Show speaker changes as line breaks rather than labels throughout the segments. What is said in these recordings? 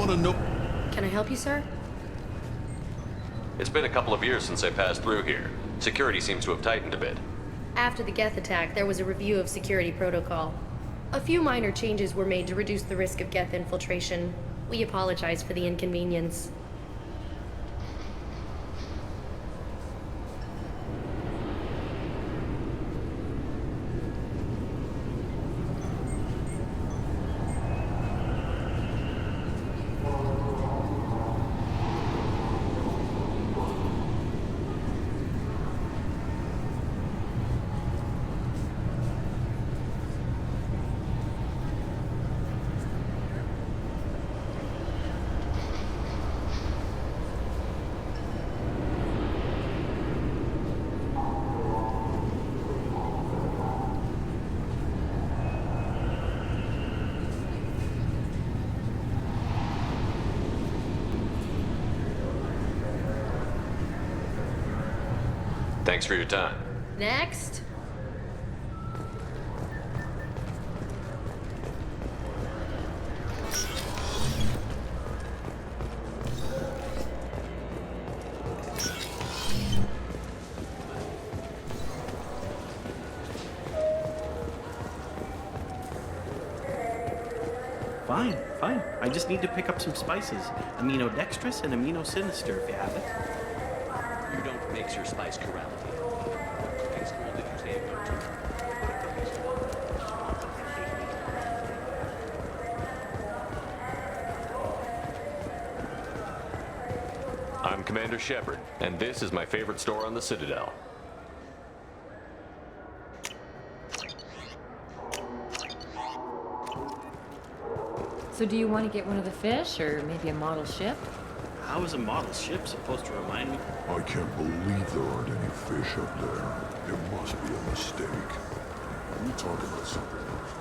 want to know...
Can I help you, sir?
It's been a couple of years since I passed through here. Security seems to have tightened a bit.
After the Geth attack, there was a review of security protocol. A few minor changes were made to reduce the risk of Geth infiltration. We apologize for the inconvenience.
Thanks for your time.
Next.
Fine. I just need to pick up some spices. Aminodextrous and aminosinister if you have it.
You don't mix your spice chorality. In school, did you say it go to? I'm Commander Shepard, and this is my favorite store on the Citadel.
So do you want to get one of the fish, or maybe a model ship?
How is a model ship supposed to remind me?
I can't believe there aren't any fish up there. There must be a mistake. Are we talking about something else?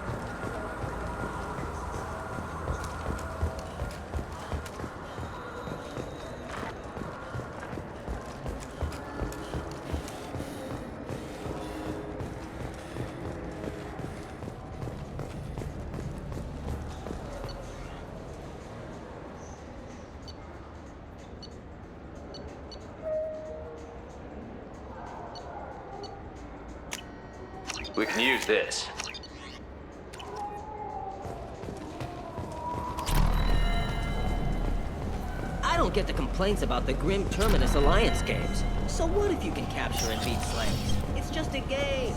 We can use this.
I don't get the complaints about the Grim Terminus Alliance games. So what if you can capture and beat slaves? It's just a game.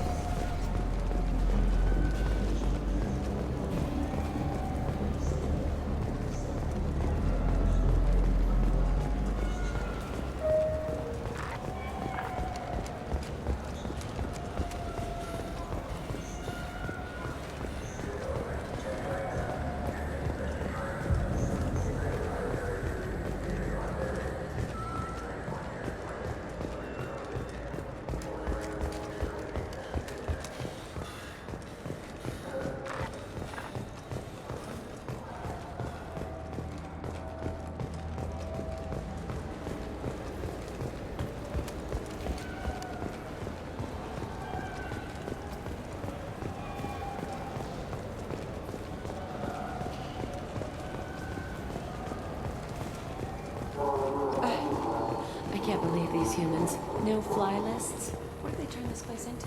I can't believe these humans. No fly lists? What did they turn this place into?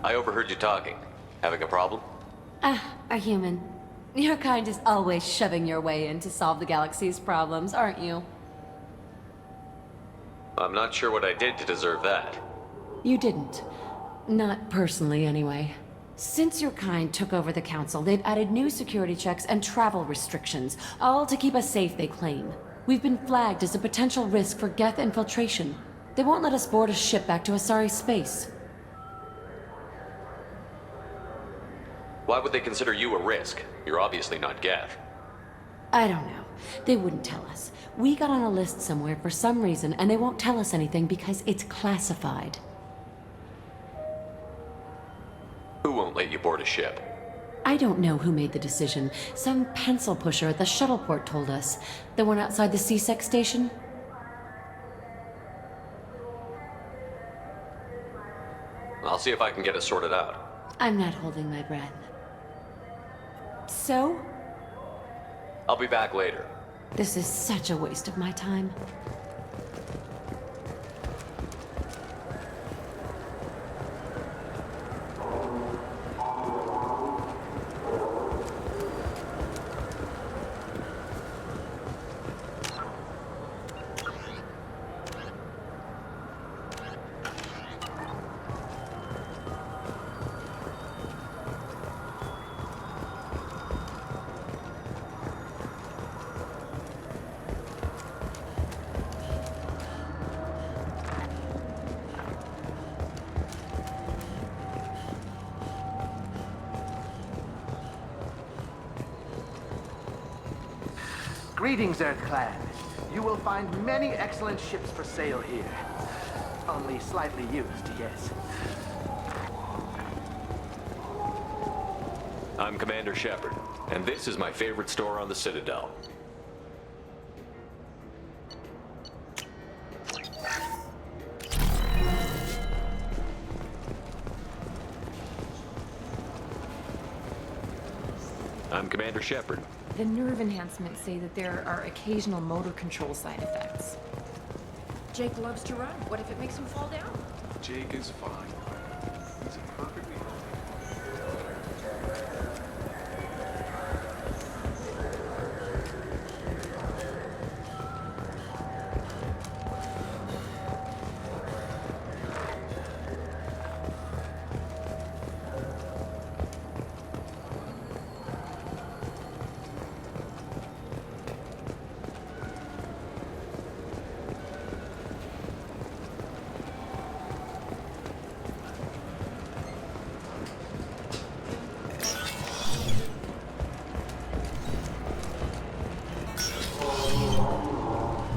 I overheard you talking. Having a problem?
A human. Your kind is always shoving your way in to solve the galaxy's problems, aren't you?
I'm not sure what I did to deserve that.
You didn't. Not personally, anyway. Since your kind took over the Council, they've added new security checks and travel restrictions, all to keep us safe, they claim. We've been flagged as a potential risk for Geth infiltration. They won't let us board a ship back to Asari space.
Why would they consider you a risk? You're obviously not Geth.
I don't know. They wouldn't tell us. We got on a list somewhere for some reason, and they won't tell us anything because it's classified.
Who won't let you board a ship?
I don't know who made the decision. Some pencil pusher at the shuttle port told us. The one outside the C-Sec station?
I'll see if I can get it sorted out.
I'm not holding my breath. So?
I'll be back later.
This is such a waste of my time.
Greetings, Earth Clan. You will find many excellent ships for sale here. Only slightly used, yes.
I'm Commander Shepard, and this is my favorite store on the Citadel. I'm Commander Shepard.
The nerve enhancements say that there are occasional motor control side effects. Jake loves to run. What if it makes him fall down?
Jake is fine. He's a perfectly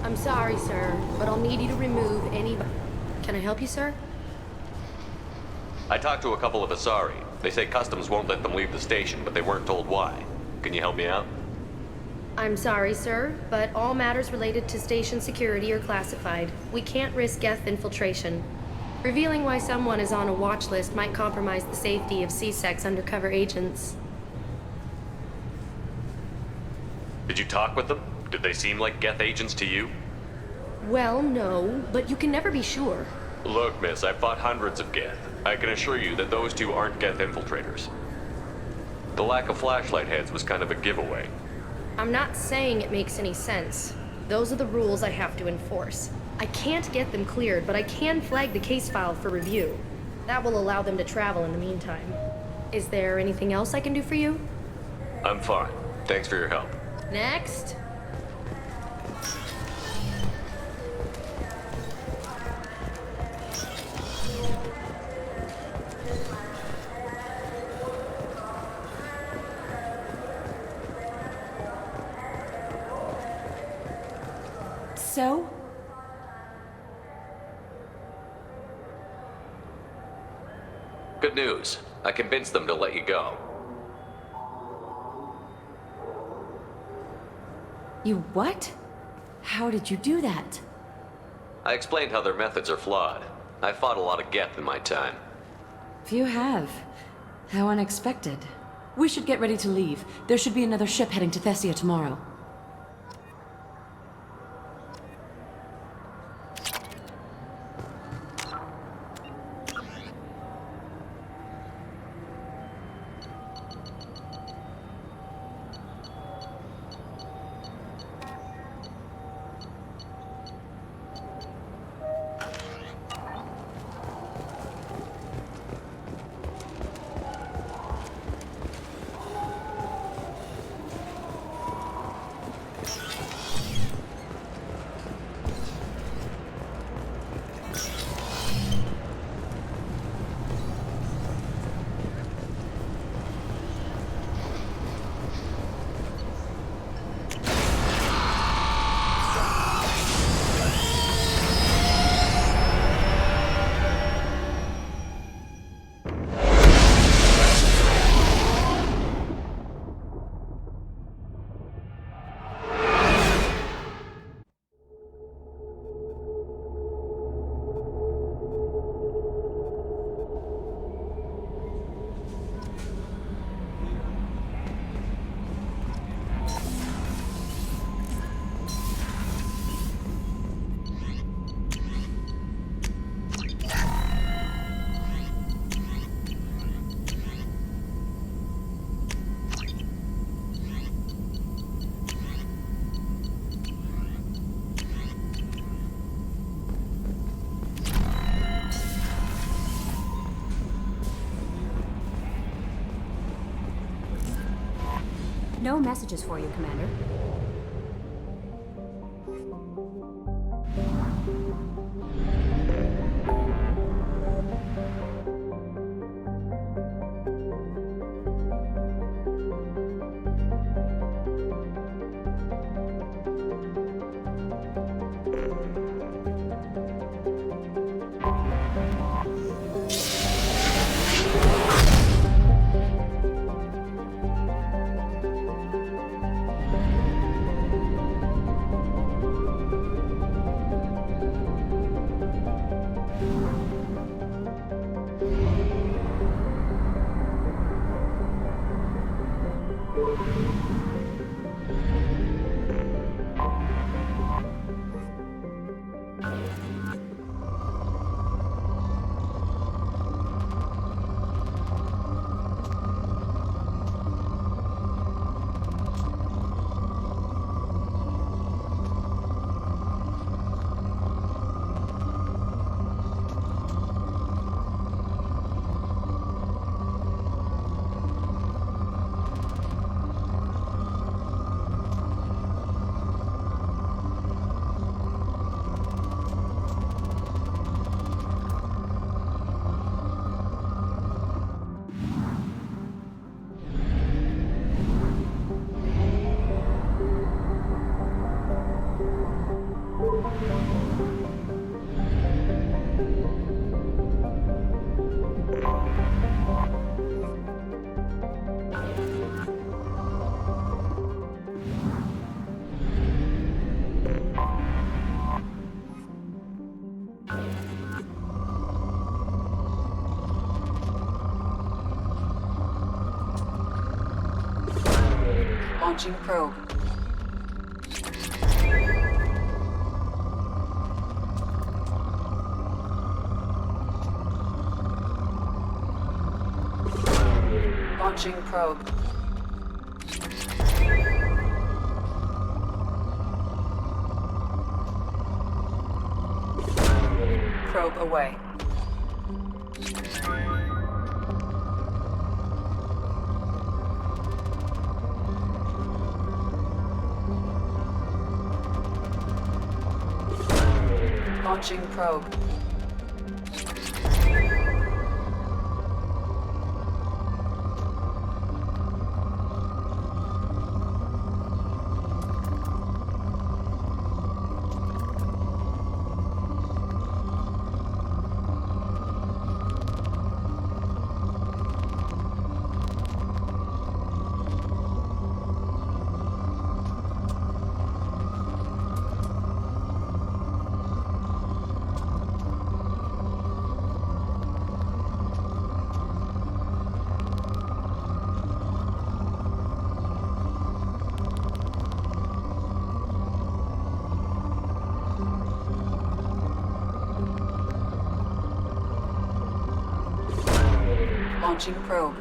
I'm sorry, sir, but I'll need you to remove any... Can I help you, sir?
I talked to a couple of Asari. They say customs won't let them leave the station, but they weren't told why. Can you help me out?
I'm sorry, sir, but all matters related to station security are classified. We can't risk Geth infiltration. Revealing why someone is on a watch list might compromise the safety of C-Sec's undercover agents.
Did you talk with them? Did they seem like Geth agents to you?
Well, no, but you can never be sure.
Look, miss, I've fought hundreds of Geth. I can assure you that those two aren't Geth infiltrators. The lack of flashlight heads was kind of a giveaway.
I'm not saying it makes any sense. Those are the rules I have to enforce. I can't get them cleared, but I can flag the case file for review. That will allow them to travel in the meantime. Is there anything else I can do for you?
I'm fine. Thanks for your help.
Next.
So?
Good news. I convinced them to let you go.
You what? How did you do that?
I explained how their methods are flawed. I fought a lot of Geth in my time.
You have. How unexpected. We should get ready to leave. There should be another ship heading to Thessia tomorrow.
No messages for you, Commander.
Launching probe. Launching probe. Probe away. Launching probe. Launching probe.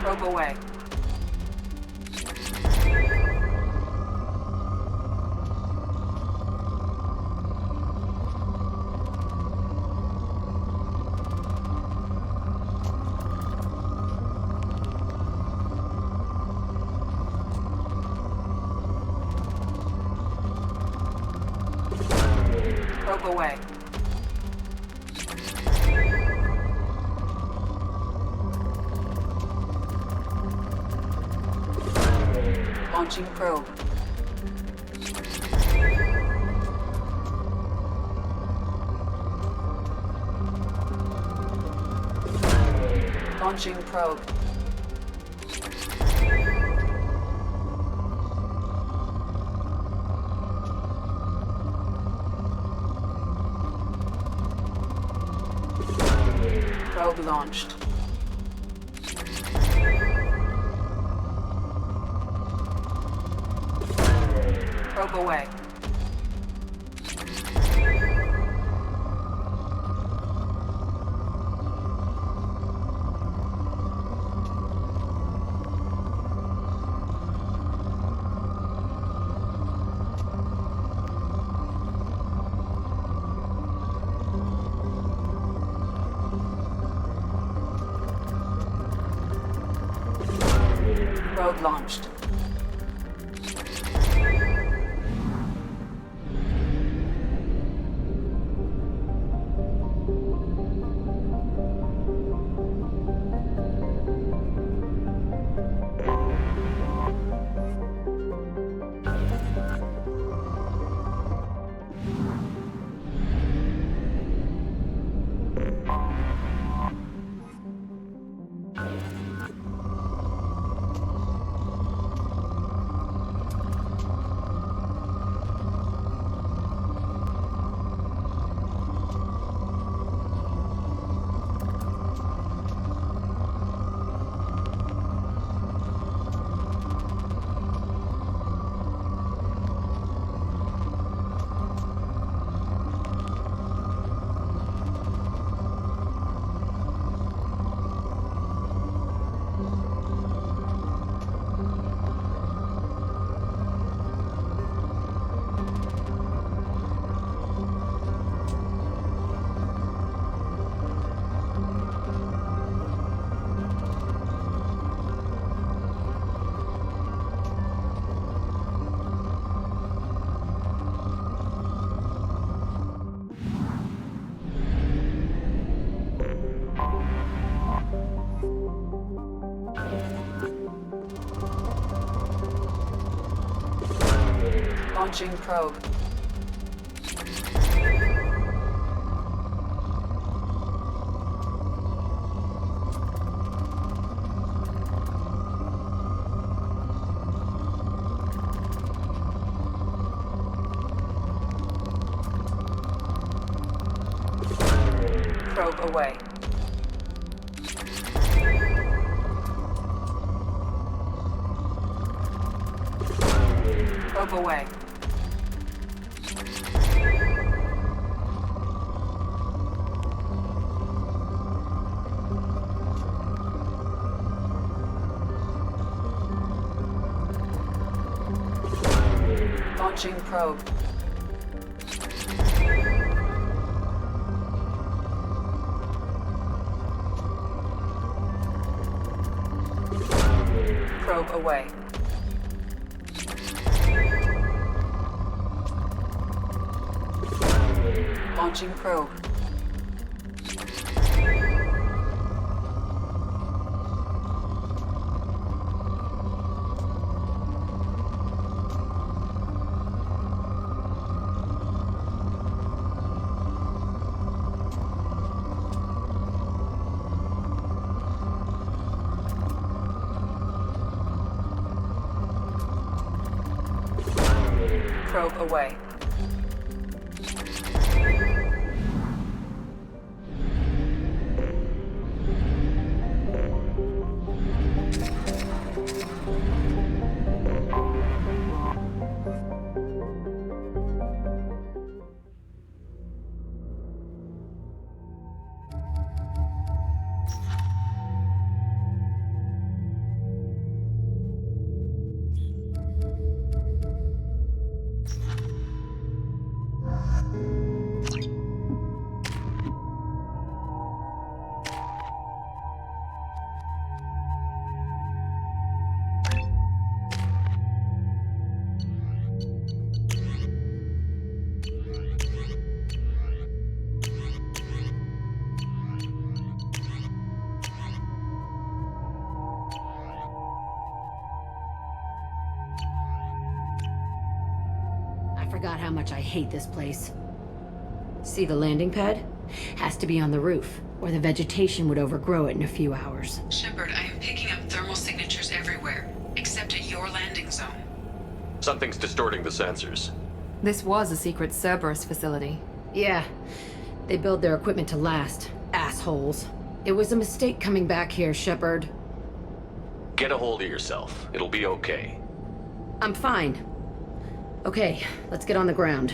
Probe away. Probe away. Launching probe. Launching probe. Probe launched. Probe away. Probe launched. Launching probe. Probe away. Probe away. Launching probe. Probe away. Launching probe. Probe away.
I forgot how much I hate this place. See the landing pad? Has to be on the roof, or the vegetation would overgrow it in a few hours.
Shepard, I am picking up thermal signatures everywhere, except at your landing zone.
Something's distorting the sensors.
This was a secret Cerberus facility.
Yeah, they build their equipment to last. Assholes. It was a mistake coming back here, Shepard.
Get a hold of yourself. It'll be okay.
I'm fine. Okay, let's get on the ground.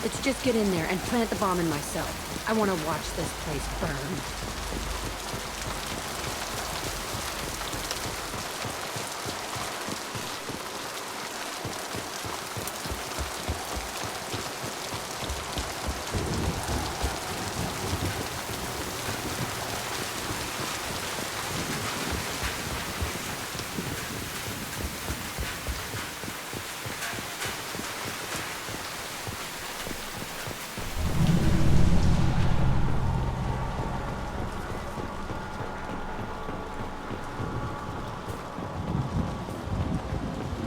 Let's just get in there and plant the bomb in myself. I want to watch this place burn.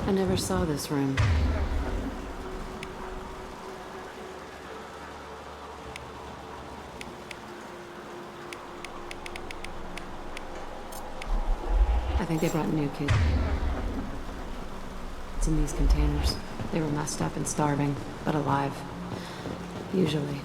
I never saw this room. I think they brought new kids. It's in these containers. They were messed up and starving, but alive. Usually.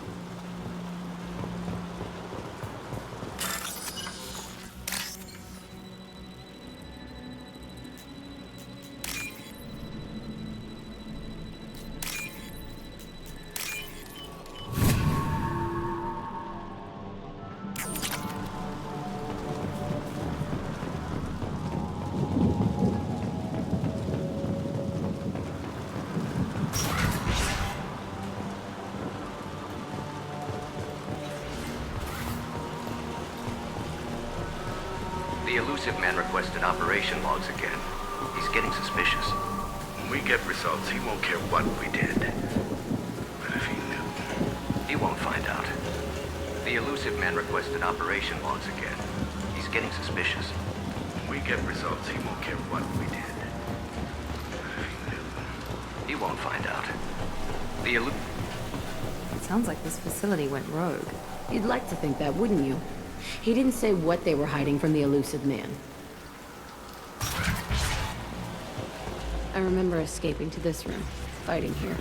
elusive man requested operation logs again. He's getting suspicious.
When we get results, he won't care what we did. But if he knew...
He won't find out. The elusive man requested operation logs again. He's getting suspicious.
When we get results, he won't care what we did. But if he knew...
He won't find out. The
It sounds like this facility went rogue. You'd like to think that, wouldn't you? He didn't say what they were hiding from the elusive man. I remember escaping to this room, fighting here.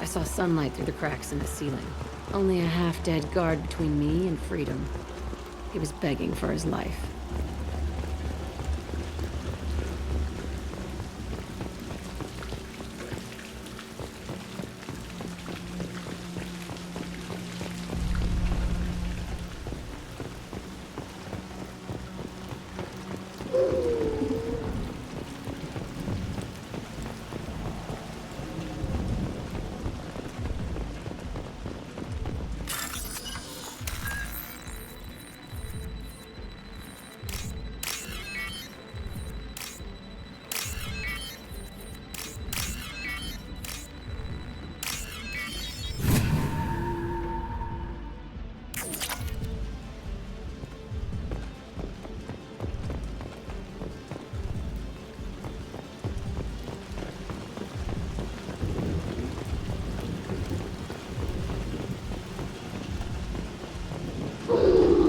I saw sunlight through the cracks in the ceiling. Only a half-dead guard between me and freedom. He was begging for his life.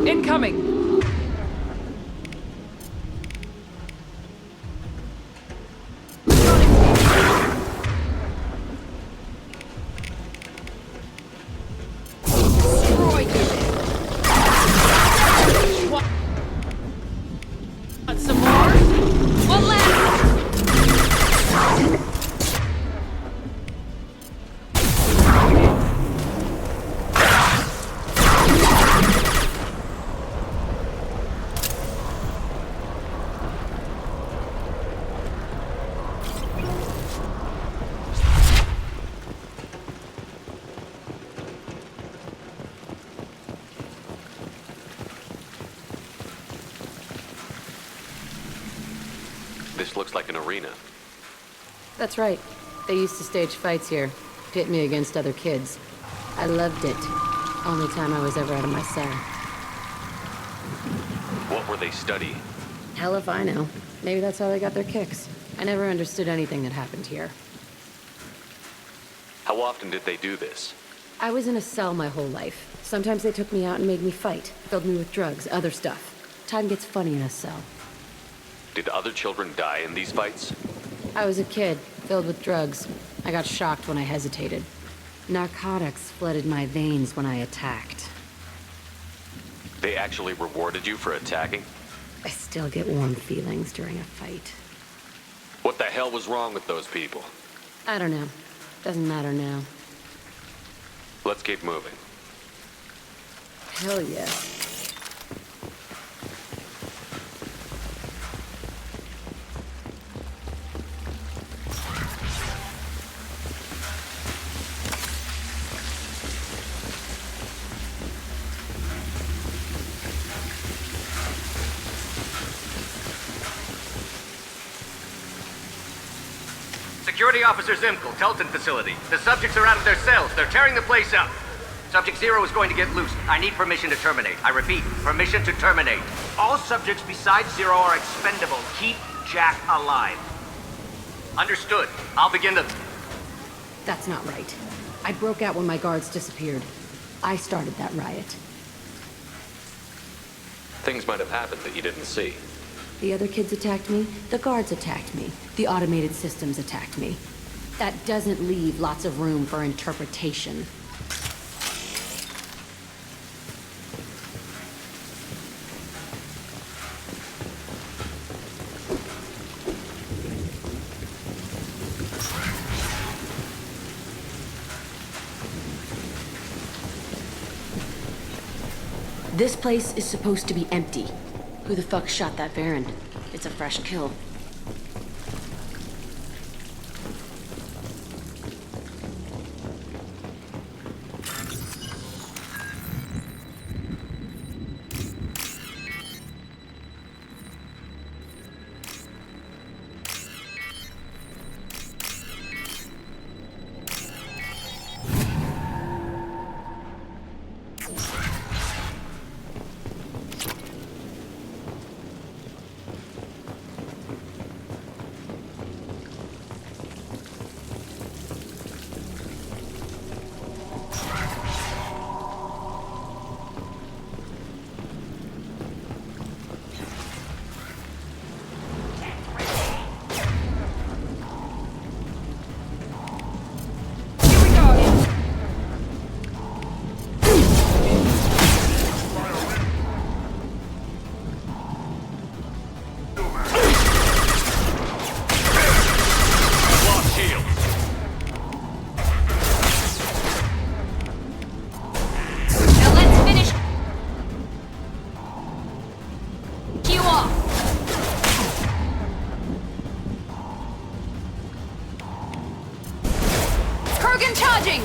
Incoming! Destroy you! Want some more? One last!
This looks like an arena.
That's right. They used to stage fights here, pit me against other kids. I loved it. Only time I was ever out of my cell.
What were they studying?
Hell if I know. Maybe that's how they got their kicks. I never understood anything that happened here.
How often did they do this?
I was in a cell my whole life. Sometimes they took me out and made me fight, filled me with drugs, other stuff. Time gets funny in a cell.
Did other children die in these fights?
I was a kid, filled with drugs. I got shocked when I hesitated. Narcotics flooded my veins when I attacked.
They actually rewarded you for attacking?
I still get warm feelings during a fight.
What the hell was wrong with those people?
I don't know. Doesn't matter now.
Let's keep moving.
Hell yeah.
Security Officer Zimkel, Telton facility. The subjects are out of their cells. They're tearing the place up. Subject Zero is going to get loose. I need permission to terminate. I repeat, permission to terminate.
All subjects besides Zero are expendable. Keep Jack alive.
Understood. I'll begin the...
That's not right. I broke out when my guards disappeared. I started that riot.
Things might have happened that you didn't see.
The other kids attacked me, the guards attacked me, the automated systems attacked me. That doesn't leave lots of room for interpretation. This place is supposed to be empty. Who the fuck shot that Baron? It's a fresh kill.
Krogan charging!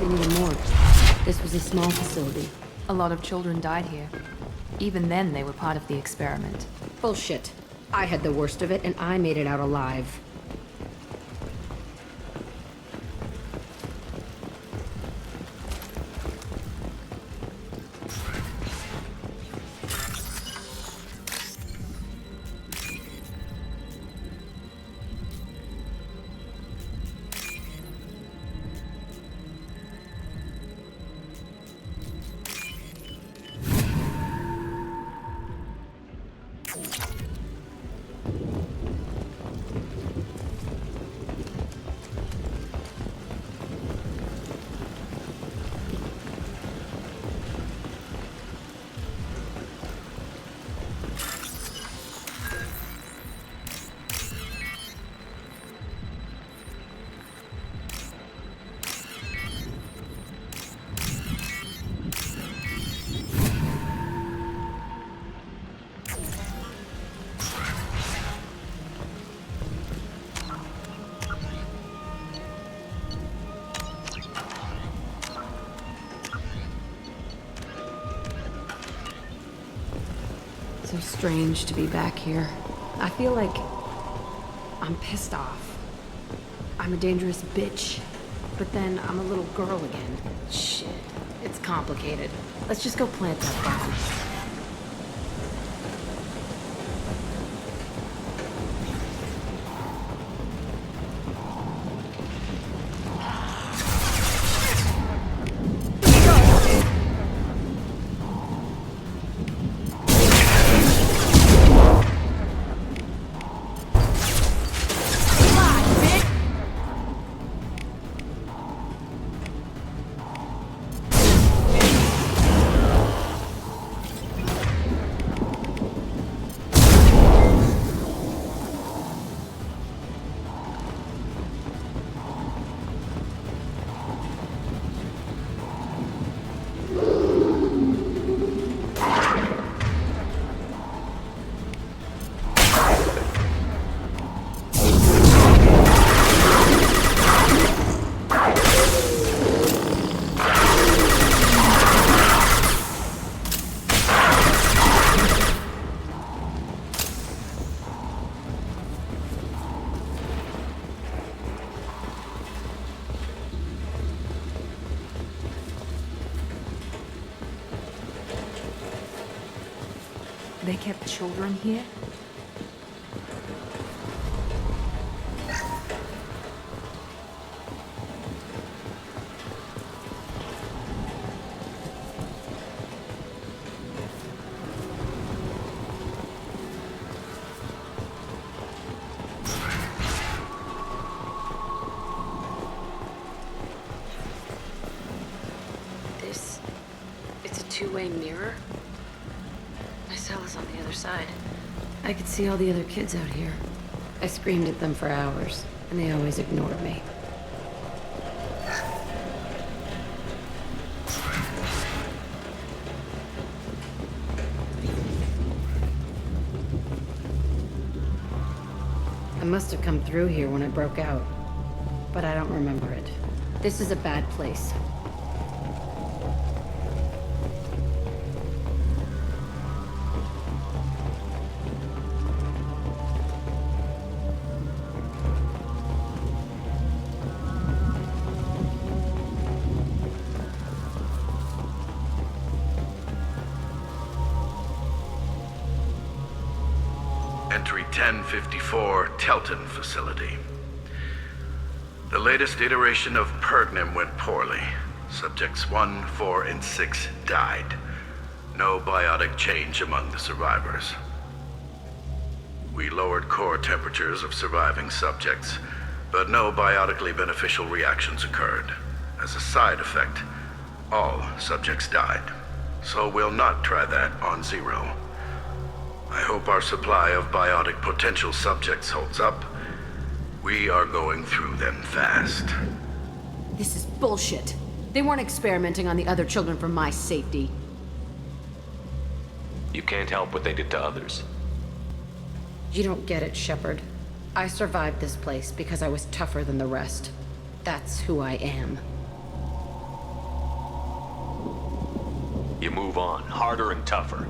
They need a morgue. This was a small facility.
A lot of children died here. Even then, they were part of the experiment.
Bullshit. I had the worst of it, and I made it out alive.
So strange to be back here. I feel like I'm pissed off. I'm a dangerous bitch. But then I'm a little girl again. Shit. It's complicated. Let's just go plant that bomb.
They kept children here?
It's a two-way mirror? My cell is on the other side. I could see all the other kids out here. I screamed at them for hours, and they always ignored me. I must have come through here when I broke out, but I don't remember it. This is a bad place.
Entry 1054, Telton facility. The latest iteration of Pergnim went poorly. Subjects 1, 4, and 6 died. No biotic change among the survivors. We lowered core temperatures of surviving subjects, but no biotically beneficial reactions occurred. As a side effect, all subjects died. So we'll not try that on Zero. I hope our supply of biotic potential subjects holds up. We are going through them fast.
This is bullshit. They weren't experimenting on the other children for my safety.
You can't help what they did to others.
You don't get it, Shepard. I survived this place because I was tougher than the rest. That's who I am.
You move on, harder and tougher.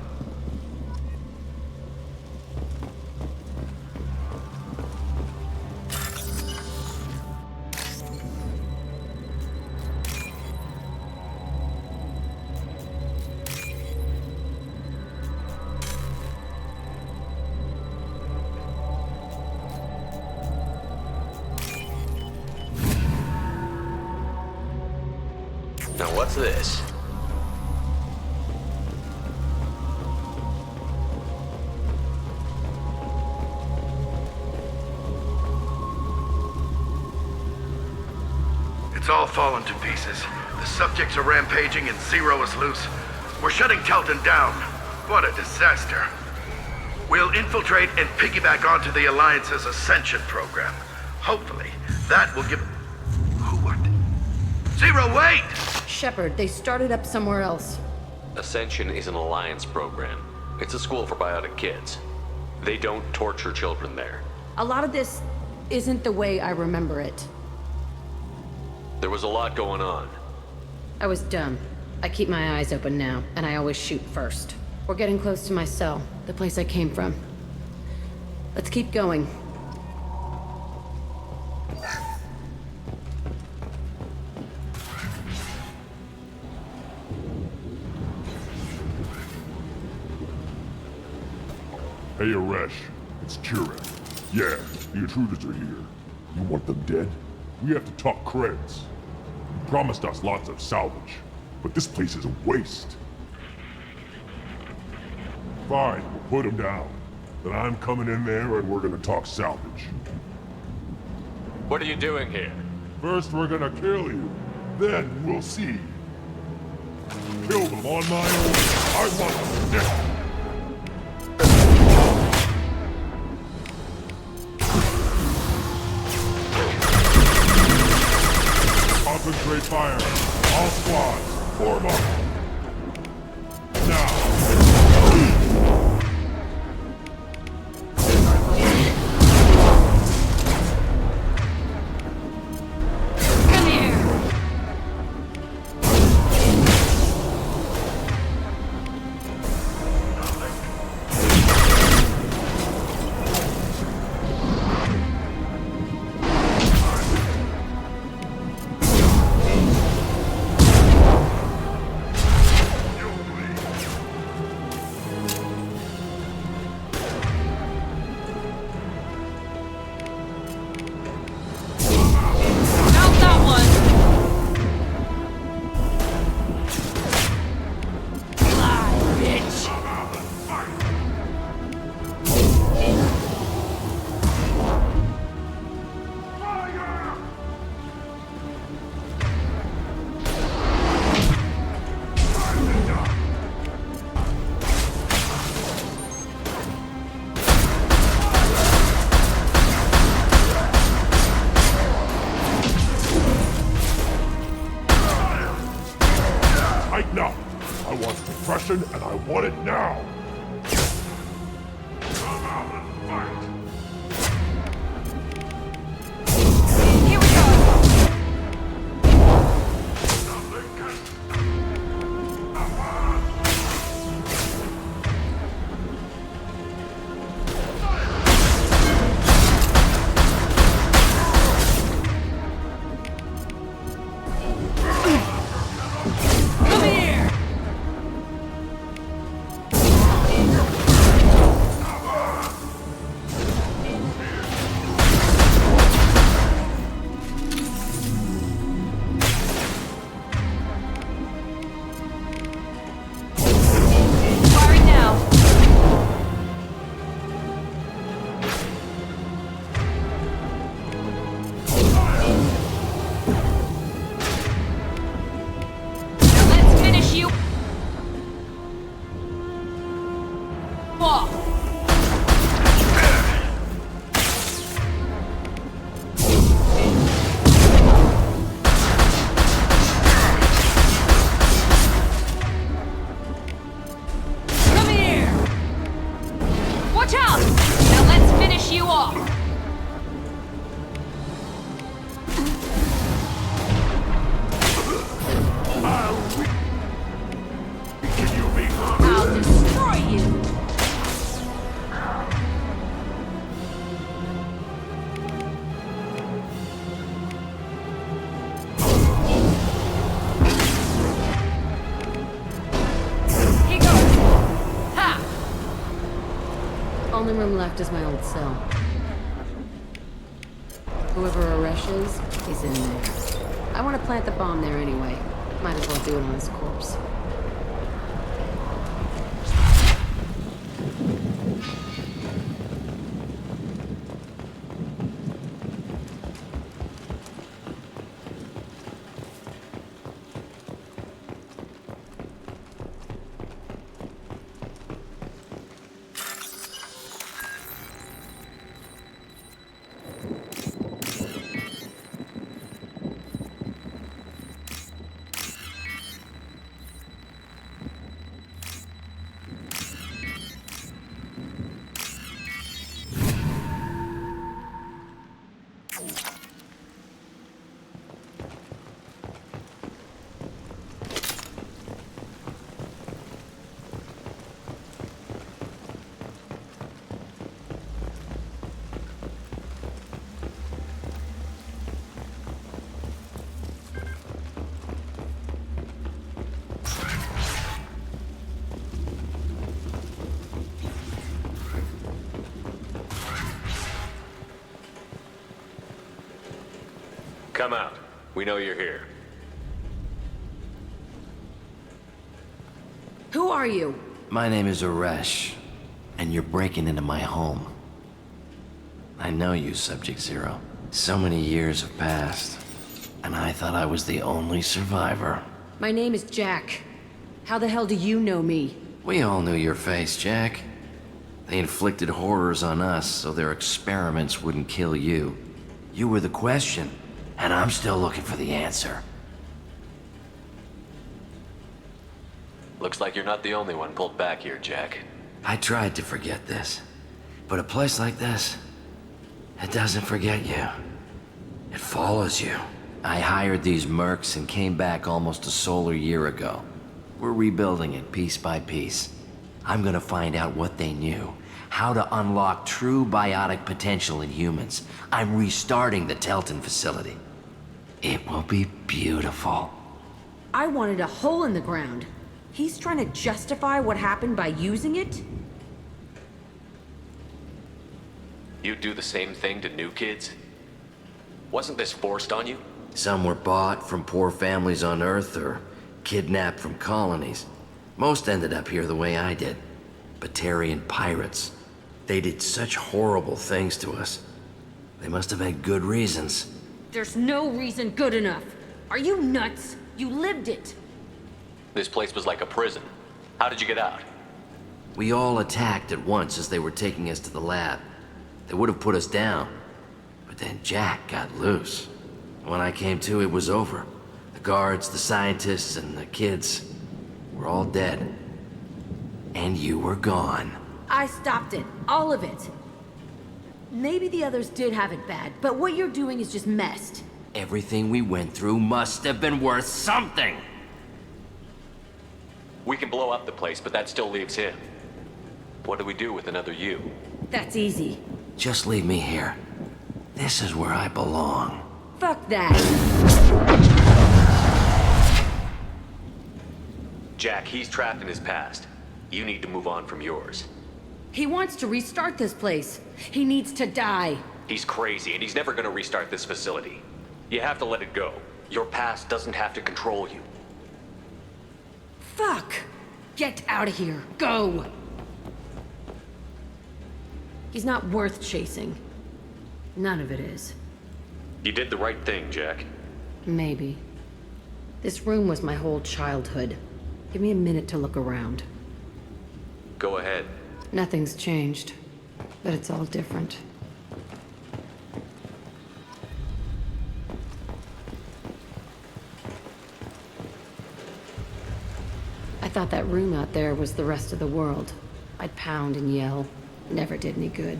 Now what's this?
It's all fallen to pieces. The subjects are rampaging and Zero is loose. We're shutting Telton down. What a disaster. We'll infiltrate and piggyback onto the Alliance's Ascension program. Hopefully, that will give... What? Zero, wait!
Shepard, they started up somewhere else.
Ascension is an Alliance program. It's a school for biotic kids. They don't torture children there.
A lot of this isn't the way I remember it.
There was a lot going on.
I was dumb. I keep my eyes open now, and I always shoot first. We're getting close to my cell, the place I came from. Let's keep going.
Hey, Aresh. It's Kieran. Yeah, the intruders are here. You want them dead? We have to talk creds. You promised us lots of salvage, but this place is a waste. Fine, we'll put them down. Then I'm coming in there and we're gonna talk salvage.
What are you doing here?
First we're gonna kill you, then we'll see. Kill them on my own. I want them dead. Concentrate fire. All squads, form up. Now. Tighten up. I want suppression and I want it now. Come out and fight.
Here we go!
Nothing can...
only room left is my old cell. Whoever Aresh is, he's in there. I want to plant the bomb there anyway. Might as well do it on his corpse.
Come out. We know you're here.
Who are you?
My name is Aresh, and you're breaking into my home. I know you, Subject Zero. So many years have passed, and I thought I was the only survivor.
My name is Jack. How the hell do you know me?
We all knew your face, Jack. They inflicted horrors on us so their experiments wouldn't kill you. You were the question, and I'm still looking for the answer.
Looks like you're not the only one pulled back here, Jack.
I tried to forget this, but a place like this, it doesn't forget you. It follows you. I hired these mercs and came back almost a solar year ago. We're rebuilding it piece by piece. I'm gonna find out what they knew, how to unlock true biotic potential in humans. I'm restarting the Telton facility. It will be beautiful.
I wanted a hole in the ground. He's trying to justify what happened by using it?
You'd do the same thing to new kids? Wasn't this forced on you?
Some were bought from poor families on Earth or kidnapped from colonies. Most ended up here the way I did. Batarian pirates. They did such horrible things to us. They must have had good reasons.
There's no reason good enough. Are you nuts? You lived it.
This place was like a prison. How did you get out?
We all attacked at once as they were taking us to the lab. They would have put us down. But then Jack got loose. When I came to, it was over. The guards, the scientists, and the kids were all dead. And you were gone.
I stopped it. All of it. Maybe the others did have it bad, but what you're doing is just messed.
Everything we went through must have been worth something!
We can blow up the place, but that still leaves him. What do we do with another you?
That's easy.
Just leave me here. This is where I belong.
Fuck that.
Jack, he's trapped in his past. You need to move on from yours.
He wants to restart this place. He needs to die.
He's crazy, and he's never gonna restart this facility. You have to let it go. Your past doesn't have to control you.
Fuck! Get out of here. Go! He's not worth chasing. None of it is.
You did the right thing, Jack.
Maybe. This room was my whole childhood. Give me a minute to look around.
Go ahead.
Nothing's changed, but it's all different. I thought that room out there was the rest of the world. I'd pound and yell. Never did any good.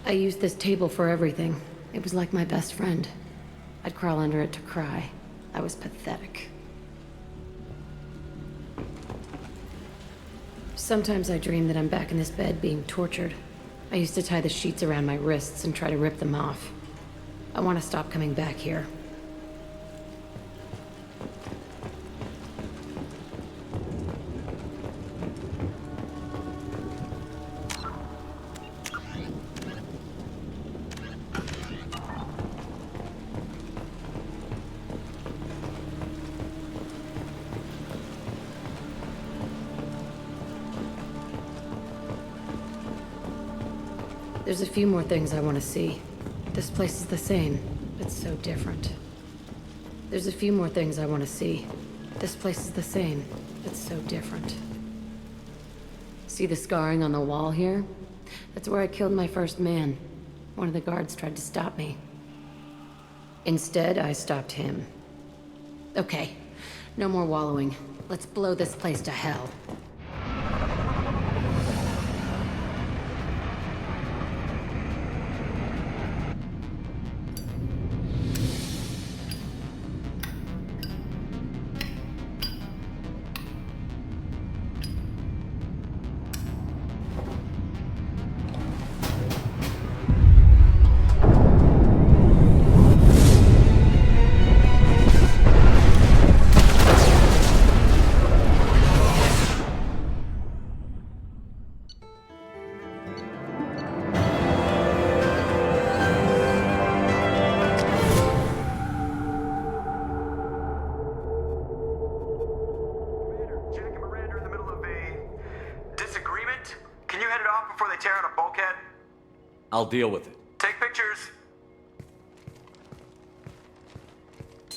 I used this table for everything. It was like my best friend. I'd crawl under it to cry. I was pathetic. Sometimes I dream that I'm back in this bed being tortured. I used to tie the sheets around my wrists and try to rip them off. I want to stop coming back here. There's a few more things I want to see. This place is the same, but so different. There's a few more things I want to see. This place is the same, but so different. See the scarring on the wall here? That's where I killed my first man. One of the guards tried to stop me. Instead, I stopped him. Okay, no more wallowing. Let's blow this place to hell.
I'll deal with it.
Take pictures.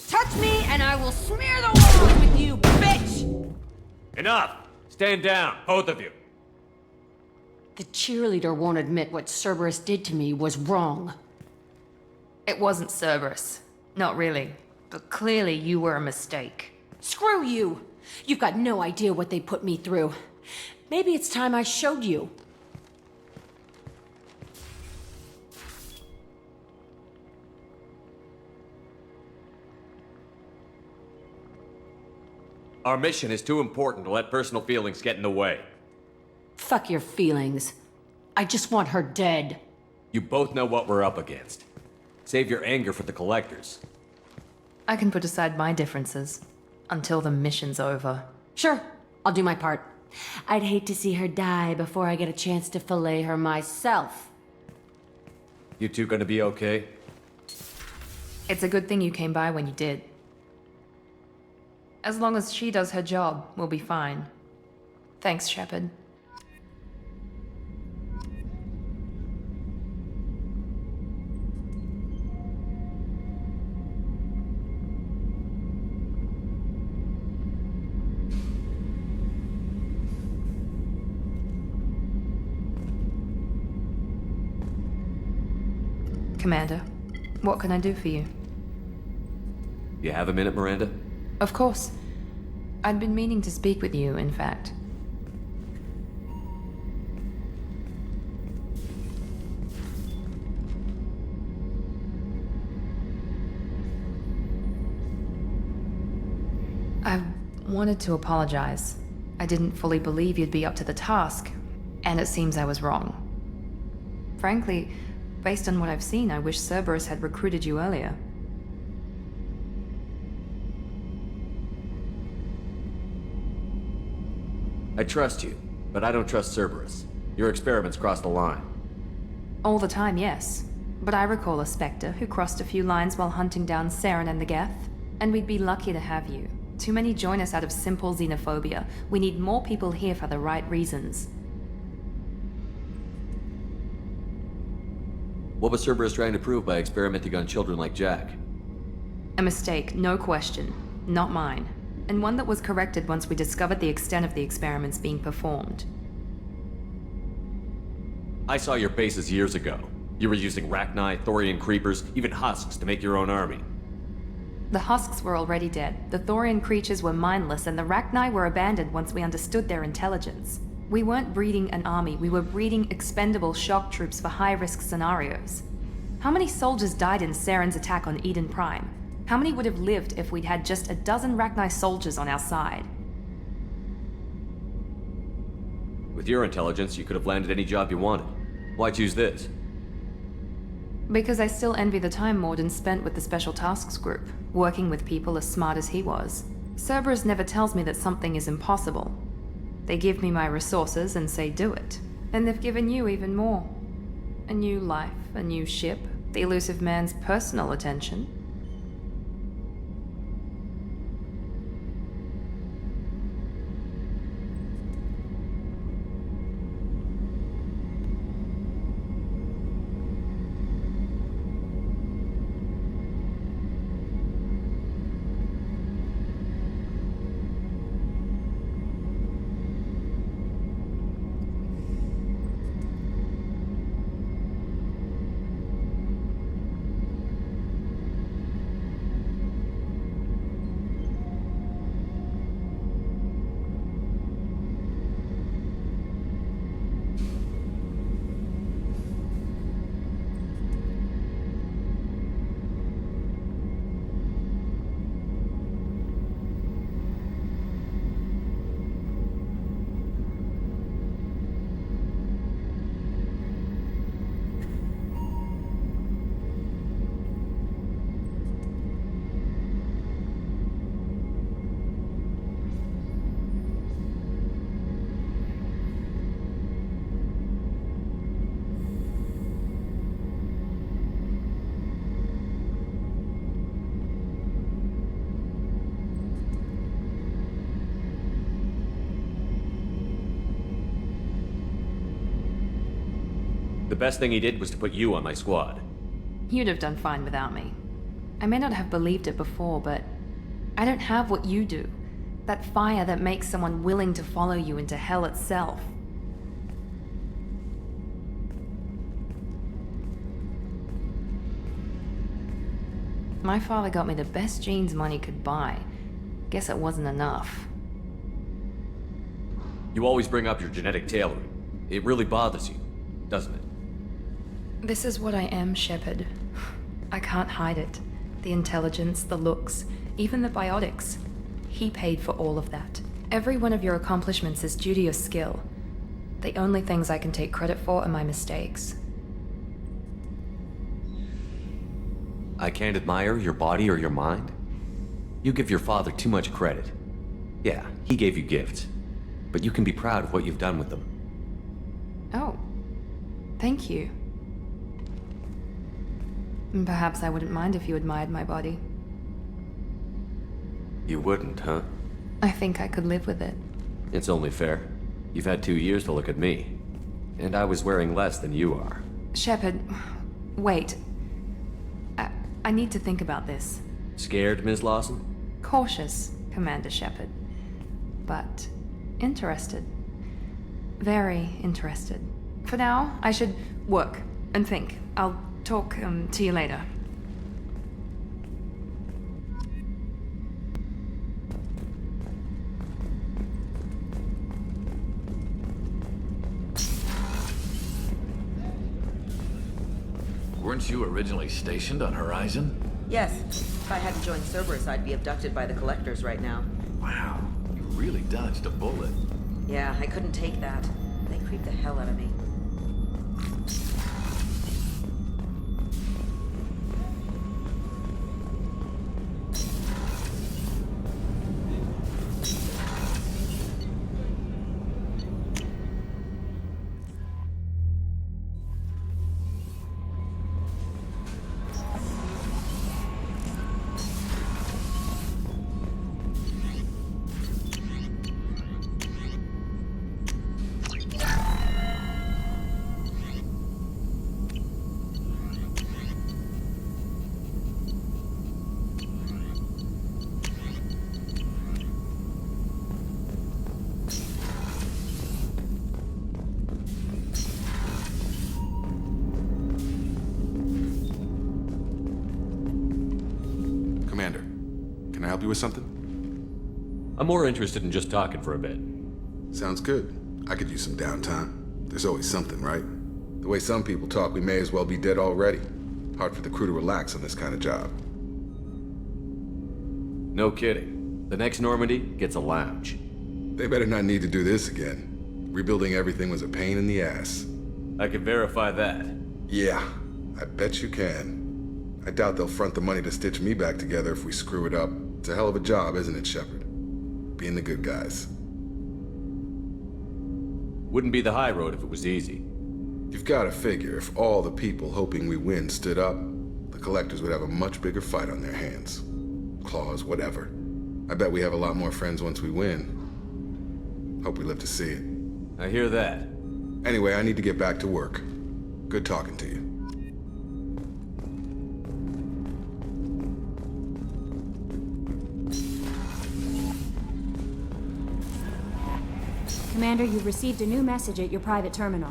Touch me and I will smear the walls with you, bitch!
Enough! Stand down, both of you.
The cheerleader won't admit what Cerberus did to me was wrong.
It wasn't Cerberus. Not really. But clearly you were a mistake.
Screw you! You've got no idea what they put me through. Maybe it's time I showed you.
Our mission is too important to let personal feelings get in the way.
Fuck your feelings. I just want her dead.
You both know what we're up against. Save your anger for the collectors.
I can put aside my differences until the mission's over.
Sure, I'll do my part. I'd hate to see her die before I get a chance to fillet her myself.
You two gonna be okay?
It's a good thing you came by when you did. As long as she does her job, we'll be fine. Thanks, Shepard. Commander, what can I do for you?
You have a minute, Miranda?
Of course. I'd been meaning to speak with you, in fact. I wanted to apologize. I didn't fully believe you'd be up to the task, and it seems I was wrong. Frankly, based on what I've seen, I wish Cerberus had recruited you earlier.
I trust you, but I don't trust Cerberus. Your experiments crossed the line.
All the time, yes. But I recall a Spectre who crossed a few lines while hunting down Saren and the Geth. And we'd be lucky to have you. Too many join us out of simple xenophobia. We need more people here for the right reasons.
What was Cerberus trying to prove by experimenting on children like Jack?
A mistake, no question. Not mine. And one that was corrected once we discovered the extent of the experiments being performed.
I saw your bases years ago. You were using Rachni, Thorian creepers, even husks to make your own army.
The husks were already dead, the Thorian creatures were mindless, and the Rachni were abandoned once we understood their intelligence. We weren't breeding an army, we were breeding expendable shock troops for high-risk scenarios. How many soldiers died in Saren's attack on Eden Prime? How many would have lived if we'd had just a dozen Rachni soldiers on our side?
With your intelligence, you could have landed any job you wanted. Why choose this?
Because I still envy the time Morden spent with the Special Tasks Group, working with people as smart as he was. Cerberus never tells me that something is impossible. They give me my resources and say do it. And they've given you even more. A new life, a new ship, the elusive man's personal attention.
The best thing he did was to put you on my squad.
You'd have done fine without me. I may not have believed it before, but I don't have what you do. That fire that makes someone willing to follow you into hell itself. My father got me the best jeans money could buy. Guess it wasn't enough.
You always bring up your genetic tailoring. It really bothers you, doesn't it?
This is what I am, Shepard. I can't hide it. The intelligence, the looks, even the biotics. He paid for all of that. Every one of your accomplishments is due to your skill. The only things I can take credit for are my mistakes.
I can't admire your body or your mind? You give your father too much credit. Yeah, he gave you gifts. But you can be proud of what you've done with them.
Oh. Thank you. Perhaps I wouldn't mind if you admired my body.
You wouldn't, huh?
I think I could live with it.
It's only fair. You've had 2 years to look at me. And I was wearing less than you are.
Shepard, wait. I need to think about this.
Scared, Ms. Lawson?
Cautious, Commander Shepard. But interested. Very interested. For now, I should work and think. I'll talk to you later.
Weren't you originally stationed on Horizon?
Yes. If I hadn't joined Cerberus, I'd be abducted by the Collectors right now.
Wow, you really dodged a bullet.
Yeah, I couldn't take that. They creeped the hell out of me.
Commander, can I help you with something?
I'm more interested in just talking for a bit.
Sounds good. I could use some downtime. There's always something, right? The way some people talk, we may as well be dead already. Hard for the crew to relax on this kind of job.
No kidding. The next Normandy gets a lounge.
They better not need to do this again. Rebuilding everything was a pain in the ass.
I can verify that.
Yeah, I bet you can. I doubt they'll front the money to stitch me back together if we screw it up. It's a hell of a job, isn't it, Shepard? Being the good guys.
Wouldn't be the high road if it was easy.
You've got to figure if all the people hoping we win stood up, the Collectors would have a much bigger fight on their hands. Claws, whatever. I bet we have a lot more friends once we win. Hope we live to see it.
I hear that.
Anyway, I need to get back to work. Good talking to you.
Commander, you've received a new message at your private terminal.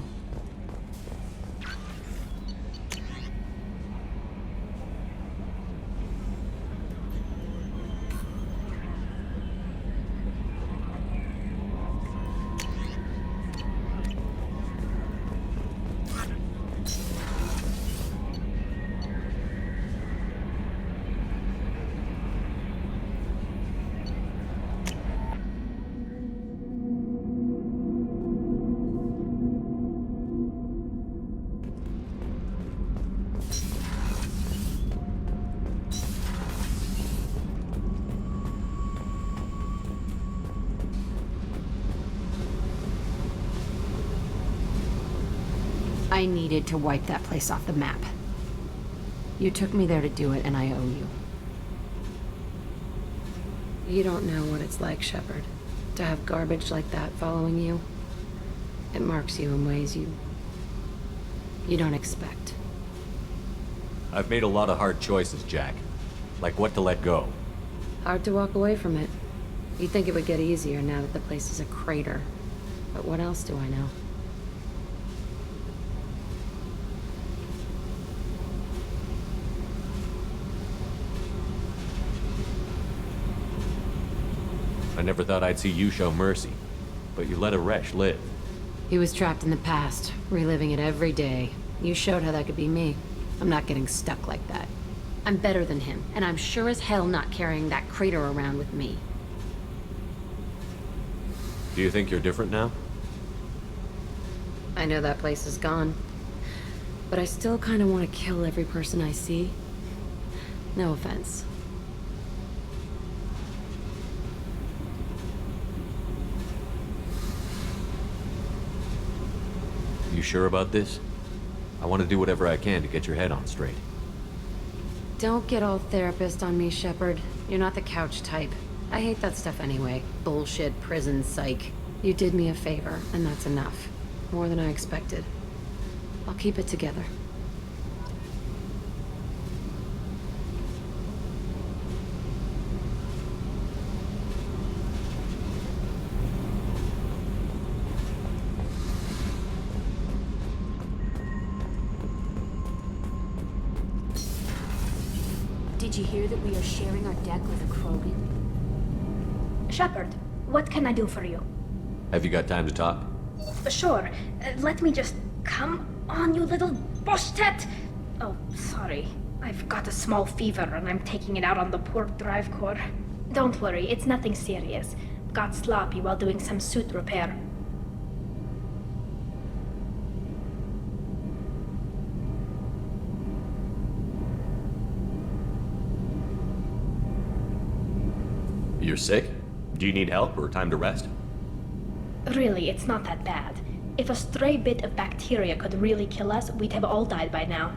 I needed to wipe that place off the map. You took me there to do it, and I owe you. You don't know what it's like, Shepard, to have garbage like that following you. It marks you in ways you you don't expect.
I've made a lot of hard choices, Jack. Like what to let go.
Hard to walk away from it. You'd think it would get easier now that the place is a crater. But what else do I know?
I never thought I'd see you show mercy. But you let Aresh live.
He was trapped in the past, reliving it every day. You showed how that could be me. I'm not getting stuck like that. I'm better than him, and I'm sure as hell not carrying that crater around with me.
Do you think you're different now?
I know that place is gone. But I still kind of want to kill every person I see. No offense.
You sure about this? I want to do whatever I can to get your head on straight.
Don't get all therapist on me, Shepard. You're not the couch type. I hate that stuff anyway. Bullshit, prison, psych. You did me a favor, and that's enough. More than I expected. I'll keep it together.
Did you hear that we are sharing our deck with a Krogan?
Shepard, what can I do for you?
Have you got time to talk?
Sure. Let me just... Come on, you little boshtet! Oh, sorry. I've got a small fever and I'm taking it out on the poor drive core. Don't worry, it's nothing serious. Got sloppy while doing some suit repair.
You're sick? Do you need help or time to rest?
Really, it's not that bad. If a stray bit of bacteria could really kill us, we'd have all died by now.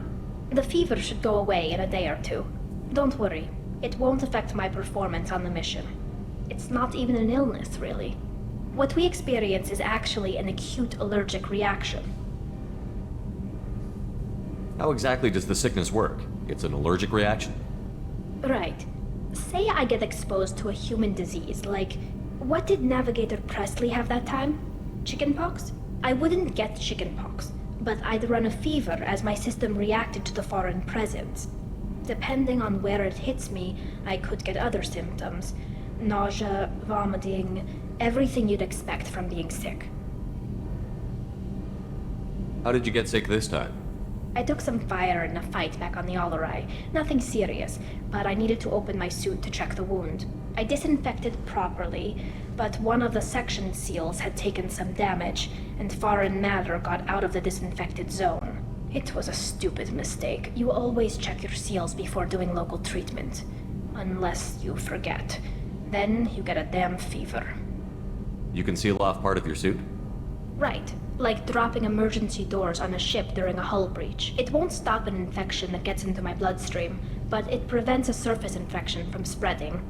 The fever should go away in a day or two. Don't worry, it won't affect my performance on the mission. It's not even an illness, really. What we experience is actually an acute allergic reaction.
How exactly does the sickness work? It's an allergic reaction?
Right. Say I get exposed to a human disease, like... What did Navigator Presley have that time? Chickenpox? I wouldn't get chickenpox, but I'd run a fever as my system reacted to the foreign presence. Depending on where it hits me, I could get other symptoms. Nausea, vomiting, everything you'd expect from being sick.
How did you get sick this time?
I took some fire in a fight back on the Allerai. Nothing serious, but I needed to open my suit to check the wound. I disinfected properly, but one of the section seals had taken some damage, and foreign matter got out of the disinfected zone. It was a stupid mistake. You always check your seals before doing local treatment. Unless you forget. Then you get a damn fever.
You can seal off part of your suit?
Right. Like dropping emergency doors on a ship during a hull breach. It won't stop an infection that gets into my bloodstream, but it prevents a surface infection from spreading.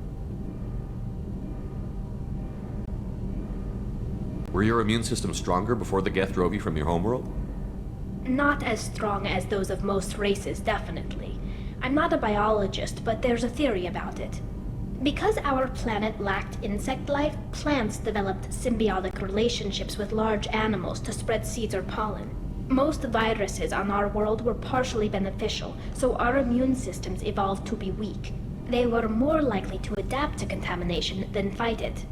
Were your immune system stronger before the Geth drove you from your homeworld?
Not as strong as those of most races, definitely. I'm not a biologist, but there's a theory about it. Because our planet lacked insect life, plants developed symbiotic relationships with large animals to spread seeds or pollen. Most viruses on our world were partially beneficial, so our immune systems evolved to be weak. They were more likely to adapt to contamination than fight it.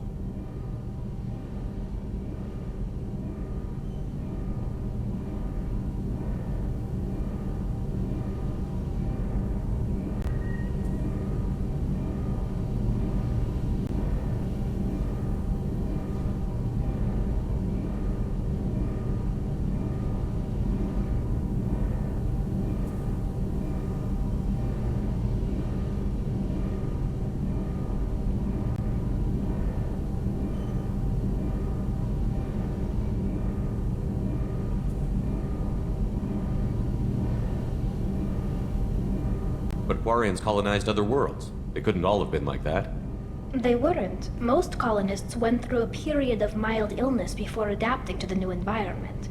But Quarians colonized other worlds. They couldn't all have been like that.
They weren't. Most colonists went through a period of mild illness before adapting to the new environment.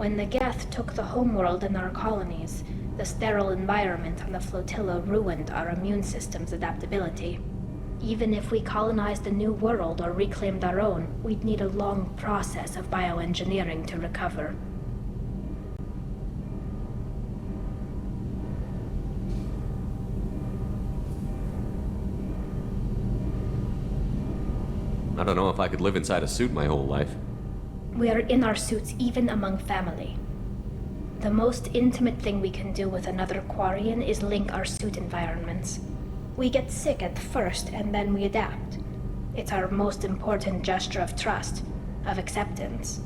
When the Geth took the homeworld in our colonies, the sterile environment on the flotilla ruined our immune system's adaptability. Even if we colonized a new world or reclaimed our own, we'd need a long process of bioengineering to recover.
I don't know if I could live inside a suit my whole life.
We are in our suits even among family. The most intimate thing we can do with another Quarian is link our suit environments. We get sick at first and then we adapt. It's our most important gesture of trust, of acceptance.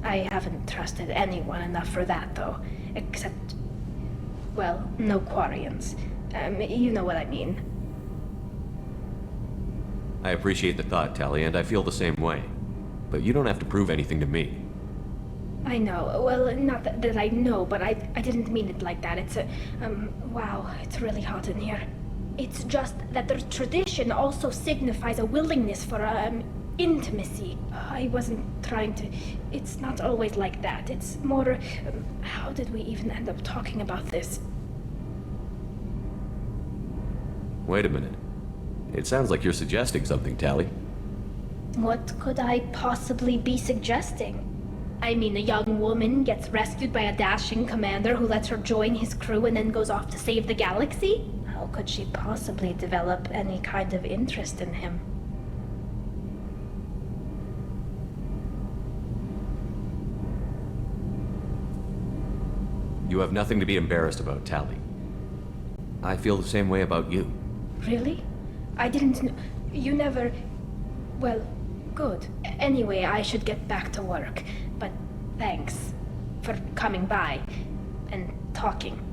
I haven't trusted anyone enough for that though, except, well, no Quarians. You know what I mean.
I appreciate the thought, Tali, and I feel the same way. But you don't have to prove anything to me.
I know. Well, not that I know, but I didn't mean it like that. It's wow, it's really hot in here. It's just that the tradition also signifies a willingness for, intimacy. I wasn't trying to... It's not always like that. It's more... how did we even end up talking about this?
Wait a minute. It sounds like you're suggesting something, Tali.
What could I possibly be suggesting? I mean, a young woman gets rescued by a dashing commander who lets her join his crew and then goes off to save the galaxy? How could she possibly develop any kind of interest in him?
You have nothing to be embarrassed about, Tali. I feel the same way about you.
Really? I didn't know. You never... Well, good. Anyway, I should get back to work. But thanks for coming by and talking.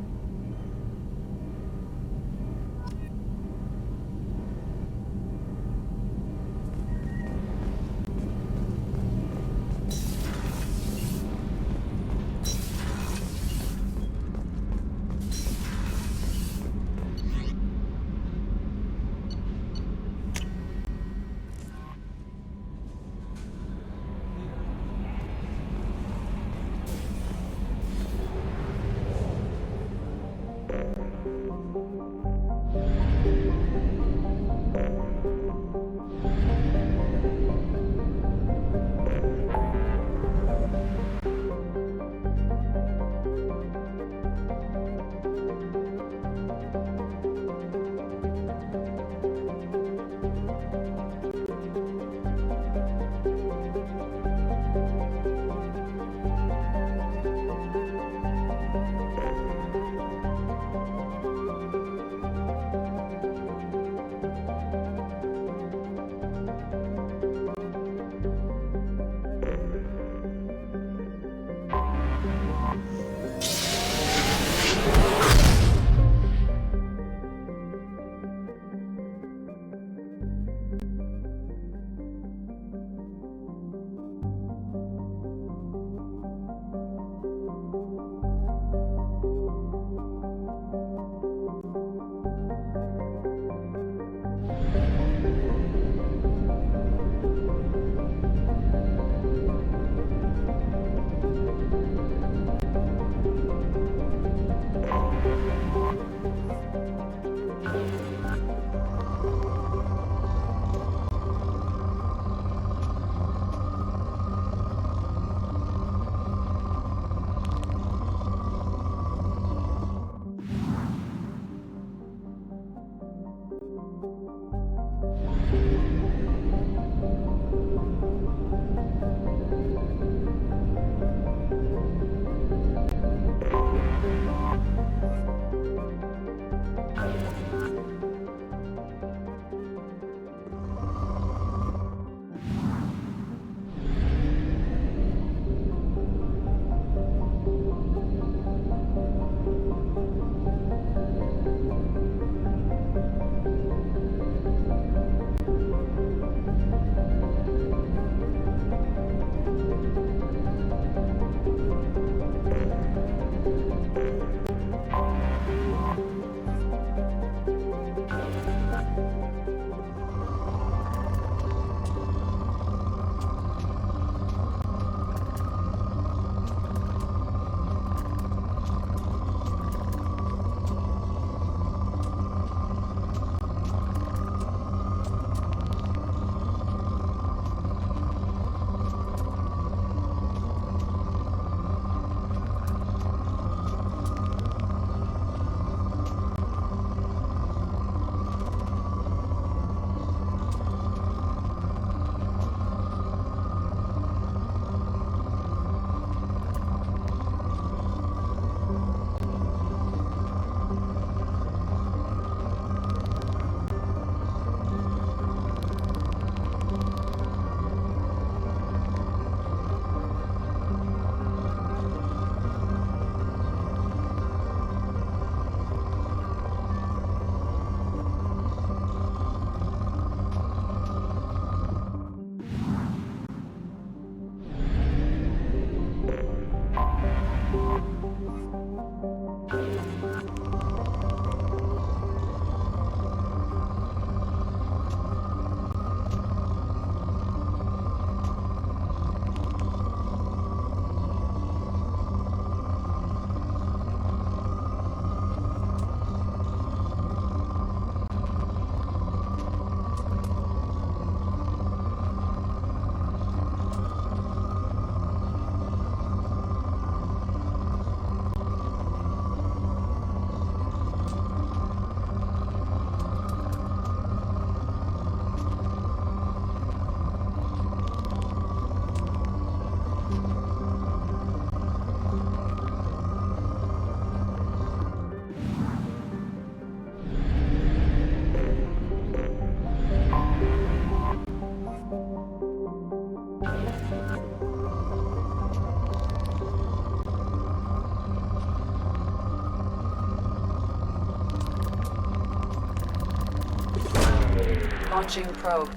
Launching probe.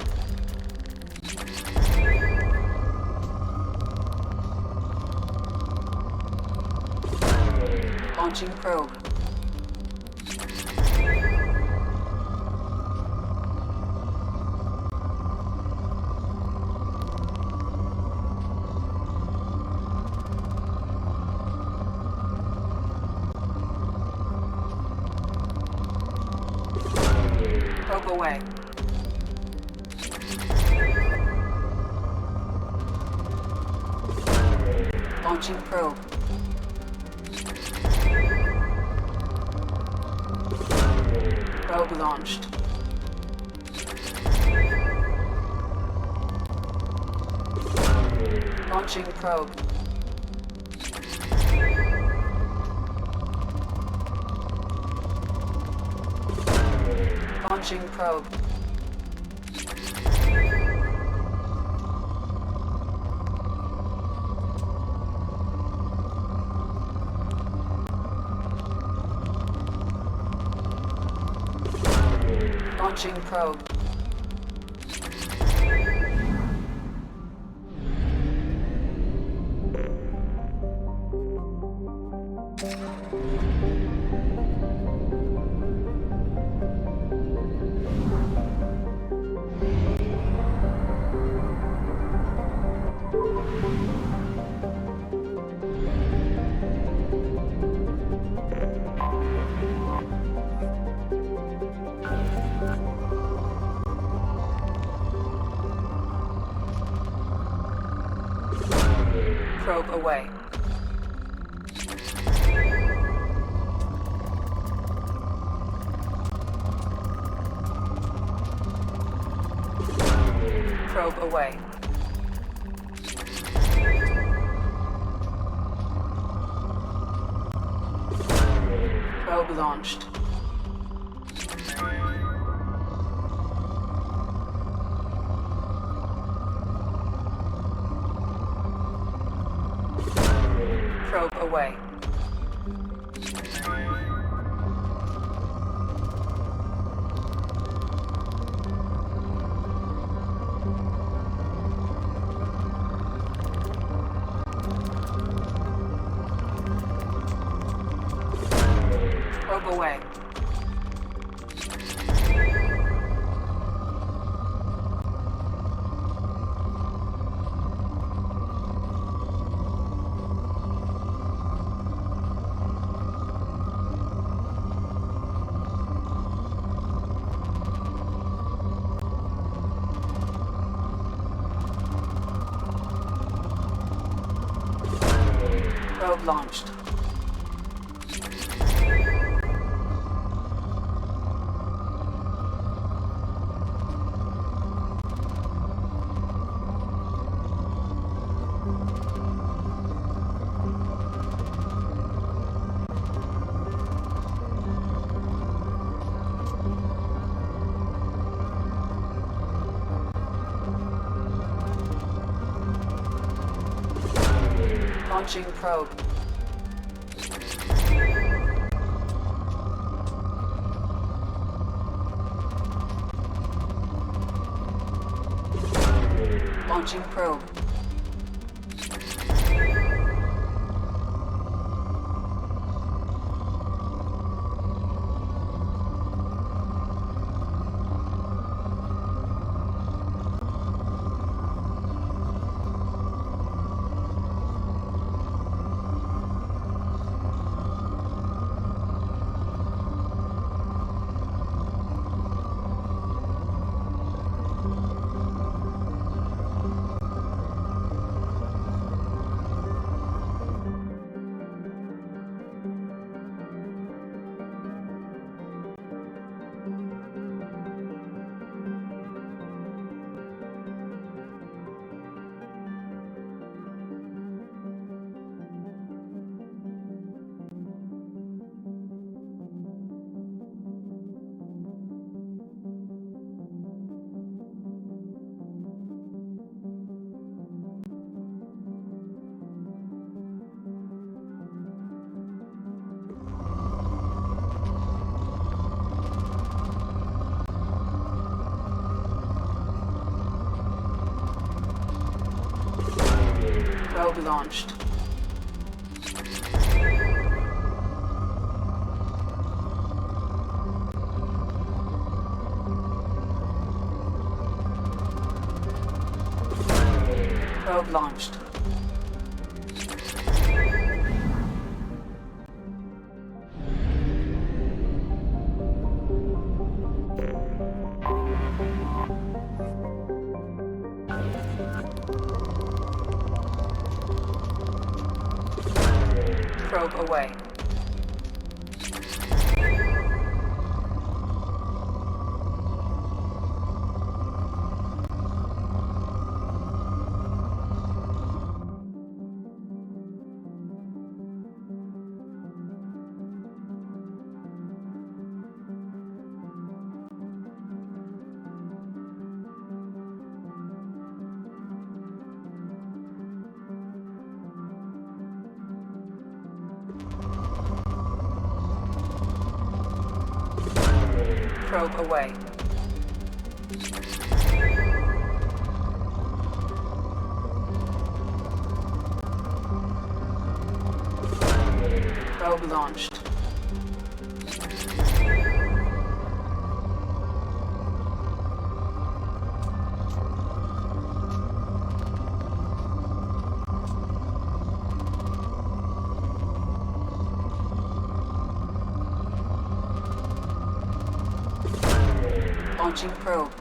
Launching probe. Probe away. Launching probe. Probe launched. Launching probe. Launching probe. Launching probe. Probe away. Probe away. Probe launched. Probe away. Probe away. Probe launched. Launching probe. Launching probe. Probe launched. Probe launched. Probe away. Probe away. Probe launched. Launching probe.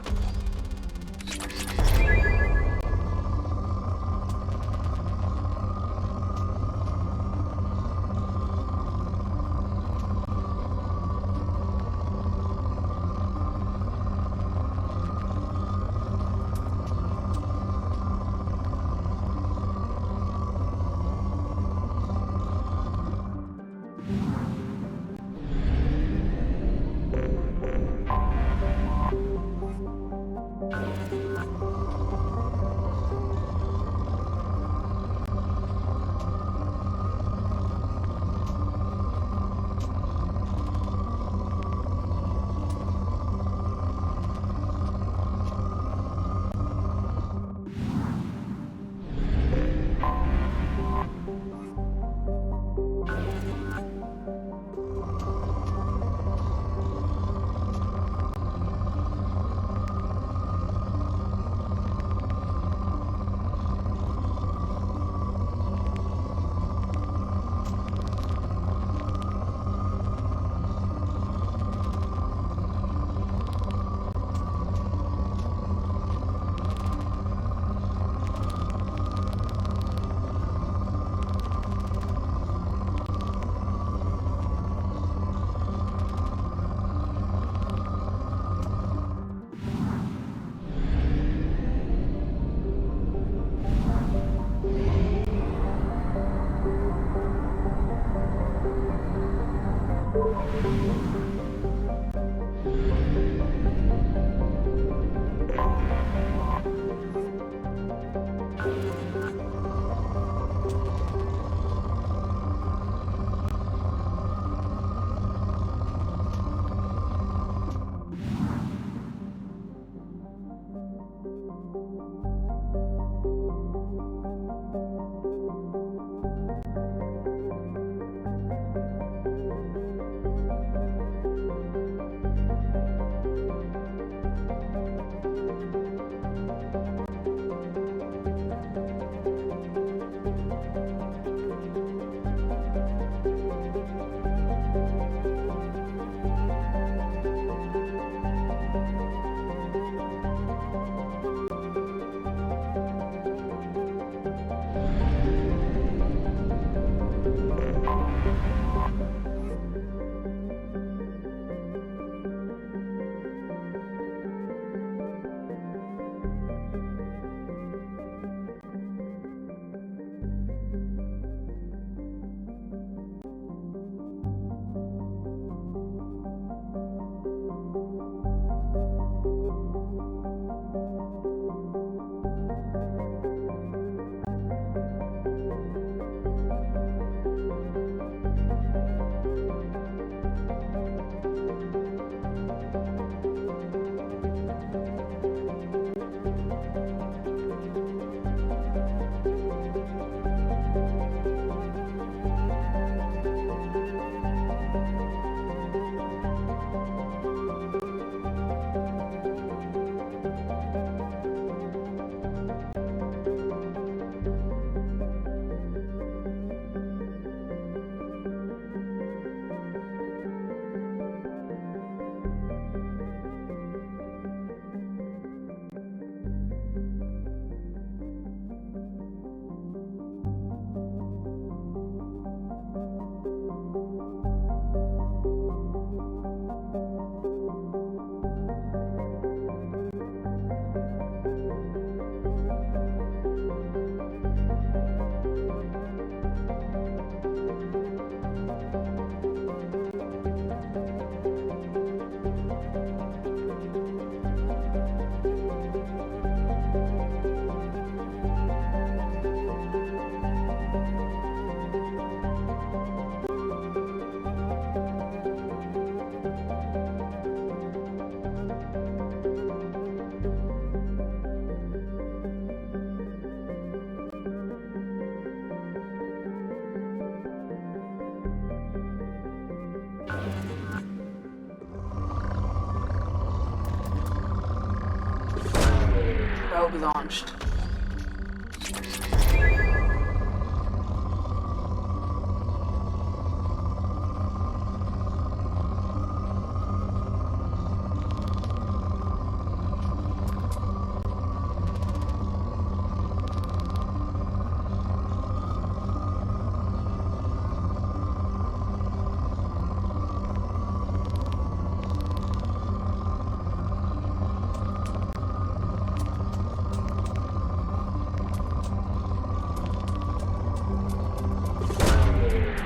Probe launched.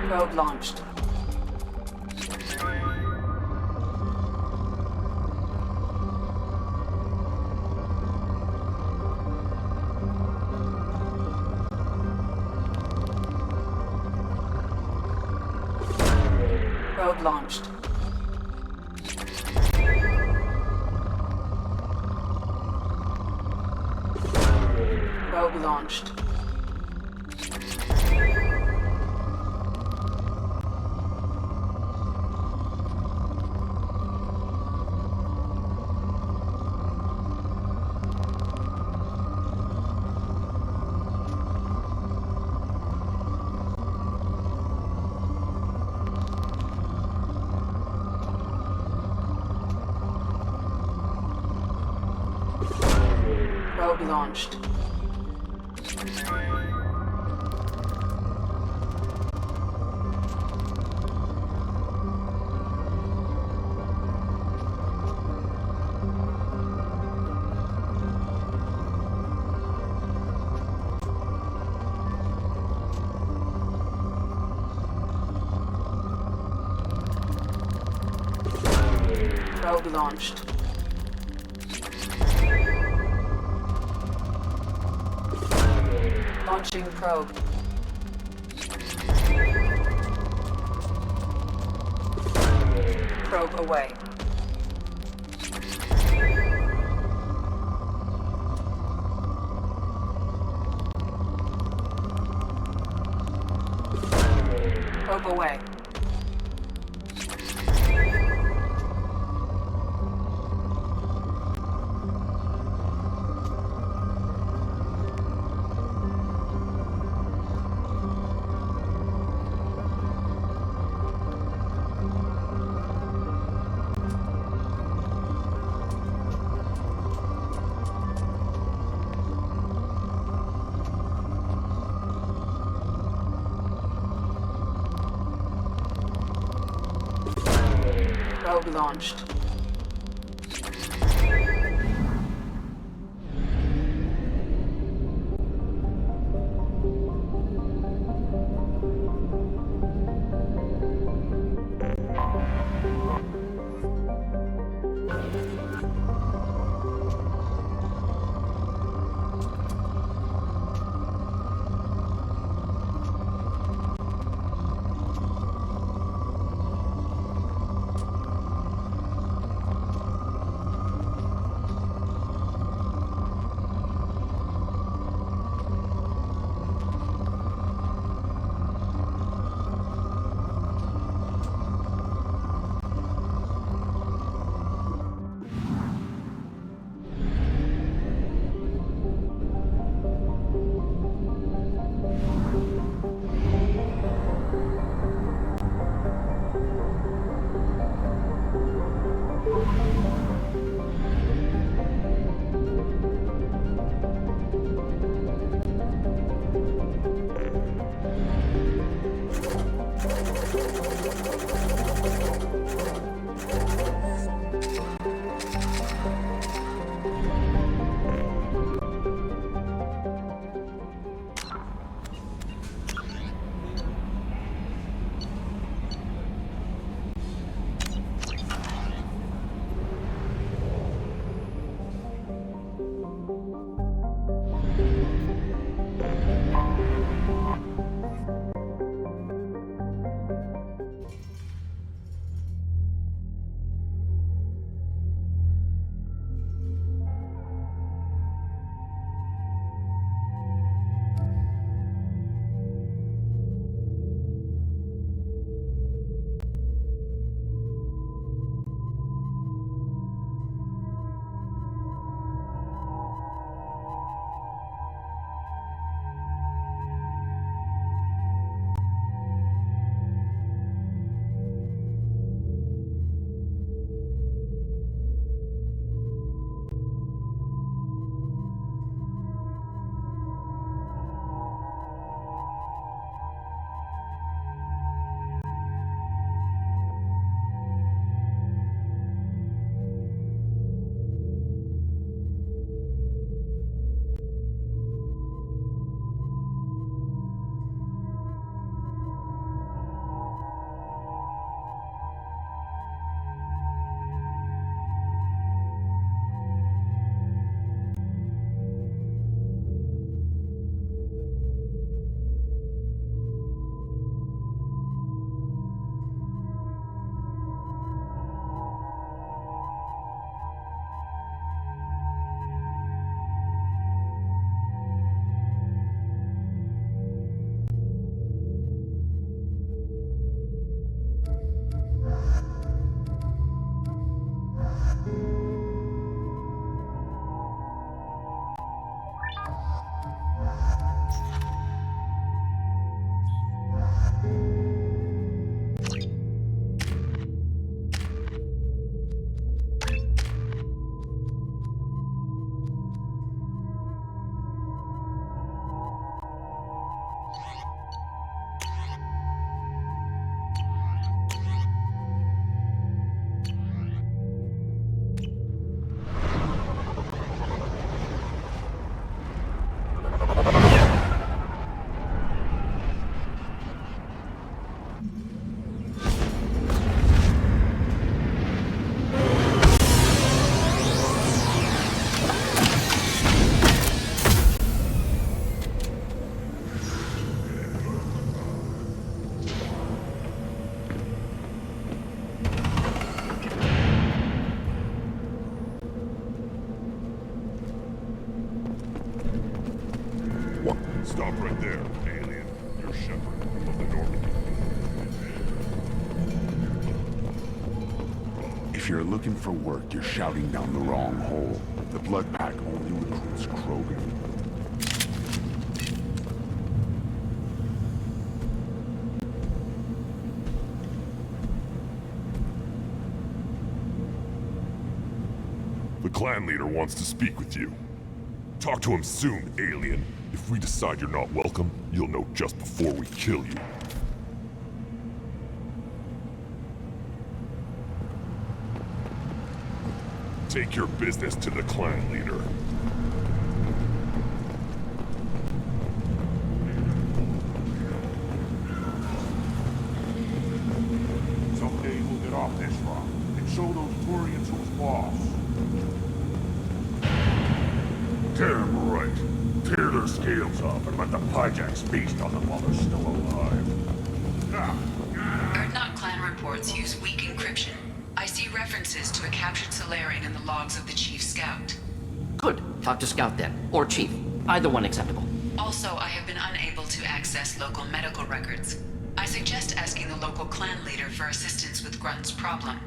Probe launched. Probe launched. Probe launched. Probe launched. Probe launched. Launching probe. Probe away. Probe away. Probe launched.
Stop right there, alien. You're Shepard of the Normandy.
If you're looking for work, you're shouting down the wrong hole. The Blood Pack only recruits Krogan.
The clan leader wants to speak with you. Talk to him soon, alien. If we decide you're not welcome, you'll know just before we kill you. Take your business to the clan leader.
Someday we'll get off this rock and show those Turians who's boss.
Damn right. Tear their scales off and let the Pyjaks feast on them while they're still alive.
Erdnot clan reports use weak encryption. I see references to a captured Solarian in the logs of the Chief Scout.
Good. Talk to Scout then. Or Chief. Either one acceptable.
Also, I have been unable to access local medical records. I suggest asking the local clan leader for assistance with Grunt's problem.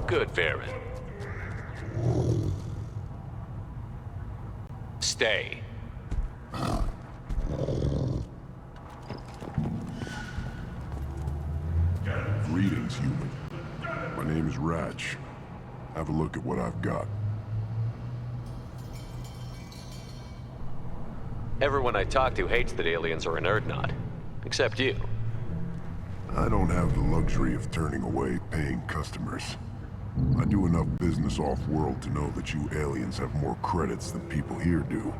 Good, Varen. Stay.
Greetings, human. My name is Ratch. Have a look at what I've got.
Everyone I talk to hates that aliens are an Erdnot. Except you.
I don't have the luxury of turning away paying customers. I do enough business off-world to know that you aliens have more credits than people here do.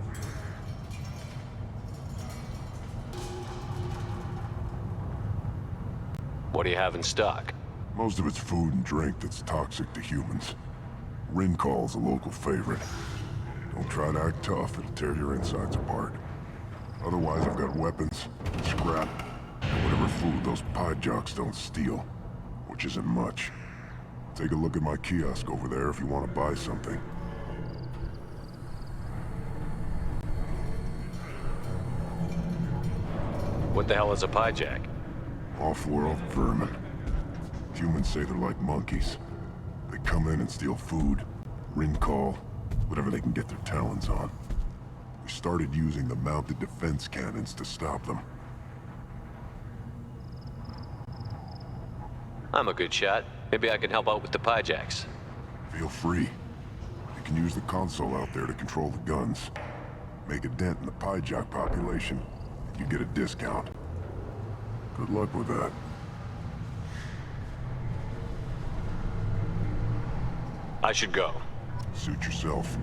What do you have in stock?
Most of it's food and drink that's toxic to humans. Rincall's a local favorite. Don't try to act tough, it'll tear your insides apart. Otherwise, I've got weapons, scrap, and whatever food those Pyjaks don't steal. Which isn't much. Take a look at my kiosk over there if you want to buy something.
What the hell is a pyjak?
Off-world vermin. Humans say they're like monkeys. They come in and steal food, ring call, whatever they can get their talons on. We started using the mounted defense cannons to stop them.
I'm a good shot. Maybe I can help out with the pyjaks.
Feel free. You can use the console out there to control the guns. Make a dent in the pyjak population, you get a discount. Good luck with that.
I should go.
Suit yourself.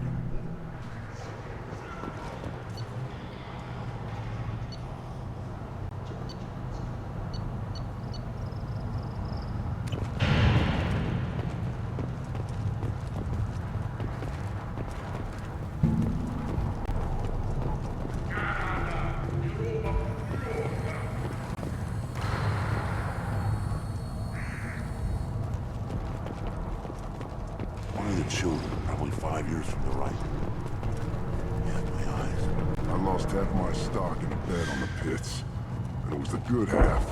One of the children, probably 5 years from the right. Yeah, my eyes.
I lost half my stock in a bet on the pits. And it was the good half.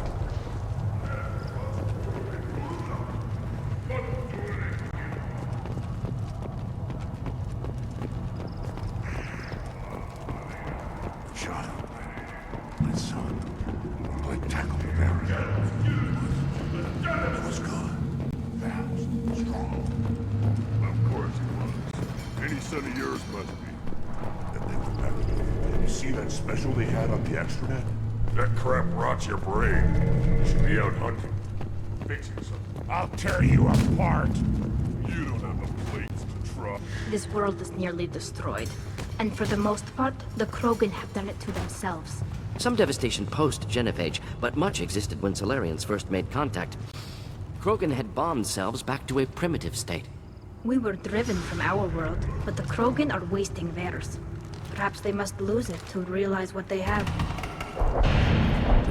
Child. My son. I tackled the barrier. It was good. Fast. Strong. Of course he was. Any son of yours must be. Then they went back. Did you see that special they had on the extranet? That crap rots your brain. You should be out hunting. Fixing something. I'll tear you apart. You don't have the plates to trust.
This world is nearly destroyed. And for the most part, the Krogan have done it to themselves.
Some devastation post-Genophage, but much existed when Solarians first made contact. Krogan had bombed selves back to a primitive state.
We were driven from our world, but the Krogan are wasting theirs. Perhaps they must lose it to realize what they have.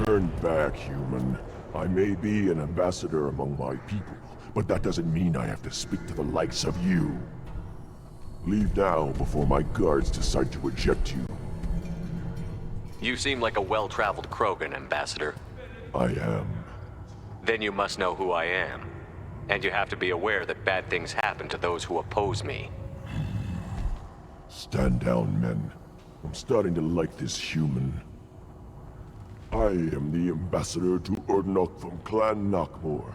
Turn back, human. I may be an ambassador among my people, but that doesn't mean I have to speak to the likes of you. Leave now before my guards decide to eject you.
You seem like a well-traveled Krogan, Ambassador.
I am.
Then you must know who I am. And you have to be aware that bad things happen to those who oppose me.
Stand down, men. I'm starting to like this human. I am the ambassador to Urdnot from Clan Nakmor.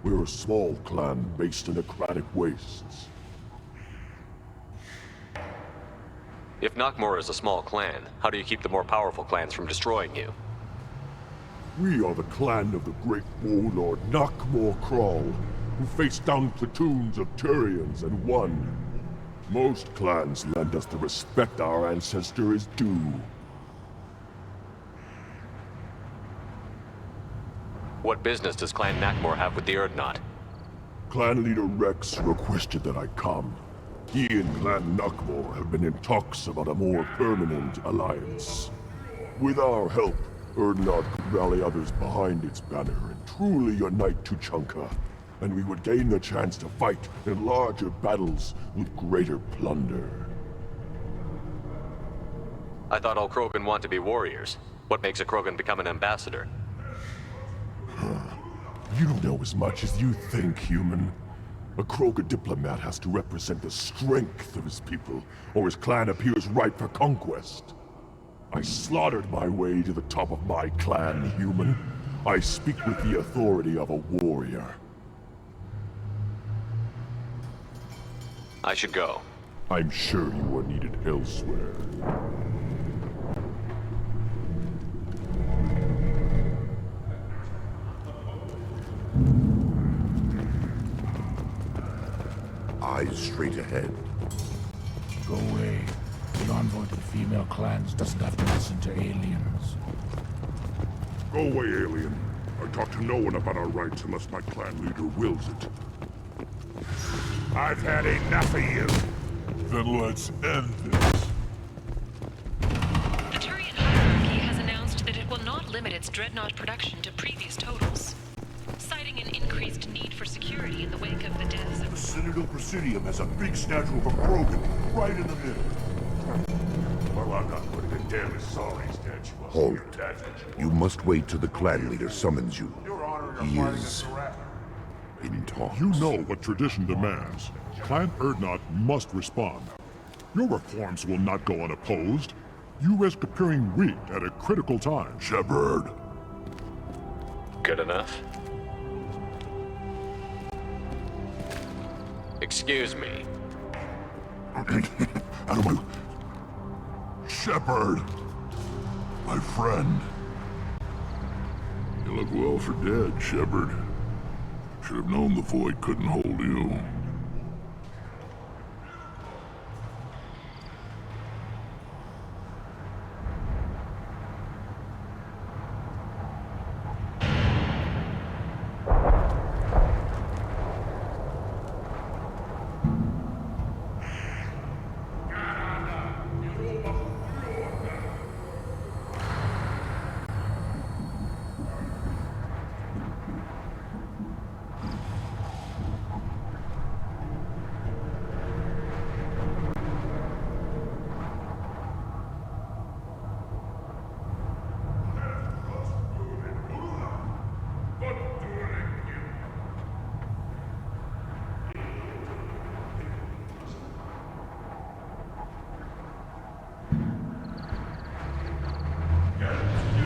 We're a small clan based in aquatic wastes.
If Nakmor is a small clan, how do you keep the more powerful clans from destroying you?
We are the clan of the great warlord Nakmor Kral, who faced down platoons of Turians and won. Most clans lend us the respect our ancestor is due.
What business does Clan Nakmor have with the Urdnot?
Clan leader Rex requested that I come. He and Clan Nakmor have been in talks about a more permanent alliance. With our help, Urdnot could rally others behind its banner and truly unite Tuchanka, and we would gain the chance to fight in larger battles with greater plunder.
I thought all Krogan want to be warriors. What makes a Krogan become an ambassador?
You don't know as much as you think, human. A Krogan diplomat has to represent the strength of his people, or his clan appears ripe for conquest. I slaughtered my way to the top of my clan, human. I speak with the authority of a warrior.
I should go.
I'm sure you are needed elsewhere. Eyes straight ahead.
Go away. The envoy to the female clans doesn't have to listen to aliens.
Go away, alien. I talk to no one about our rights unless my clan leader wills it. I've had enough of you. Then let's end this.
The Turian hierarchy has announced that it will not limit its dreadnought production to previous totals, citing an increased need for security in the wake of the deaths of...
The Citadel Presidium has a big statue of a Krogan right in the middle. Well, I'm not putting a damn sorry statue up
Halt.
here, that's what you
You must wait till the clan leader summons you.
Your Honor,
He
you're fighting
is
a threat.
in talks.
You know what tradition demands. Clan Erdnot must respond. Your reforms will not go unopposed. You risk appearing weak at a critical time.
Shepard.
Good enough? Excuse me.
Out of my... Shepard! My friend. You look well for dead, Shepard. Should have known the Void couldn't hold you.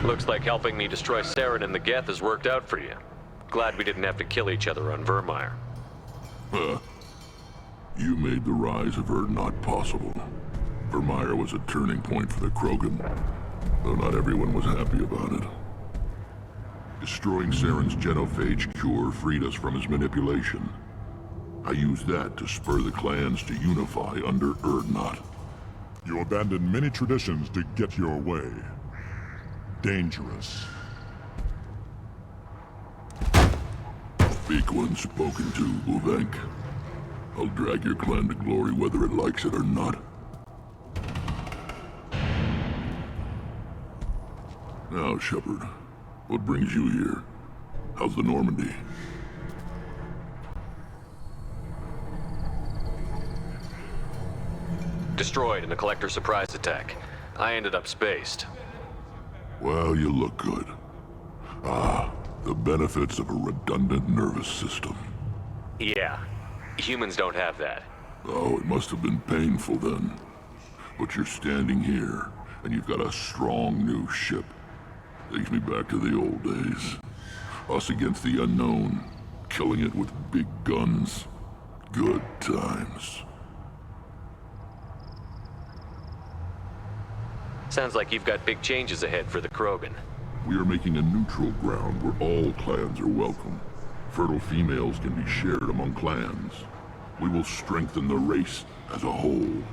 Looks like helping me destroy Saren and the Geth has worked out for you. Glad we didn't have to kill each other on Vermeer.
You made the rise of Erdnot possible. Vermeer was a turning point for the Krogan, though not everyone was happy about it. Destroying Saren's genophage cure freed us from his manipulation. I used that to spur the clans to unify under Erdnot.
You abandoned many traditions to get your way. Dangerous.
Speak when spoken to, Uvenk. I'll drag your clan to glory whether it likes it or not. Now, Shepard, what brings you here? How's the Normandy?
Destroyed in a Collector surprise attack. I ended up spaced.
Well, you look good. Ah, the benefits of a redundant nervous system.
Yeah, humans don't have that.
Oh, it must have been painful then. But you're standing here, and you've got a strong new ship. Takes me back to the old days. Us against the unknown, killing it with big guns. Good times.
Sounds like you've got big changes ahead for the Krogan.
We are making a neutral ground where all clans are welcome. Fertile females can be shared among clans. We will strengthen the race as a whole.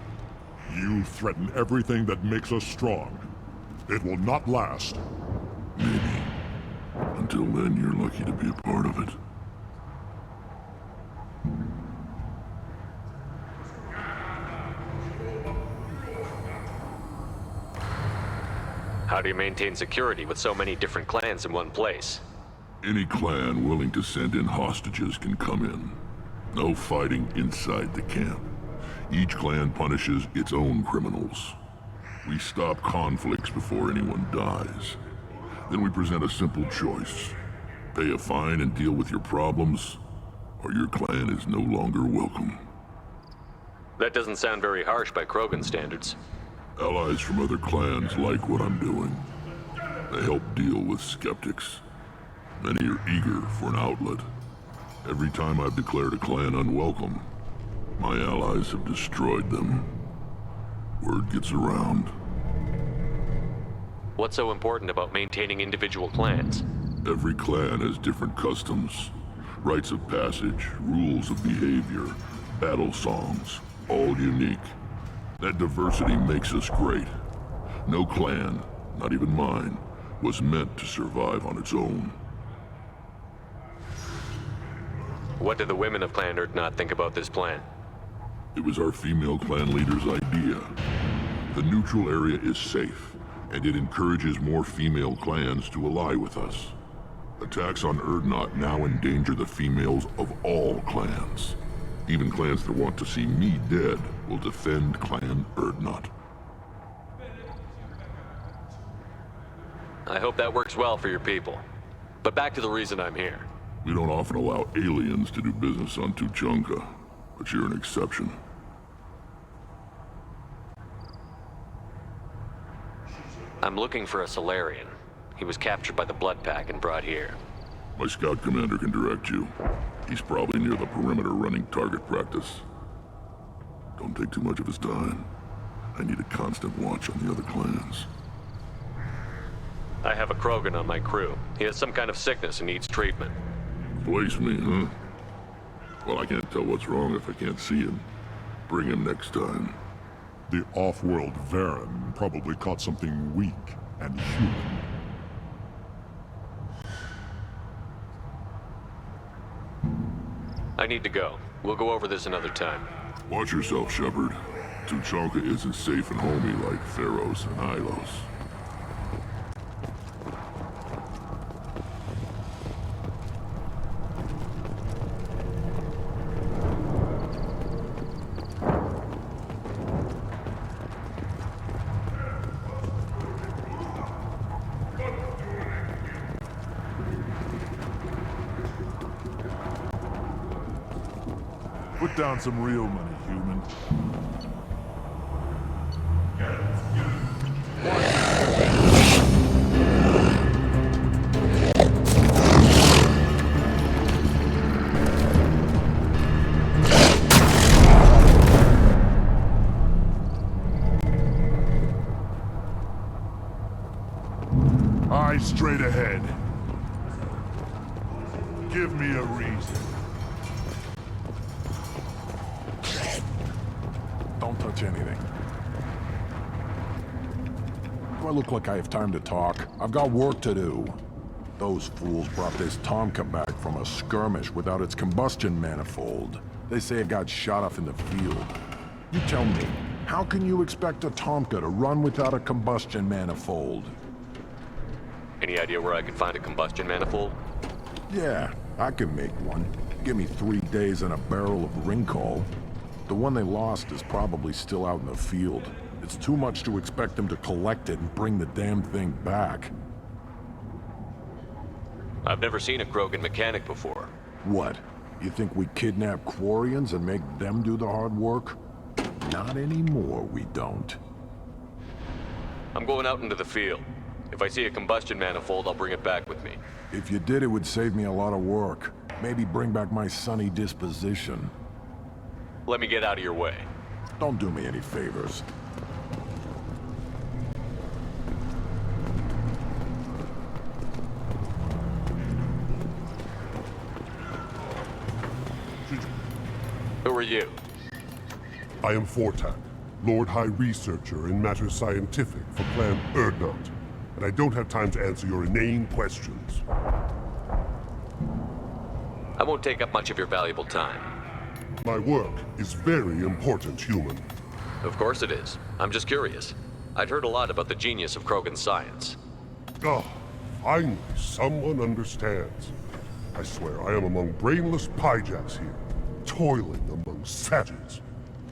You threaten everything that makes us strong. It will not last.
Maybe. Until then, you're lucky to be a part of it.
How do you maintain security with so many different clans in one place?
Any clan willing to send in hostages can come in. No fighting inside the camp. Each clan punishes its own criminals. We stop conflicts before anyone dies. Then we present a simple choice. Pay a fine and deal with your problems, or your clan is no longer welcome.
That doesn't sound very harsh by Krogan standards.
Allies from other clans like what I'm doing. They help deal with skeptics. Many are eager for an outlet. Every time I've declared a clan unwelcome, my allies have destroyed them. Word gets around.
What's so important about maintaining individual clans?
Every clan has different customs, rites of passage, rules of behavior, battle songs, all unique. That diversity makes us great. No clan, not even mine, was meant to survive on its own.
What did the women of Clan Erdnot think about this plan?
It was our female clan leader's idea. The neutral area is safe, and it encourages more female clans to ally with us. Attacks on Erdnot now endanger the females of all clans. Even clans that want to see me dead will defend Clan Erdnot.
I hope that works well for your people. But back to the reason I'm here.
We don't often allow aliens to do business on Tuchanka, but you're an exception.
I'm looking for a Solarian. He was captured by the Blood Pack and brought here.
My scout commander can direct you. He's probably near the perimeter running target practice. Don't take too much of his time. I need a constant watch on the other clans.
I have a Krogan on my crew. He has some kind of sickness and needs treatment.
Place me, huh? Well, I can't tell what's wrong if I can't see him. Bring him next time.
The off-world Varen probably caught something weak and human.
I need to go. We'll go over this another time.
Watch yourself, Shepard. Tuchanka isn't safe and homey like Theros and Ilos.
Put down some real money, human. Eyes straight ahead. Give me a reason.
Don't touch anything. Do I look like I have time to talk? I've got work to do. Those fools brought this Tomka back from a skirmish without its combustion manifold. They say it got shot off in the field. You tell me, how can you expect a Tomka to run without a combustion manifold?
Any idea where I could find a combustion manifold?
Yeah, I can make one. Give me 3 days and a barrel of Ringcall. The one they lost is probably still out in the field. It's too much to expect them to collect it and bring the damn thing back.
I've never seen a Krogan mechanic before.
What? You think we kidnap Quarians and make them do the hard work? Not anymore, we don't.
I'm going out into the field. If I see a combustion manifold, I'll bring it back with me.
If you did, it would save me a lot of work. Maybe bring back my sunny disposition.
Let me get out of your way.
Don't do me any favors.
Who are you?
I am Fortak, Lord High Researcher in matters scientific for Clan Urdnot, and I don't have time to answer your inane questions.
I won't take up much of your valuable time.
My work is very important, human.
Of course it is. I'm just curious. I'd heard a lot about the genius of Krogan science.
Oh, finally someone understands. I swear I am among brainless pyjaks here, toiling among savages.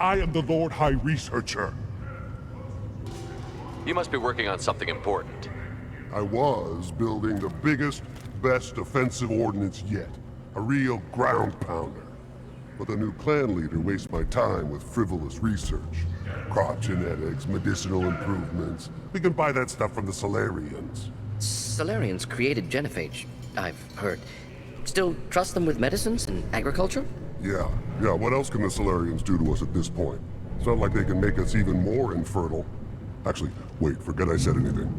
I am the Lord High Researcher.
You must be working on something important.
I was building the biggest, best offensive ordnance yet. A real ground pounder. But the new clan leader wastes my time with frivolous research. Crop genetics, medicinal improvements. We can buy that stuff from the Solarians.
Solarians created genophage, I've heard. Still trust them with medicines and agriculture?
Yeah, what else can the Solarians do to us at this point? It's not like they can make us even more infertile. Actually, wait, forget I said anything.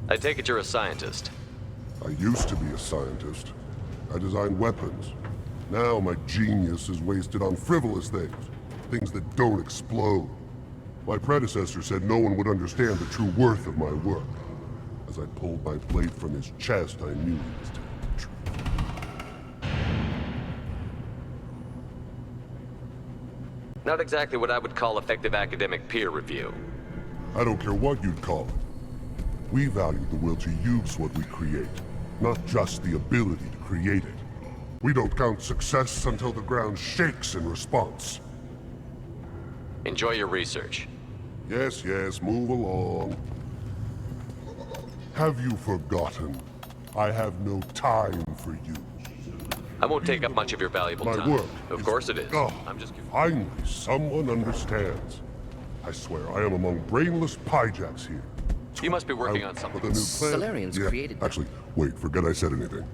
I take it you're a scientist.
I used to be a scientist. I designed weapons. Now my genius is wasted on frivolous things. Things that don't explode. My predecessor said no one would understand the true worth of my work. As I pulled my blade from his chest, I knew he was telling the truth.
Not exactly what I would call effective academic peer review.
I don't care what you'd call it. We value the will to use what we create, not just the ability to create it. We don't count success until the ground shakes in response.
Enjoy your research.
Yes, yes, move along. Have you forgotten? I have no time for you.
I won't take up much of your valuable
My
time.
work
Of
is
course it is.
God.
I'm just curious.
Finally, someone understands. I swear, I am among brainless pyjacks here.
You must be working on something.
With a new plan.
Salarians
Yeah,
created them.
actually, wait, forget I said anything.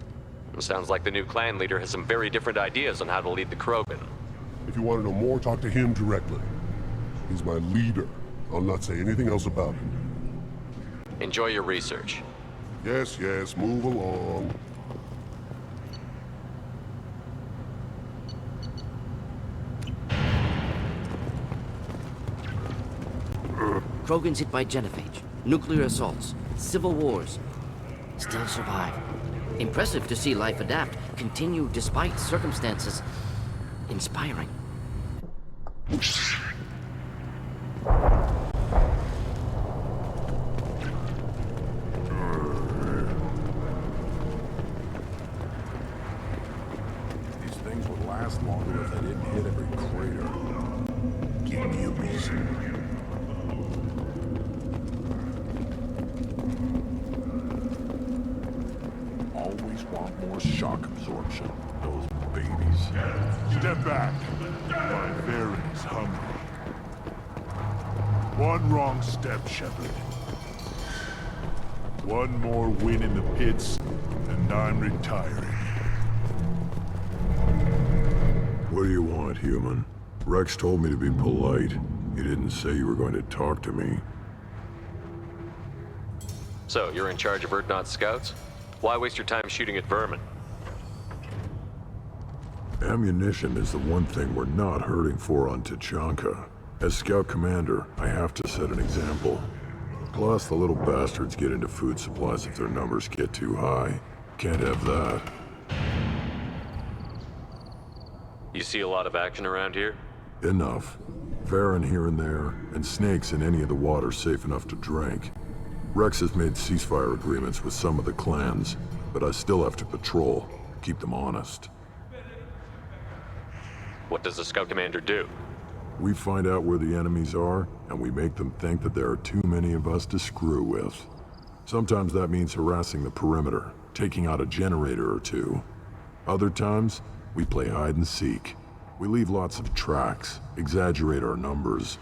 It sounds like the new clan leader has some very different ideas on how to lead the Krogan.
If you want to know more, talk to him directly. He's my leader. I'll not say anything else about it.
Enjoy your research.
Yes, yes, move along.
Krogans hit by genophage, nuclear assaults, civil wars. Still survive. Impressive to see life adapt, continue despite circumstances. Inspiring.
These things would last longer if they didn't hit every crater. Give me a reason. Always want more shock absorption. Those babies.
Step back. My Baron is hungry. One wrong step, Shepard. One more win in the pits, and I'm retiring.
What do you want, human? Rex told me to be polite. He didn't say you were going to talk to me.
So, you're in charge of Urdnot's scouts? Why waste your time shooting at vermin?
Ammunition is the one thing we're not hurting for on Tuchanka. As Scout Commander, I have to set an example. Plus, the little bastards get into food supplies if their numbers get too high. Can't have that.
You see a lot of action around here?
Enough. Farron here and there, and snakes in any of the water safe enough to drink. Rex has made ceasefire agreements with some of the clans, but I still have to patrol, keep them honest.
What does the Scout Commander do?
We find out where the enemies are, and we make them think that there are too many of us to screw with. Sometimes that means harassing the perimeter, taking out a generator or two. Other times, we play hide and seek. We leave lots of tracks, exaggerate our numbers.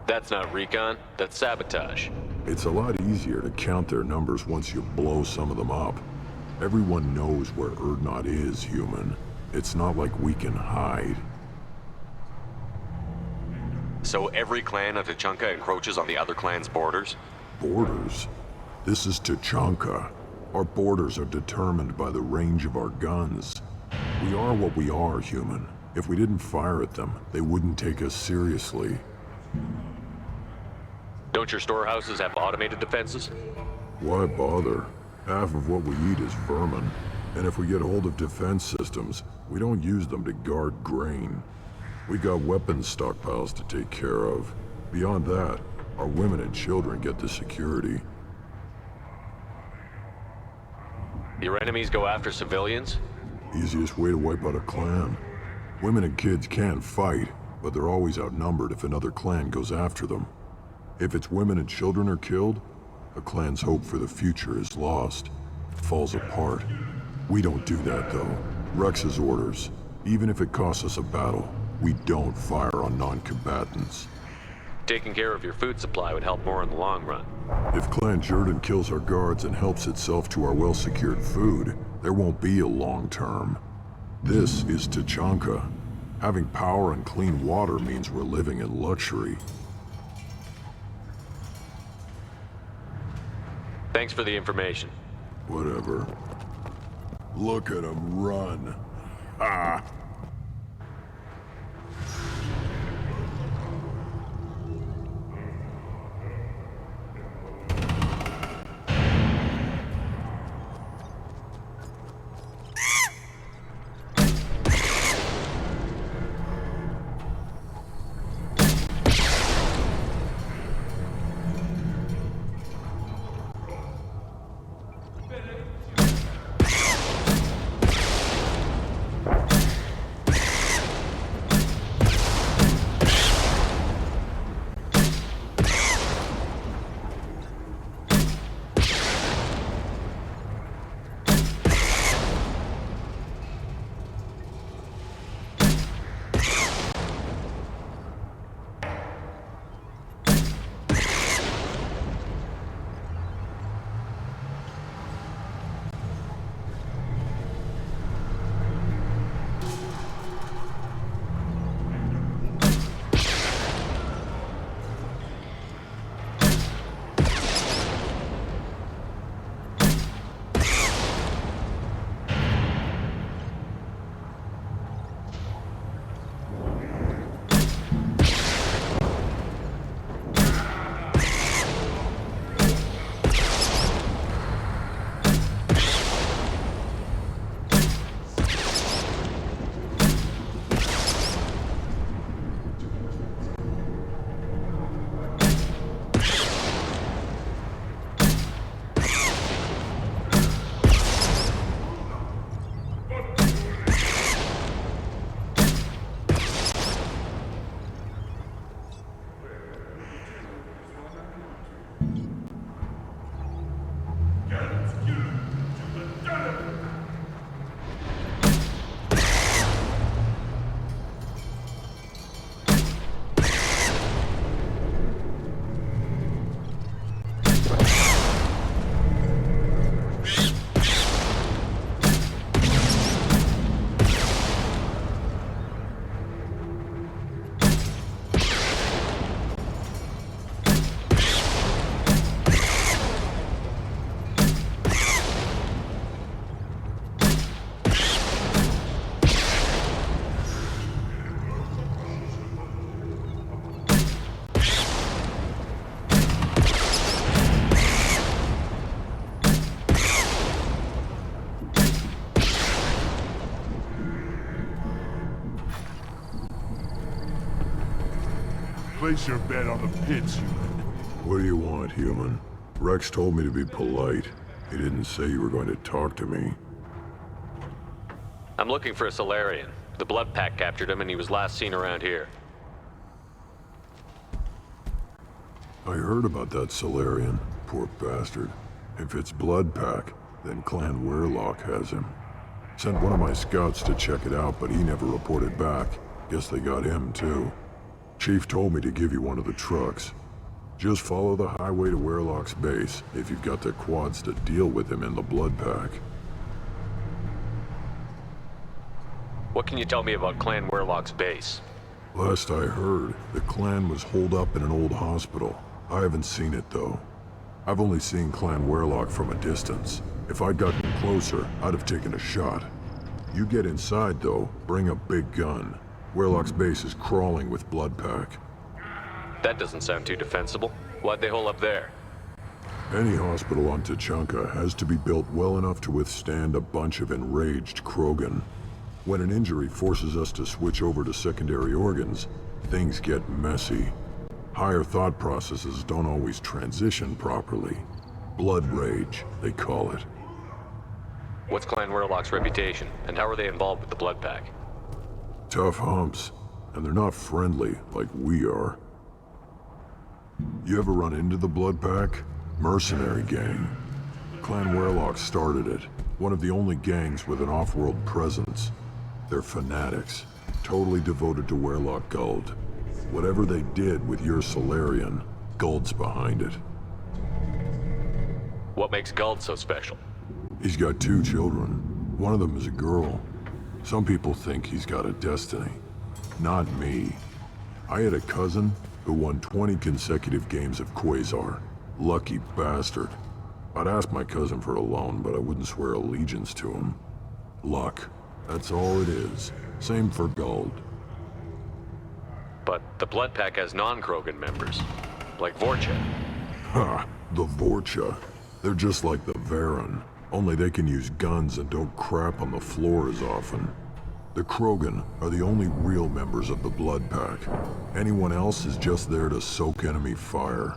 That's not recon, that's sabotage.
It's a lot easier to count their numbers once you blow some of them up. Everyone knows where Urdnot is, human. It's not like we can hide.
So every clan of Tuchanka encroaches on the other clan's borders?
Borders? This is Tuchanka. Our borders are determined by the range of our guns. We are what we are, human. If we didn't fire at them, they wouldn't take us seriously.
Don't your storehouses have automated defenses?
Why bother? Half of what we eat is vermin. And if we get hold of defense systems, we don't use them to guard grain. We got weapons stockpiles to take care of. Beyond that, our women and children get the security.
Your enemies go after civilians?
Easiest way to wipe out a clan. Women and kids can fight, but they're always outnumbered if another clan goes after them. If its women and children are killed, a clan's hope for the future is lost. Falls apart. We don't do that, though. Rex's orders. Even if it costs us a battle, we don't fire on non-combatants.
Taking care of your food supply would help more in the long run.
If Clan Jordan kills our guards and helps itself to our well-secured food, there won't be a long term. This is Tuchanka. Having power and clean water means we're living in luxury.
Thanks for the information.
Whatever. Look at him run. Ah!
Place your bet on the pits, human.
What do you want, human? Rex told me to be polite. He didn't say you were going to talk to me.
I'm looking for a Solarian. The Blood Pack captured him and he was last seen around here.
I heard about that Solarian. Poor bastard. If it's Blood Pack, then Clan Weirlock has him. Sent one of my scouts to check it out, but he never reported back. Guess they got him, too. Chief told me to give you one of the trucks. Just follow the highway to Weirlock's base, if you've got the quads to deal with him in the Blood Pack.
What can you tell me about Clan Weirlock's base?
Last I heard, the clan was holed up in an old hospital. I haven't seen it, though. I've only seen Clan Weirlock from a distance. If I'd gotten closer, I'd have taken a shot. You get inside, though, bring a big gun. Weirlock's base is crawling with Blood Pack.
That doesn't sound too defensible. Why'd they hole up there?
Any hospital on Tuchanka has to be built well enough to withstand a bunch of enraged Krogan. When an injury forces us to switch over to secondary organs, things get messy. Higher thought processes don't always transition properly. Blood rage, they call it.
What's Clan Weirlock's reputation, and how are they involved with the Blood Pack?
Tough humps, and they're not friendly like we are. You ever run into the Blood Pack? Mercenary gang. Clan Weirlock started it, one of the only gangs with an off-world presence. They're fanatics, totally devoted to Weirlock Guld. Whatever they did with your Solarian, Guld's behind it.
What makes Guld so special?
He's got 2 children. One of them is a girl. Some people think he's got a destiny. Not me. I had a cousin who won 20 consecutive games of Quasar. Lucky bastard. I'd ask my cousin for a loan, but I wouldn't swear allegiance to him. Luck. That's all it is. Same for Guld.
But the Blood Pack has non-Krogan members, like Vorcha.
Ha! The Vorcha. They're just like the Varen, only they can use guns and don't crap on the floor as often. The Krogan are the only real members of the Blood Pack. Anyone else is just there to soak enemy fire.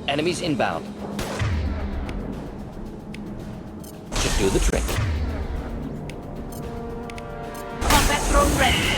Enemies inbound. Should do the trick. Combat drone ready.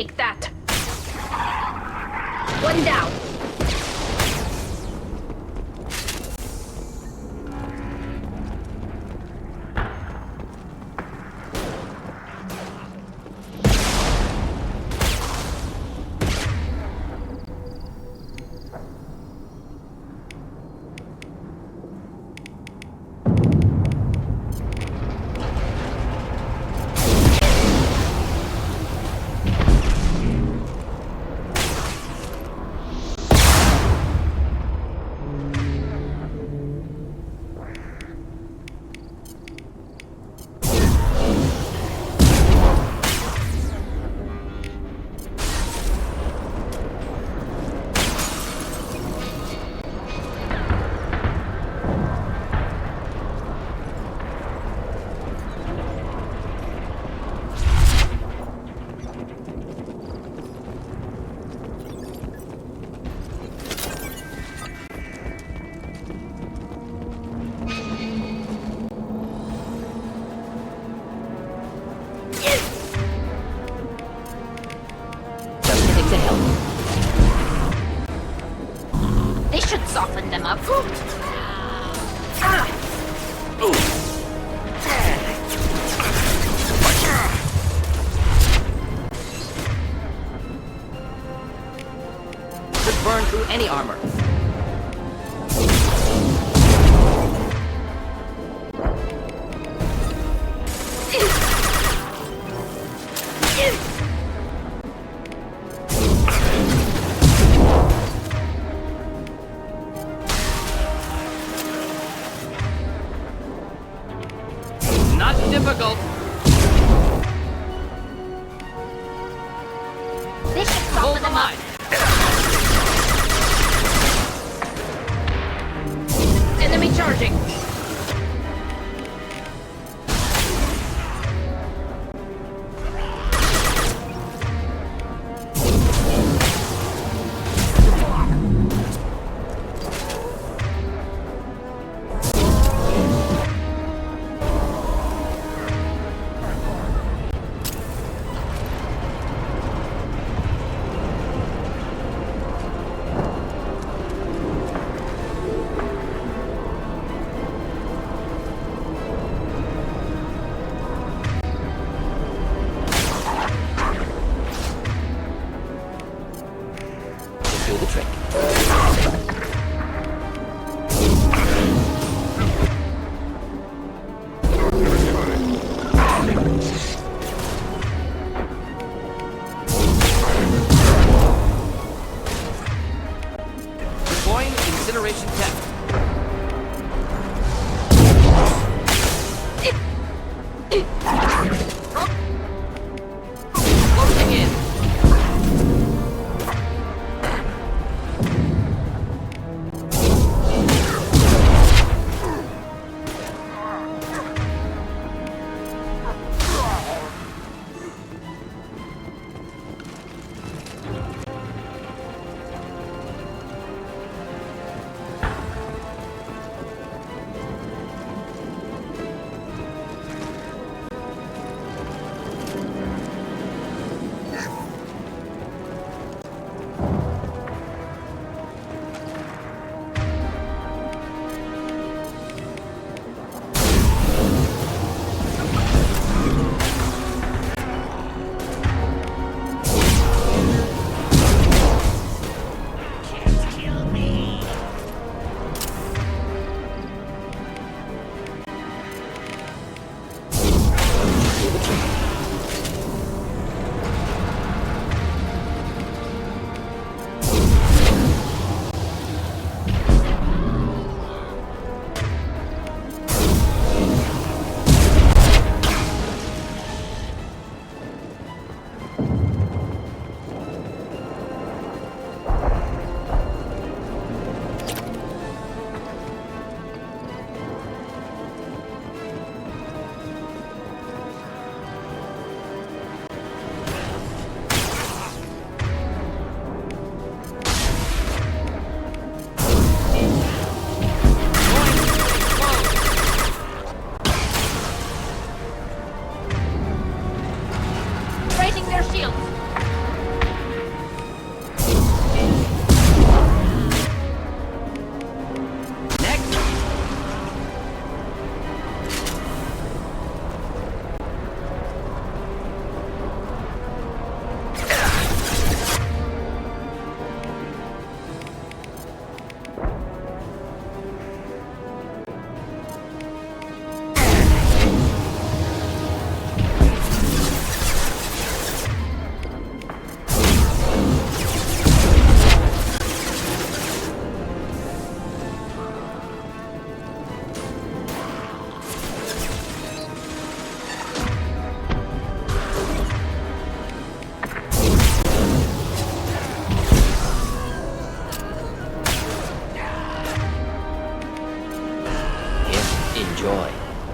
Take that. One down.
This should soften them up.
Should burn through any armor. Not difficult.
This should soften them up.
Enemy charging.
Do the trick. Deploying incineration tech. Closing in.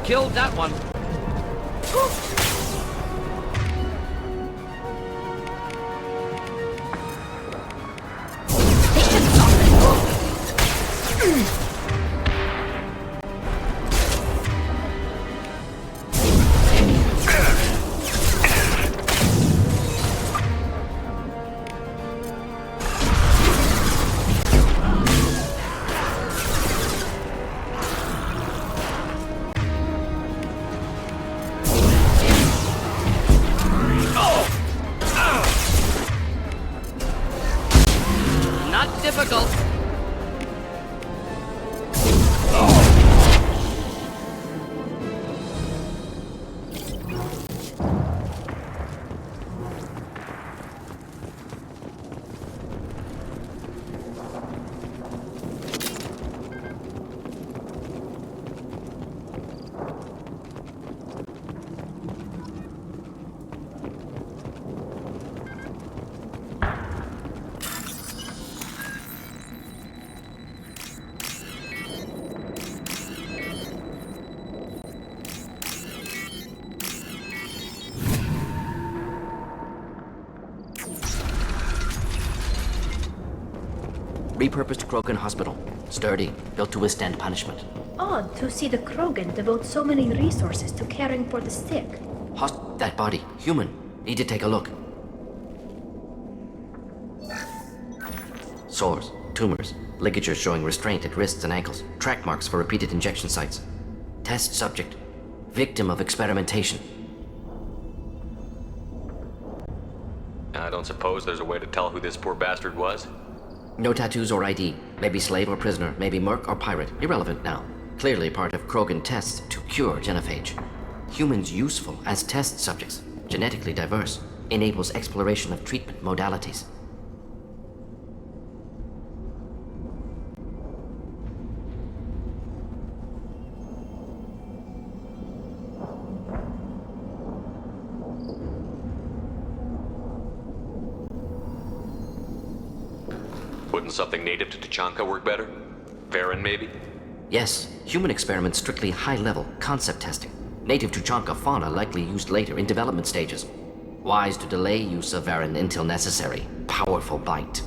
Killed that one. Not difficult. Repurposed Krogan Hospital. Sturdy, built to withstand punishment.
Odd to see the Krogan devote so many resources to caring for the sick.
That body. Human. Need to take a look. Sores, tumors, ligatures showing restraint at wrists and ankles, track marks for repeated injection sites. Test subject. Victim of experimentation.
I don't suppose there's a way to tell who this poor bastard was?
No tattoos or ID. Maybe slave or prisoner. Maybe merc or pirate. Irrelevant now. Clearly part of Krogan tests to cure genophage. Humans useful as test subjects. Genetically diverse. Enables exploration of treatment modalities.
Wouldn't something native to Tuchanka work better? Varen, maybe?
Yes, human experiments strictly high-level, concept testing. Native Tuchanka fauna likely used later in development stages. Wise to delay use of Varen until necessary. Powerful bite.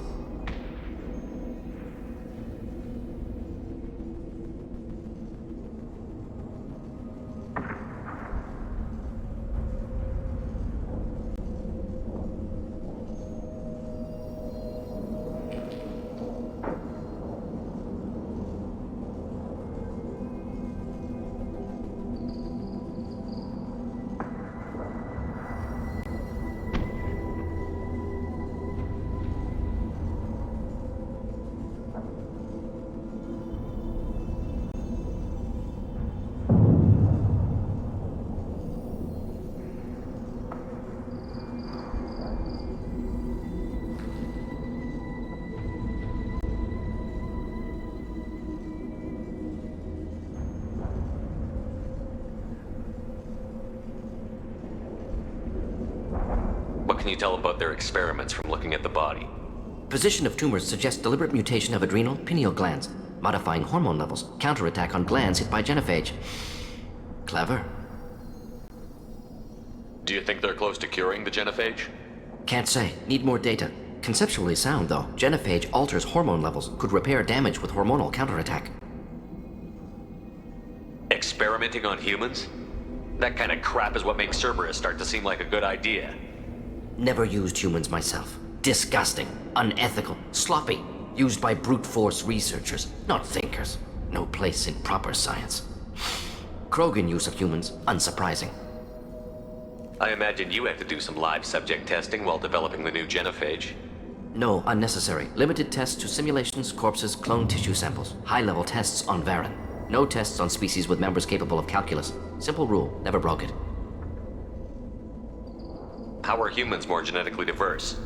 What can you tell about their experiments from looking at the body?
Position of tumors suggests deliberate mutation of adrenal, pineal glands, modifying hormone levels, counterattack on glands hit by genophage. Clever.
Do you think they're close to curing the genophage?
Can't say. Need more data. Conceptually sound, though. Genophage alters hormone levels, could repair damage with hormonal counterattack.
Experimenting on humans? That kind of crap is what makes Cerberus start to seem like a good idea.
Never used humans myself. Disgusting, unethical, sloppy. Used by brute force researchers, not thinkers. No place in proper science. Krogan use of humans, unsurprising.
I imagine you had to do some live subject testing while developing the new genophage.
No, unnecessary. Limited tests to simulations, corpses, cloned tissue samples. High-level tests on Varen. No tests on species with members capable of calculus. Simple rule, never broke it.
How are humans more genetically diverse?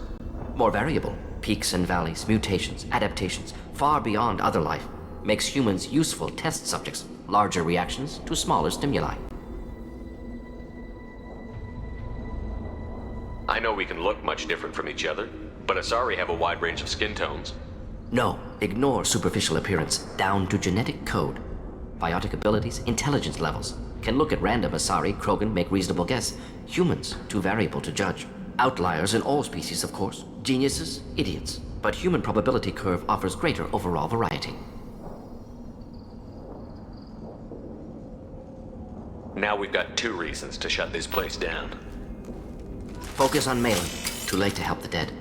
More variable. Peaks and valleys, mutations, adaptations, far beyond other life. Makes humans useful test subjects. Larger reactions to smaller stimuli.
I know we can look much different from each other, but Asari have a wide range of skin tones.
No, ignore superficial appearance, down to genetic code. Biotic abilities, intelligence levels. can look at random Asari, Krogan, make reasonable guess. Humans, too variable to judge. Outliers in all species, of course. Geniuses, idiots. But human probability curve offers greater overall variety.
Now we've got 2 reasons to shut this place down.
Focus on Malin. Too late to help the dead.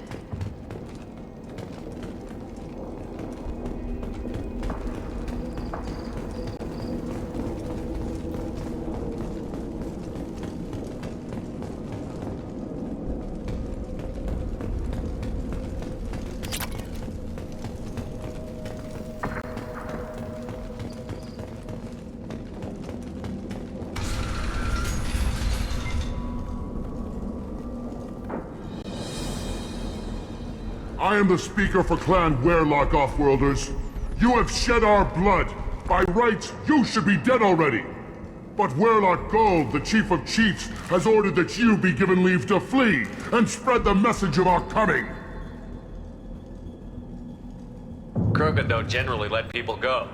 I am the speaker for Clan Werlock, Offworlders. You have shed our blood. By rights, you should be dead already. But Werlock Gold, the Chief of Chiefs, has ordered that you be given leave to flee and spread the message of our coming.
Krogan don't generally let people go.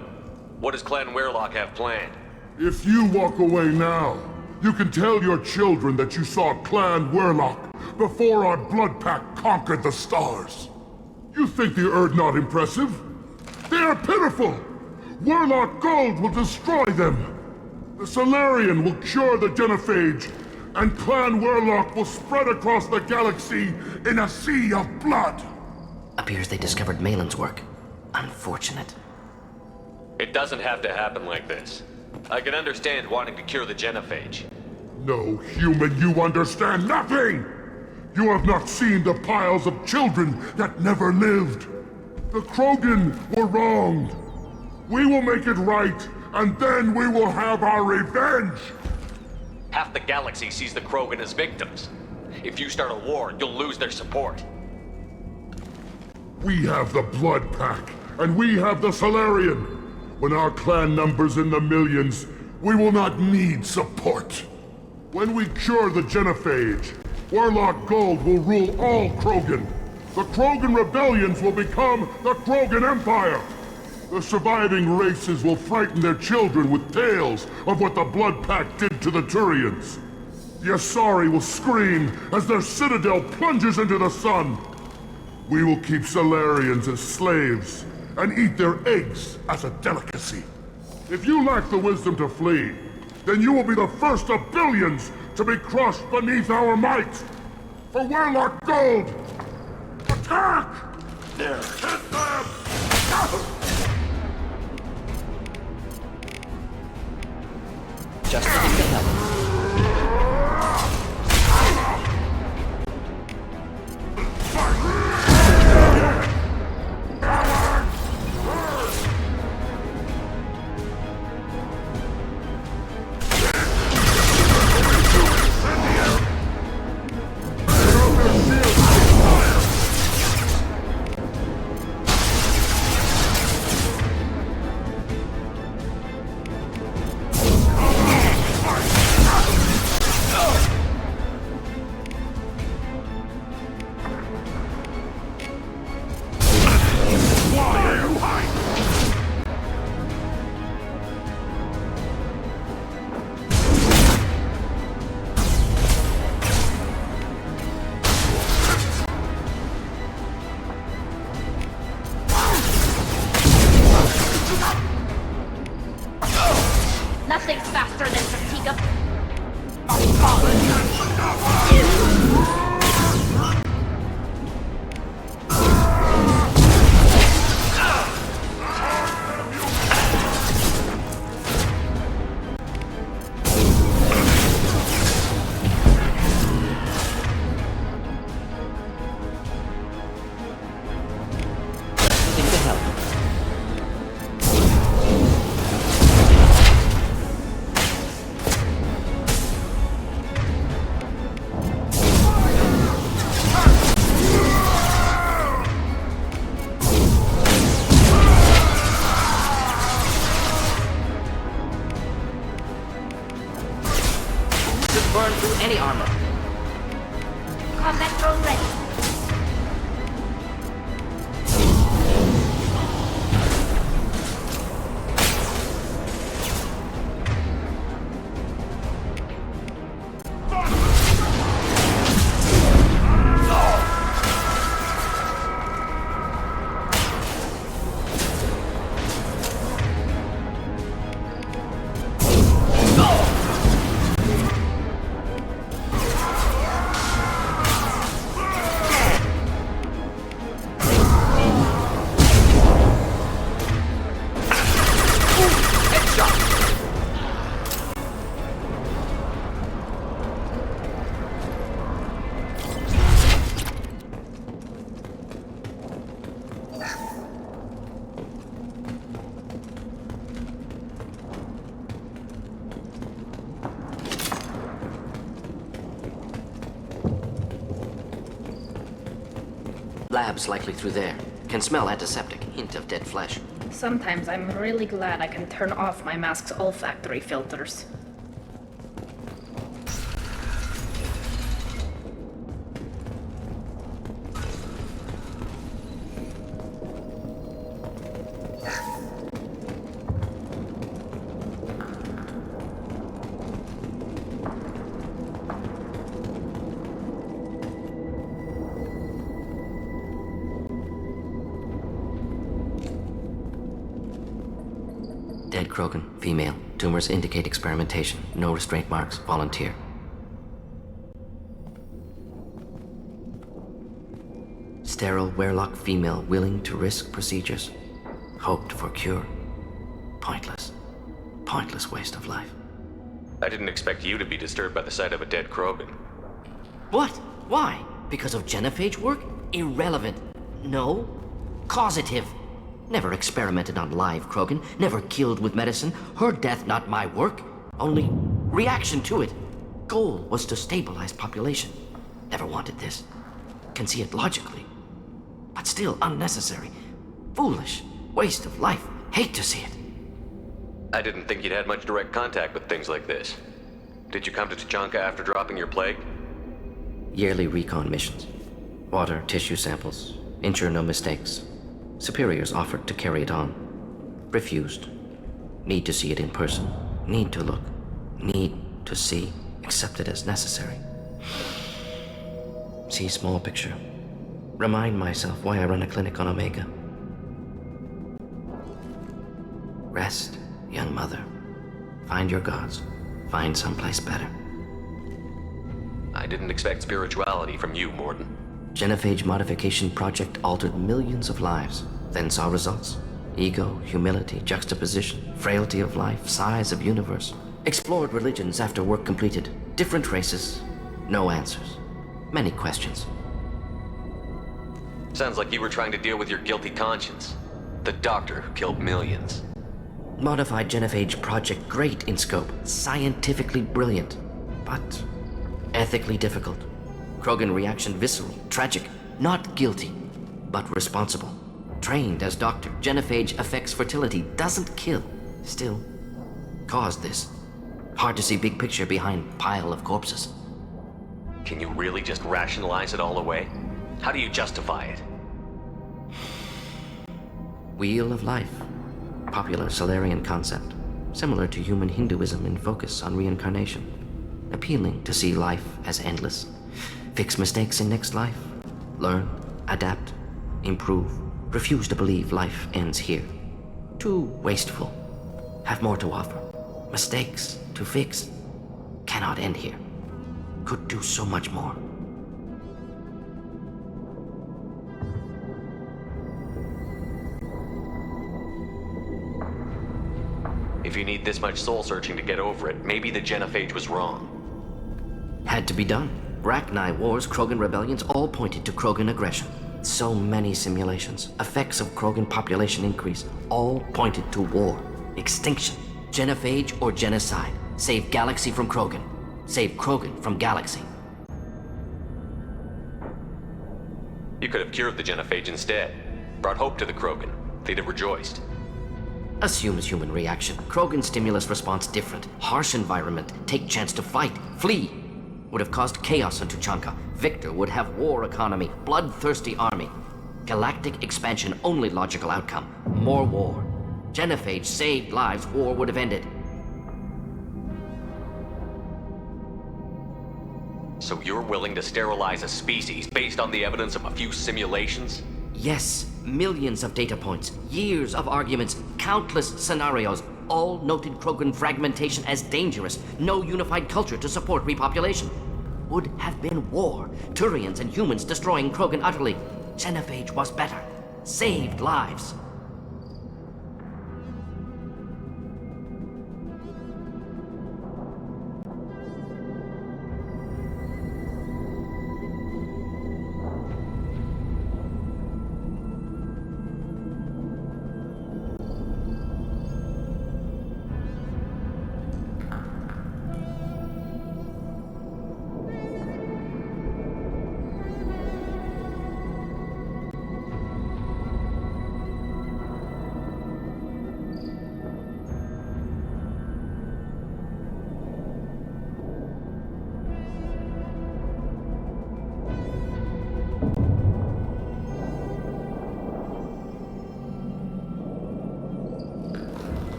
What does Clan Werlock have planned?
If you walk away now, you can tell your children that you saw Clan Werlock before our blood pact conquered the stars. You think the Erd not impressive? They are pitiful! Werlock Gold will destroy them! The Solarian will cure the Genophage, and Clan Werlock will spread across the galaxy in a sea of blood!
Appears they discovered Malin's work. Unfortunate.
It doesn't have to happen like this. I can understand wanting to cure the Genophage.
No human, you understand nothing! You have not seen the piles of children that never lived. The Krogan were wronged. We will make it right, and then we will have our revenge!
Half the galaxy sees the Krogan as victims. If you start a war, you'll lose their support.
We have the Blood Pack, and we have the Solarian. When our clan numbers in the millions, we will not need support. When we cure the Genophage, Werlock Gold will rule all Krogan. The Krogan rebellions will become the Krogan Empire. The surviving races will frighten their children with tales of what the Blood Pact did to the Turians. The Asari will scream as their citadel plunges into the sun. We will keep Solarians as slaves and eat their eggs as a delicacy. If you lack the wisdom to flee, then you will be the first of billions to be crushed beneath our might! For Werlock Gold! Attack! There, hit them!
Just in the heavens. Labs likely through there. Can smell antiseptic, hint of dead flesh.
Sometimes I'm really glad I can turn off my mask's olfactory filters.
Dead Krogan, female. Tumors indicate experimentation. No restraint marks. Volunteer. Sterile Werelock female willing to risk procedures. Hoped for cure. Pointless. Pointless waste of life.
I didn't expect you to be disturbed by the sight of a dead Krogan.
What? Why? Because of genophage work? Irrelevant. No. Causative. Never experimented on live Krogan, never killed with medicine. Her death, not my work. Only reaction to it. Goal was to stabilize population. Never wanted this. Can see it logically. But still unnecessary. Foolish. Waste of life. Hate to see it.
I didn't think you'd had much direct contact with things like this. Did you come to Tuchanka after dropping your plague?
Yearly recon missions. Water, tissue samples. Ensure no mistakes. Superiors offered to carry it on. Refused. Need to see it in person. Need to look. Need to see. Accept it as necessary. See small picture. Remind myself why I run a clinic on Omega. Rest, young mother. Find your gods. Find someplace better.
I didn't expect spirituality from you, Mordin.
Genophage modification project altered millions of lives, then saw results. Ego, humility, juxtaposition, frailty of life, size of universe. Explored religions after work completed. Different races. No answers. Many questions.
Sounds like you were trying to deal with your guilty conscience. The doctor who killed millions.
Modified genophage project great in scope. Scientifically brilliant. But ethically difficult. Krogan reaction visceral, tragic, not guilty, but responsible. Trained as doctor, genophage affects fertility, doesn't kill. Still, caused this. Hard to see big picture behind pile of corpses.
Can you really just rationalize it all away? How do you justify it?
Wheel of life. Popular Solarian concept. Similar to human Hinduism in focus on reincarnation. Appealing to see life as endless. Fix mistakes in next life. Learn, adapt, improve. Refuse to believe life ends here. Too wasteful. Have more to offer. Mistakes to fix. Cannot end here. Could do so much more.
If you need this much soul searching to get over it, maybe the genophage was wrong.
Had to be done. Rachni wars, Krogan rebellions, all pointed to Krogan aggression. So many simulations. Effects of Krogan population increase, all pointed to war. Extinction. Genophage or genocide. Save galaxy from Krogan. Save Krogan from galaxy.
You could have cured the genophage instead. Brought hope to the Krogan. They'd have rejoiced.
Assumes human reaction. Krogan stimulus response different. Harsh environment. Take chance to fight. Flee. Would have caused chaos on Tuchanka. Victor would have war economy. Bloodthirsty army. Galactic expansion only logical outcome. More war. Genophage saved lives. War would have ended.
So you're willing to sterilize a species based on the evidence of a few simulations?
Yes. Millions of data points. Years of arguments. Countless scenarios. All noted Krogan fragmentation as dangerous. No unified culture to support repopulation. Would have been war. Turians and humans destroying Krogan utterly. Genophage was better. Saved lives.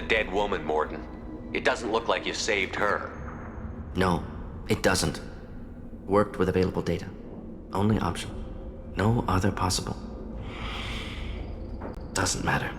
dead woman, Mordin. It doesn't look like you saved her.
No, it doesn't. Worked with available data. Only option. No other possible. Doesn't matter.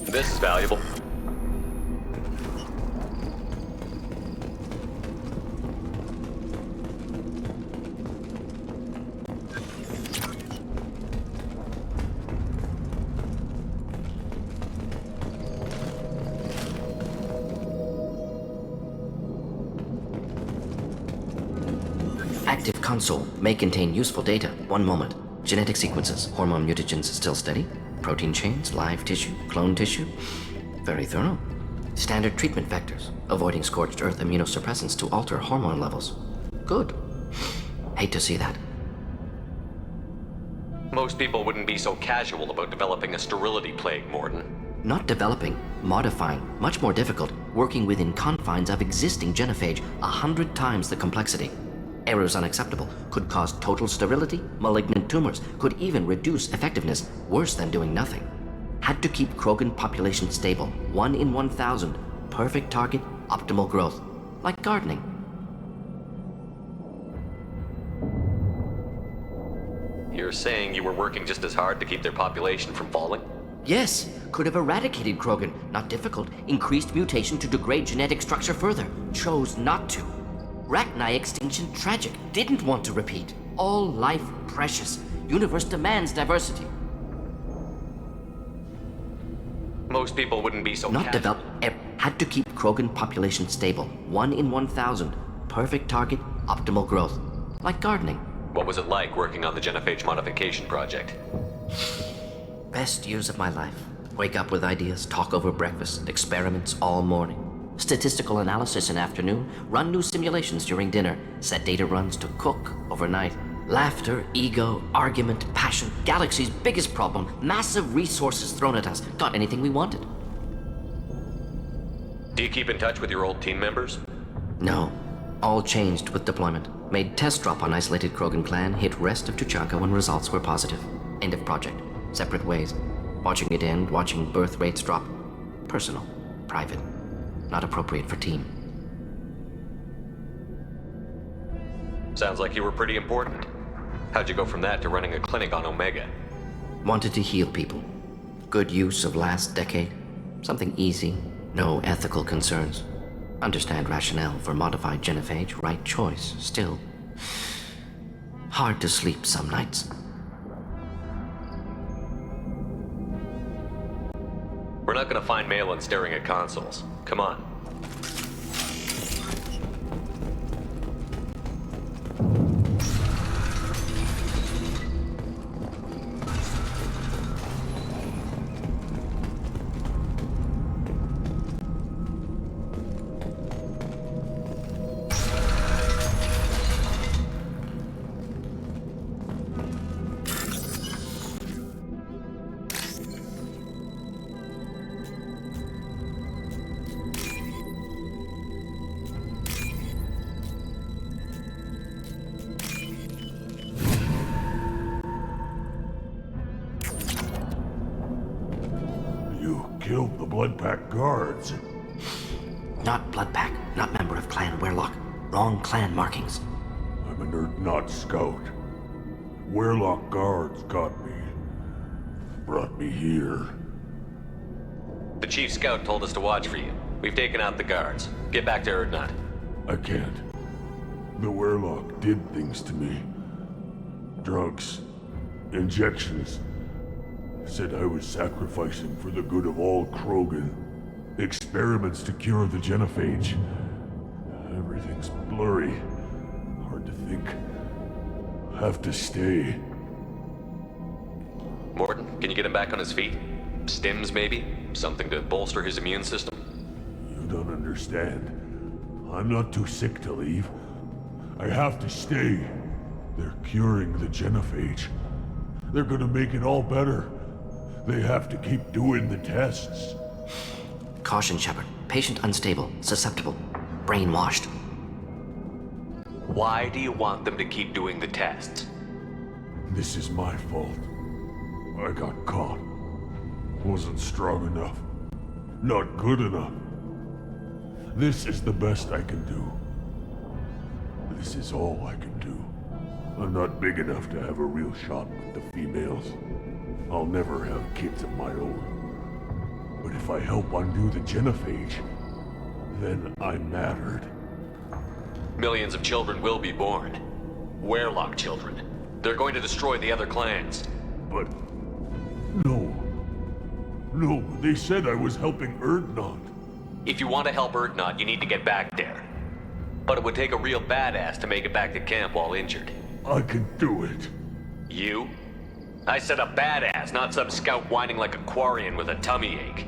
This is valuable.
Active console may contain useful data. One moment. Genetic sequences, hormone mutagens still steady. Protein chains, live tissue, clone tissue. Very thorough. Standard treatment vectors, avoiding scorched earth immunosuppressants to alter hormone levels. Good. Hate to see that.
Most people wouldn't be so casual about developing a sterility plague, Mordin.
Not developing, modifying, much more difficult, working within confines of existing genophage, 100 times the complexity. Errors unacceptable, could cause total sterility, malignant tumors, could even reduce effectiveness, worse than doing nothing. Had to keep Krogan population stable, 1 in 1,000, perfect target, optimal growth, like gardening.
You're saying you were working just as hard to keep their population from falling?
Yes, could have eradicated Krogan, not difficult, increased mutation to degrade genetic structure further, chose not to. Rachni extinction tragic, didn't want to repeat. All life precious, universe demands diversity.
Most people wouldn't be so
Not develop, had to keep Krogan population stable, 1 in 1,000, perfect target, optimal growth, like gardening.
What was it like working on the genophage modification project?
Best years of my life. Wake up with ideas, talk over breakfast, experiments all morning. Statistical analysis in afternoon, run new simulations during dinner, set data runs to cook overnight. Laughter, ego, argument, passion, galaxy's biggest problem, massive resources thrown at us. Got anything we wanted.
Do you keep in touch with your old team members?
No. All changed with deployment. Made test drop on isolated Krogan clan, hit rest of Tuchanka when results were positive. End of project. Separate ways. Watching it end, watching birth rates drop. Personal. Private. Not appropriate for team.
Sounds like you were pretty important. How'd you go from that to running a clinic on Omega?
Wanted to heal people. Good use of last decade. Something easy. No ethical concerns. Understand rationale for modified genophage. Right choice. Still. Hard to sleep some nights.
We're not gonna find Malin staring at consoles. Come on.
Killed the Bloodpack guards.
Not Bloodpack, not member of Clan Werlock. Wrong clan markings.
I'm a nerd, not scout. Werlock guards got me. Brought me here.
The chief scout told us to watch for you. We've taken out the guards. Get back to Erdnot.
I can't. The Werlock did things to me. Drugs. Injections. Said I was sacrificing for the good of all Krogan. Experiments to cure the genophage. Everything's blurry. Hard to think. Have to stay.
Morton, can you get him back on his feet? Stims, maybe? Something to bolster his immune system?
You don't understand. I'm not too sick to leave. I have to stay. They're curing the genophage.
They're gonna make it all better. They have to keep doing the tests.
Caution, Shepard. Patient unstable, susceptible, brainwashed.
Why do you want them to keep doing the tests?
This is my fault. I got caught. Wasn't strong enough. Not good enough. This is the best I can do. This is all I can do. I'm not big enough to have a real shot with the females. I'll never have kids of my own. But if I help undo the genophage, then I'm mattered.
Millions of children will be born. Werelock children. They're going to destroy the other clans.
But... No. No, they said I was helping Urdnot.
If you want to help Urdnot, you need to get back there. But it would take a real badass to make it back to camp while injured.
I can do it.
You? I said a badass, not some scout whining like a Quarian with a tummy ache.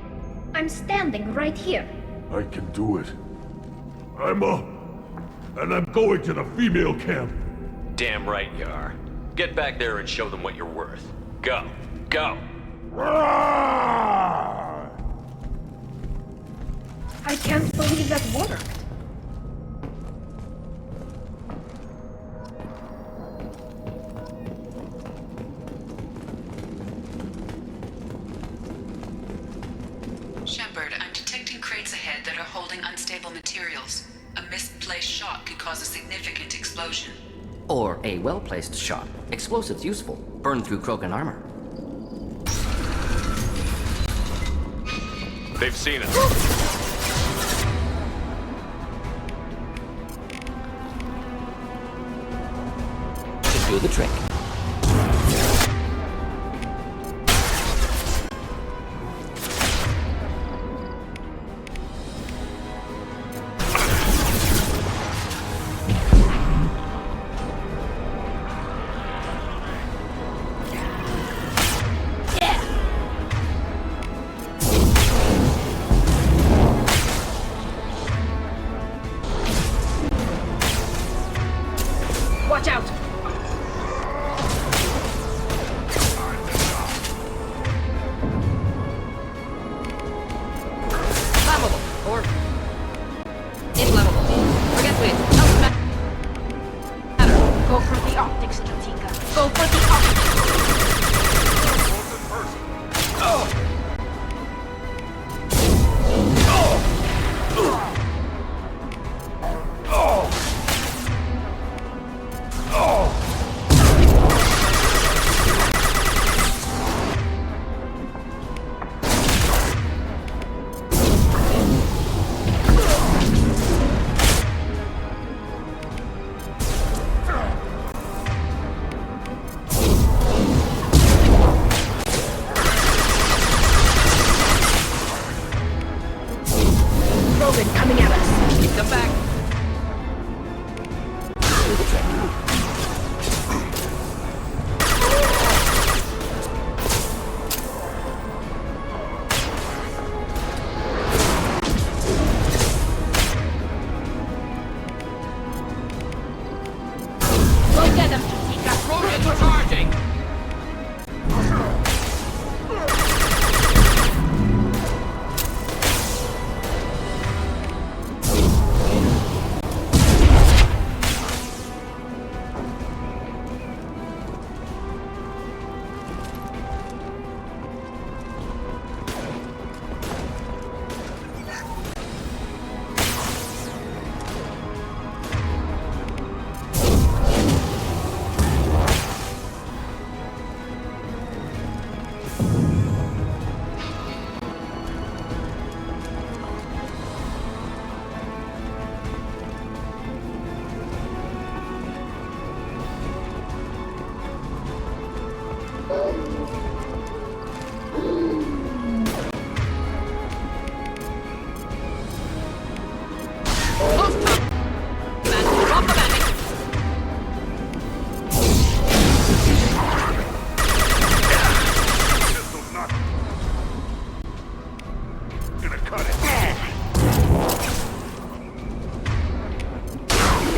I'm standing right here.
I can do it. I'm up. And I'm going to the female camp.
Damn right you are. Get back there and show them what you're worth. Go. Go.
I can't believe that worked.
Shepard, I'm detecting crates ahead that are holding unstable materials. A misplaced shot could cause a significant explosion.
Or a well-placed shot. Explosives useful. Burn through Krogan armor.
They've seen us.
Should do the trick.
Watch out!
Flammable, or... inflammable. Forget me. Doesn't matter.
Go for the optics, Katika.
Go for the optics!
Coming at us. Keep them back.
Do the trick.
Go get them, Katika.
Trojans are charging!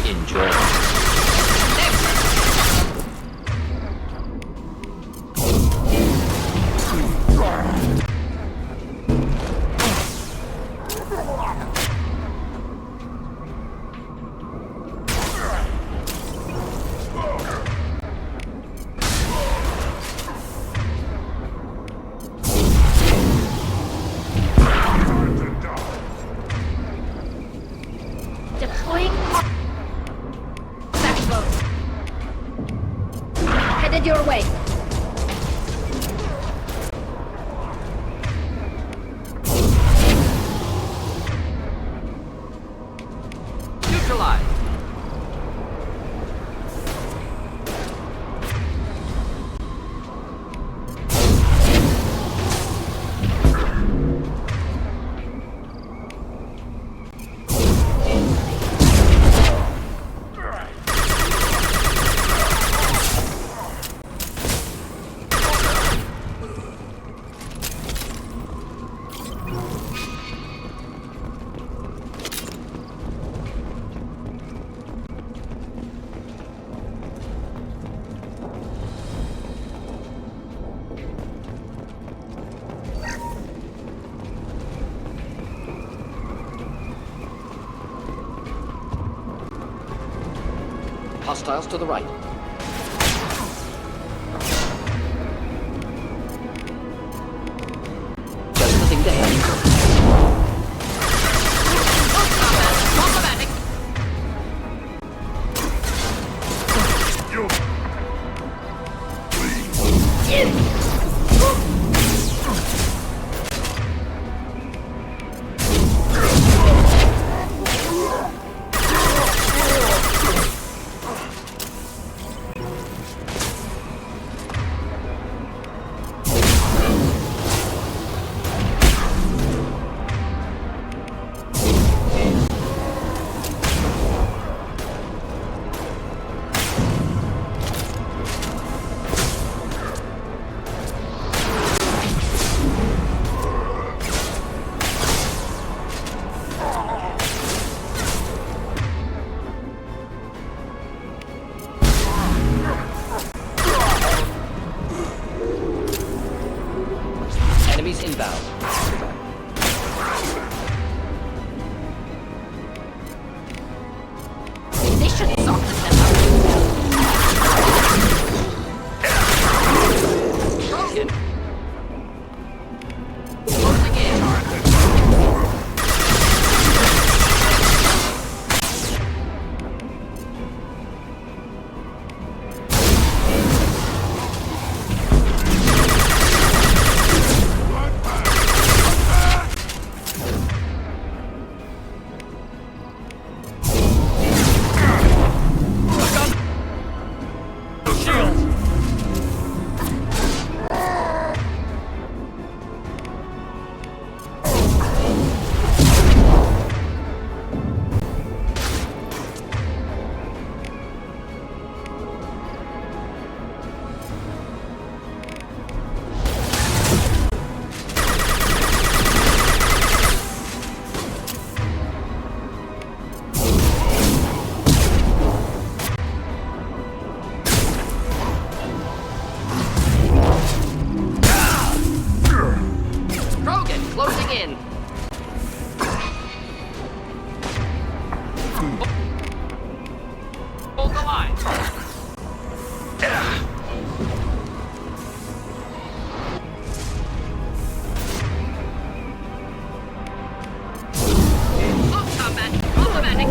Enjoy. Hostiles to the right. Just nothing there. Enemies inbound.
They should sort them out.
Broken. Closing in. Krogan, closing in. Hold the line. Close combat. Automatic.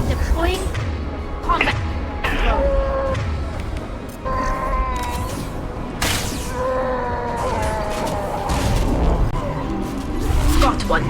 Deploying combat drone. Got one.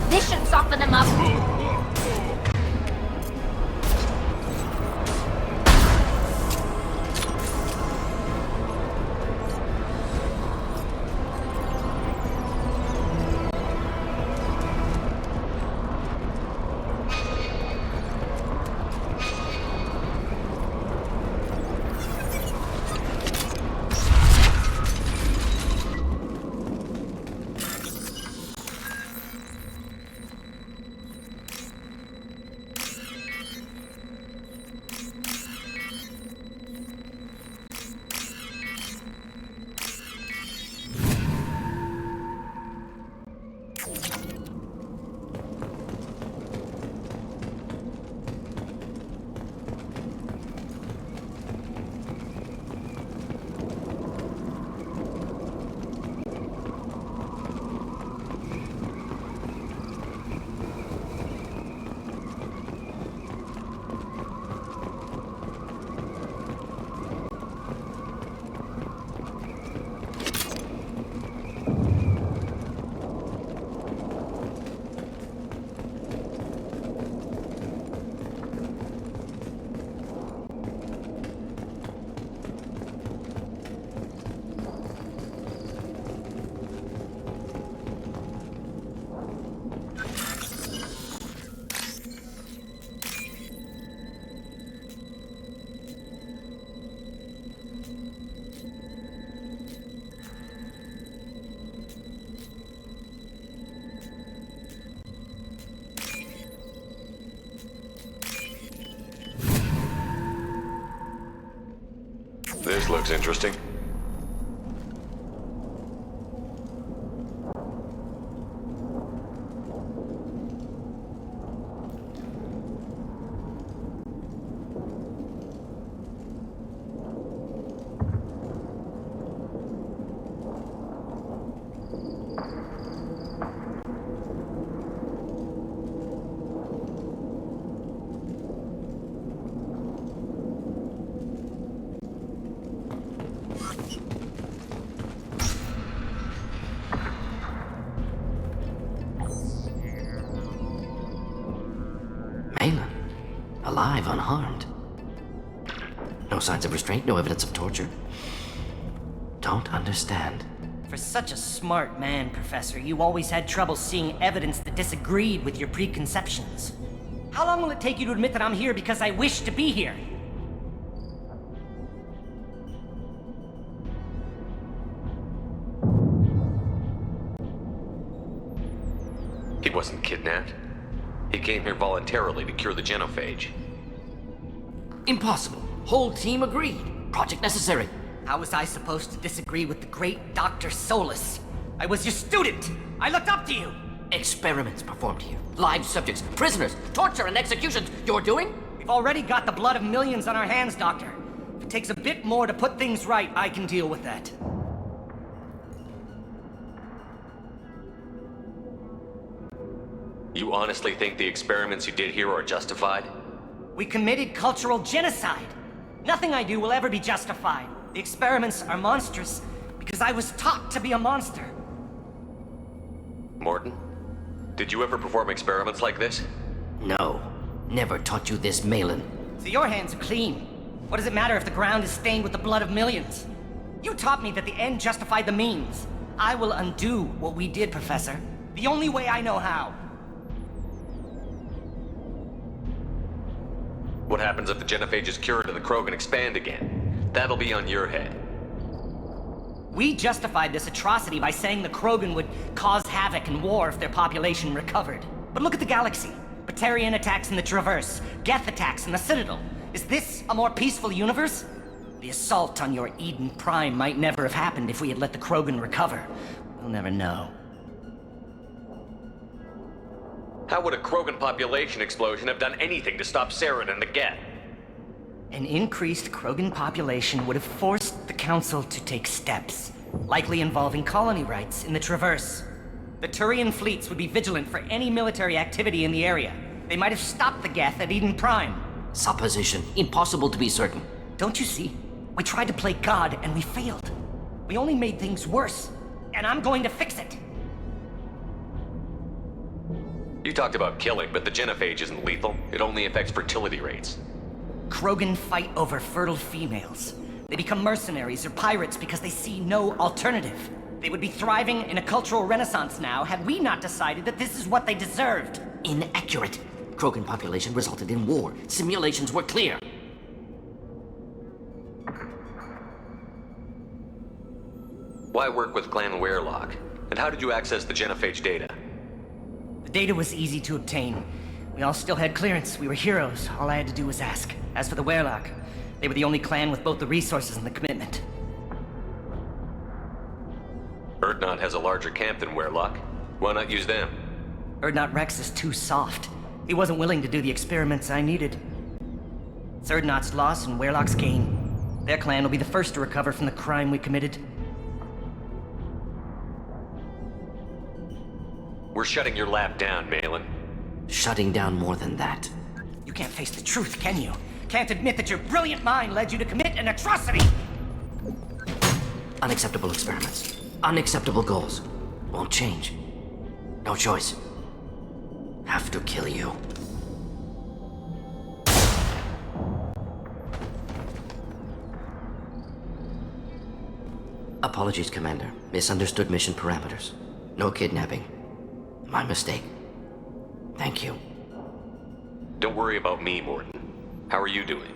This should soften them up.
This looks interesting.
Malin, alive, unharmed. No signs of restraint, no evidence of torture. Don't understand.
For such a smart man, Professor, you always had trouble seeing evidence that disagreed with your preconceptions. How long will it take you to admit that I'm here because I wish to be here?
He wasn't kidnapped. He came here voluntarily to cure the genophage.
Impossible. Whole team agreed. Project necessary.
How was I supposed to disagree with the great Dr. Solus? I was your student! I looked up to you!
Experiments performed here. Live subjects, prisoners, torture and executions. You're doing?
We've already got the blood of millions on our hands, Doctor. If it takes a bit more to put things right, I can deal with that.
You honestly think the experiments you did here are justified?
We committed cultural genocide. Nothing I do will ever be justified. The experiments are monstrous because I was taught to be a monster.
Morton, did you ever perform experiments like this?
No. Never taught you this, Malin.
So your hands are clean. What does it matter if the ground is stained with the blood of millions? You taught me that the end justified the means. I will undo what we did, Professor. The only way I know how.
What happens if the genophage is cured and the Krogan expand again? That'll be on your head.
We justified this atrocity by saying the Krogan would cause havoc and war if their population recovered. But look at the galaxy. Batarian attacks in the Traverse, Geth attacks in the Citadel. Is this a more peaceful universe? The assault on your Eden Prime might never have happened if we had let the Krogan recover. We'll never know.
How would a Krogan population explosion have done anything to stop Saren and the Geth?
An increased Krogan population would have forced the Council to take steps, likely involving colony rights in the Traverse. The Turian fleets would be vigilant for any military activity in the area. They might have stopped the Geth at Eden Prime.
Supposition. Impossible to be certain.
Don't you see? We tried to play God and we failed. We only made things worse, and I'm going to fix it.
You talked about killing, but the genophage isn't lethal. It only affects fertility rates.
Krogan fight over fertile females. They become mercenaries or pirates because they see no alternative. They would be thriving in a cultural renaissance now had we not decided that this is what they deserved.
Inaccurate. Krogan population resulted in war. Simulations were clear.
Why work with Clan Weyrloc? And how did you access the genophage data?
The data was easy to obtain. We all still had clearance. We were heroes. All I had to do was ask. As for the Weyrloc, they were the only clan with both the resources and the commitment.
Urdnot has a larger camp than Weyrloc. Why not use them?
Urdnot Rex is too soft. He wasn't willing to do the experiments I needed. It's Urdnot's loss and Weyrloc's gain. Their clan will be the first to recover from the crime we committed.
We're shutting your lab down, Malin.
Shutting down more than that.
You can't face the truth, can you? Can't admit that your brilliant mind led you to commit an atrocity!
Unacceptable experiments. Unacceptable goals. Won't change. No choice. Have to kill you. Apologies, Commander. Misunderstood mission parameters. No kidnapping. My mistake. Thank you.
Don't worry about me, Morton. How are you doing?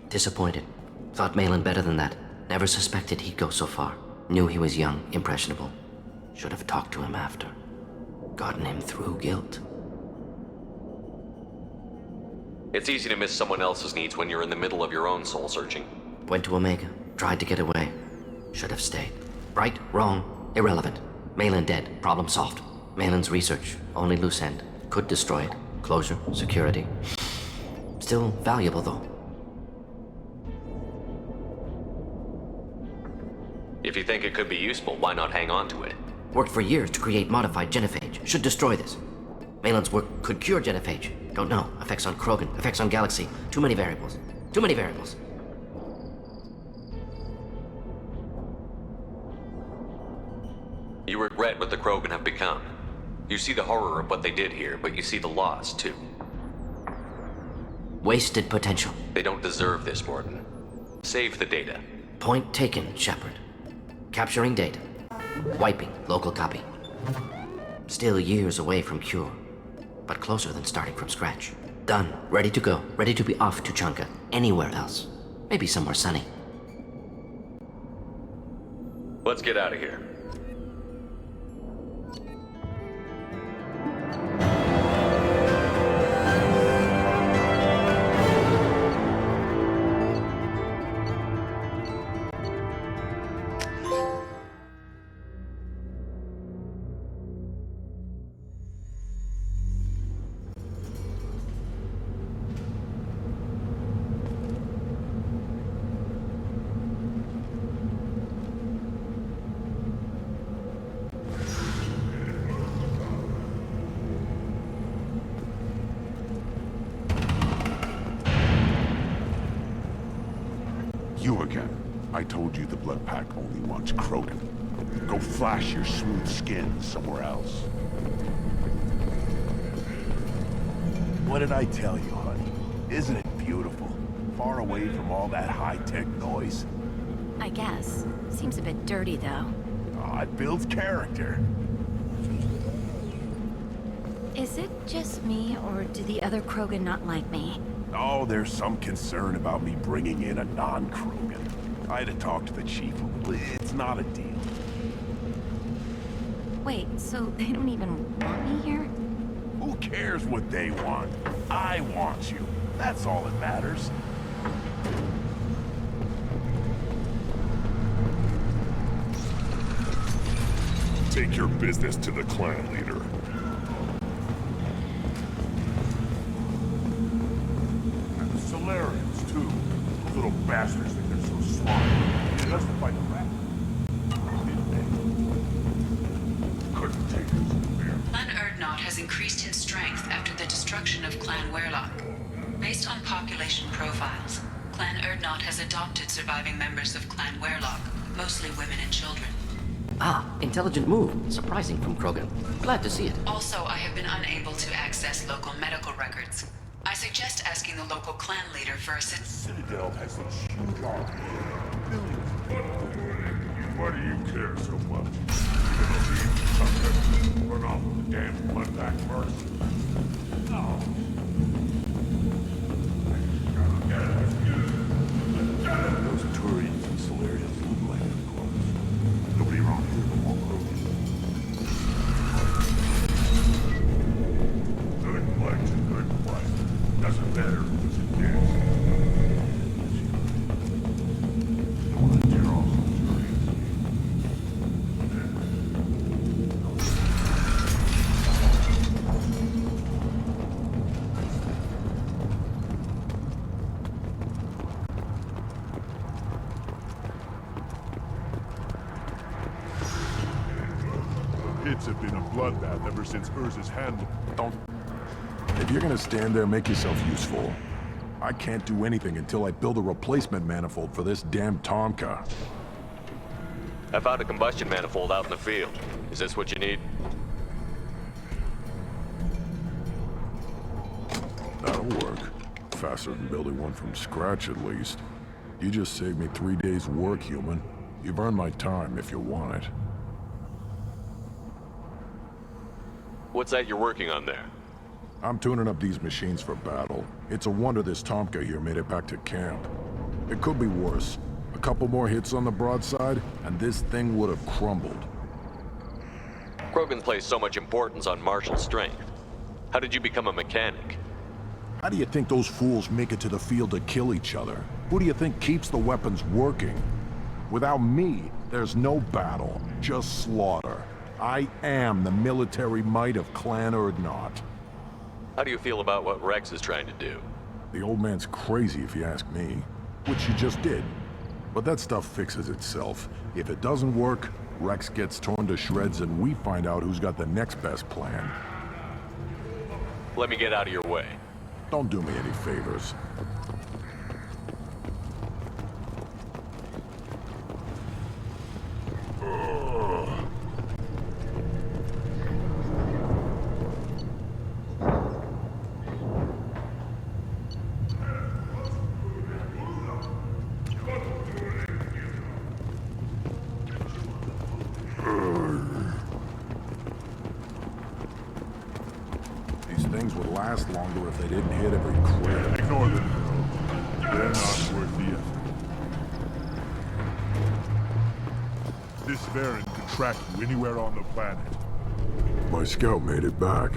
Disappointed. Thought Malin better than that. Never suspected he'd go so far. Knew he was young, impressionable. Should have talked to him after. Gotten him through guilt.
It's easy to miss someone else's needs when you're in the middle of your own soul searching.
Went to Omega. Tried to get away. Should have stayed. Right, wrong, irrelevant. Malin dead, problem solved. Malin's research, only loose end. Could destroy it. Closure, security. Still valuable, though.
If you think it could be useful, why not hang on to it?
Worked for years to create modified genophage. Should destroy this. Malin's work could cure genophage. Don't know. Effects on Krogan, effects on Galaxy. Too many variables. Too many variables.
You regret what the Krogan have become. You see the horror of what they did here, but you see the loss, too.
Wasted potential.
They don't deserve this, Mordin. Save the data.
Point taken, Shepard. Capturing data. Wiping local copy. Still years away from cure, but closer than starting from scratch. Done. Ready to go. Ready to be off to Tuchanka. Anywhere else. Maybe somewhere sunny.
Let's get out of here.
You again. I told you the Blood Pack only wants Krogan. Go flash your smooth skin somewhere else. What did I tell you, honey? Isn't it beautiful? Far away from all that high-tech noise.
I guess. Seems a bit dirty, though.
Oh, it builds character.
Is it just me, or do the other Krogan not like me?
Oh, there's some concern about me bringing in a non-Krogan. I had to talk to the chief. It's not a deal.
Wait, so they don't even want me here?
Who cares what they want? I want you. That's all that matters. Take your business to the clan leader. And the Solarians, too. Those little bastards think they're so smart. They justify the rat. Couldn't take us.
Clan Urdnot has increased in strength after the destruction of Clan Werlock. Based on population profiles, Clan Urdnot has adopted surviving members of Clan Werlock, mostly women and children.
Ah, intelligent move. Surprising from Krogan. Glad to see it.
Also, I have been unable to access local medical records. I suggest asking the local clan leader for assistance.
Citadel has such huge armies. Billions of people. Why do you care so much? Run off with the damn bloodback first. No. Those Turians and Solarians look like them close. Nobody around here will walk over. Good fight's a good fight. Doesn't matter who's against. Don't want to tear off some Turians. Pits have been a bloodbath ever since Urza's hand. Don't. If you're gonna stand there, make yourself useful. I can't do anything until I build a replacement manifold for this damn Tomka.
I found a combustion manifold out in the field. Is this what you need?
That'll work. Faster than building one from scratch, at least. You just saved me 3 days' work, human. You've earned my time if you want it.
What's that you're working on there?
I'm tuning up these machines for battle. It's a wonder this Tomka here made it back to camp. It could be worse. A couple more hits on the broadside, and this thing would have crumbled.
Krogan place so much importance on martial strength. How did you become a mechanic?
How do you think those fools make it to the field to kill each other? Who do you think keeps the weapons working?
Without me, there's no battle, just slaughter. I am the military might of Clan Urdnot.
How do you feel about what Rex is trying to do?
The old man's crazy if you ask me, which he just did. But that stuff fixes itself. If it doesn't work, Rex gets torn to shreds and we find out who's got the next best plan.
Let me get out of your way.
Don't do me any favors. These things would last longer if they didn't hit every crit.
Ignore them, bro. They're not worth the effort. This Varren could track you anywhere on the planet.
My scout made it back.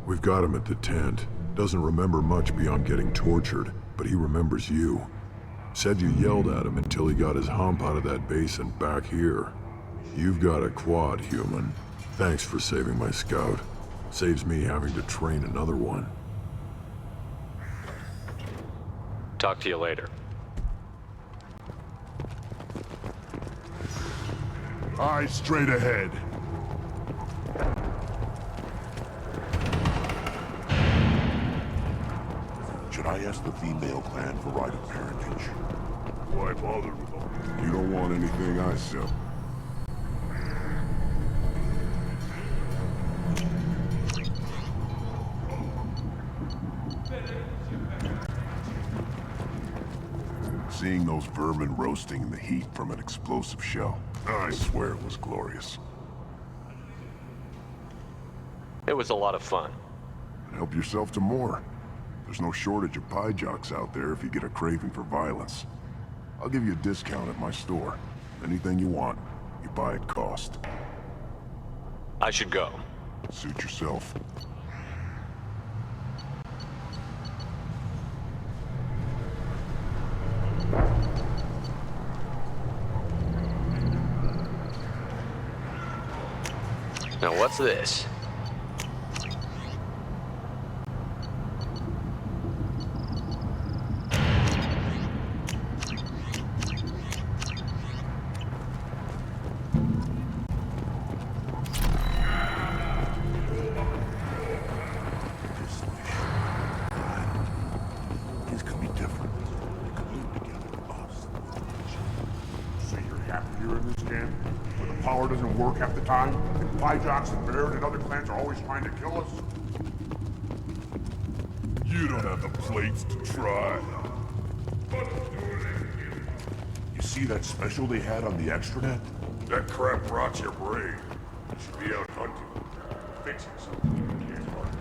We've got him at the tent. Doesn't remember much beyond getting tortured, but he remembers you. Said you yelled at him until he got his hump out of that base and back here. You've got a quad, human. Thanks for saving my scout. Saves me having to train another one.
Talk to you later.
Eyes straight ahead.
Should I ask the female clan for right of parentage?
Why bother with all this?
You don't want anything I sell. Seeing those vermin roasting in the heat from an explosive shell, I swear it was glorious.
It was a lot of fun.
Help yourself to more. There's no shortage of pie jocks out there if you get a craving for violence. I'll give you a discount at my store. Anything you want, you buy at cost.
I should go.
Suit yourself.
Now what's this?
Things could be different. They could lead together to us.
So you're happy you're in this camp? Where the power doesn't work half the time? And Pyjocks and Baird and other clans are always trying to kill us? You don't have the plates to try. You see that special they had on the extranet? That crap rots your brain. You should be out hunting. Fixing something you can't hunt.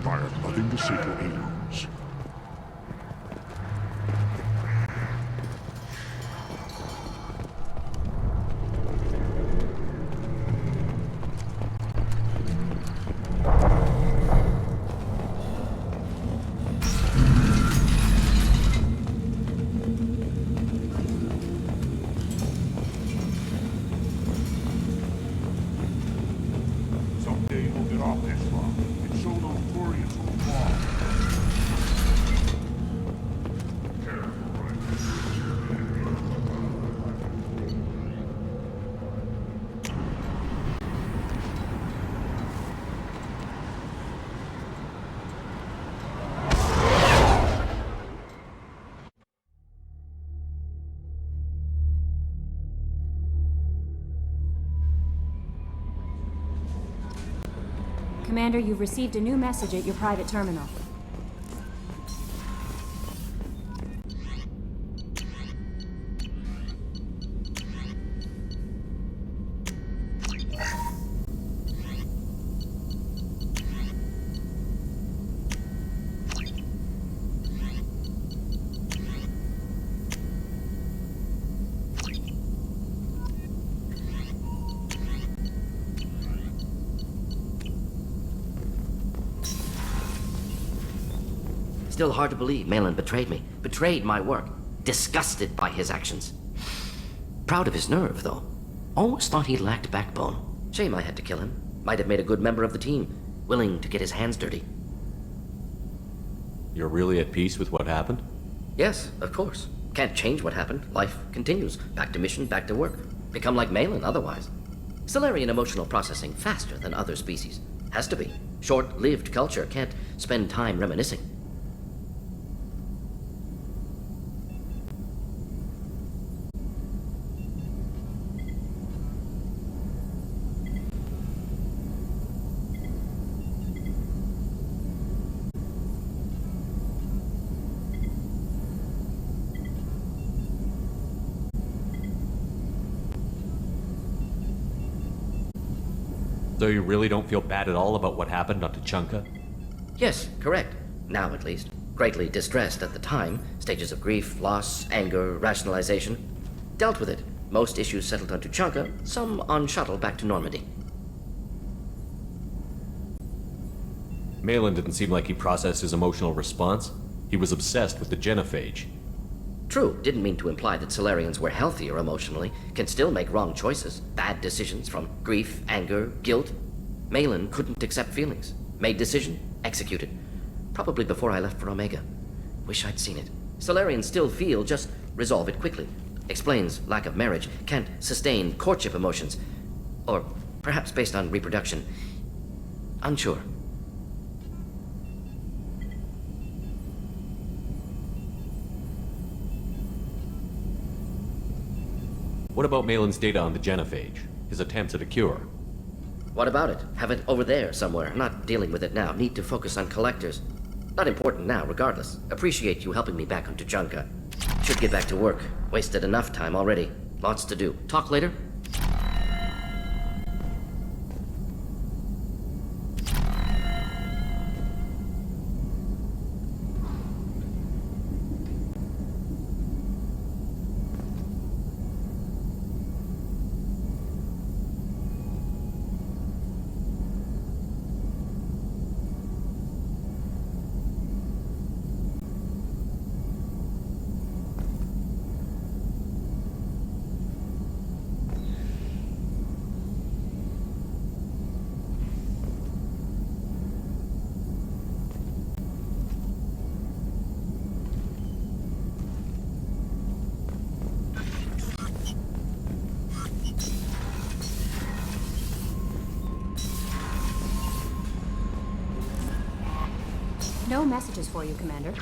I have nothing to say to aliens. Someday we'll get off this rock and show those Turians who's wrong.
Commander, you've received a new message at your private terminal.
Still hard to believe Malin betrayed me. Betrayed my work. disgusted by his actions. Proud of his nerve, though. Always thought he lacked backbone. Shame I had to kill him. Might have made a good member of the team, willing to get his hands dirty.
You're really at peace with what happened?
Yes, of course. Can't change what happened. Life continues. Back to mission, back to work. Become like Malin otherwise. Solarian emotional processing faster than other species. Has to be. Short-lived culture can't spend time reminiscing.
So you really don't feel bad at all about what happened on Tuchanka?
Yes, correct. Now at least. Greatly distressed at the time. Stages of grief, loss, anger, rationalization. Dealt with it. Most issues settled on Tuchanka, some on shuttle back to Normandy.
Malin didn't seem like he processed his emotional response. He was obsessed with the genophage.
True, didn't mean to imply that Solarians were healthier emotionally, can still make wrong choices, bad decisions from grief, anger, guilt. Malin couldn't accept feelings. Made decision, executed. Probably before I left for Omega. Wish I'd seen it. Solarians still feel, just resolve it quickly. Explains lack of marriage, can't sustain courtship emotions. Or perhaps based on reproduction. Unsure.
What about Malin's data on the genophage? His attempts at a cure?
What about it? Have it over there somewhere. Not dealing with it now. Need to focus on collectors. Not important now, regardless. Appreciate you helping me back on Tuchanka. Should get back to work. Wasted enough time already. Lots to do. Talk later?
No messages for you, Commander.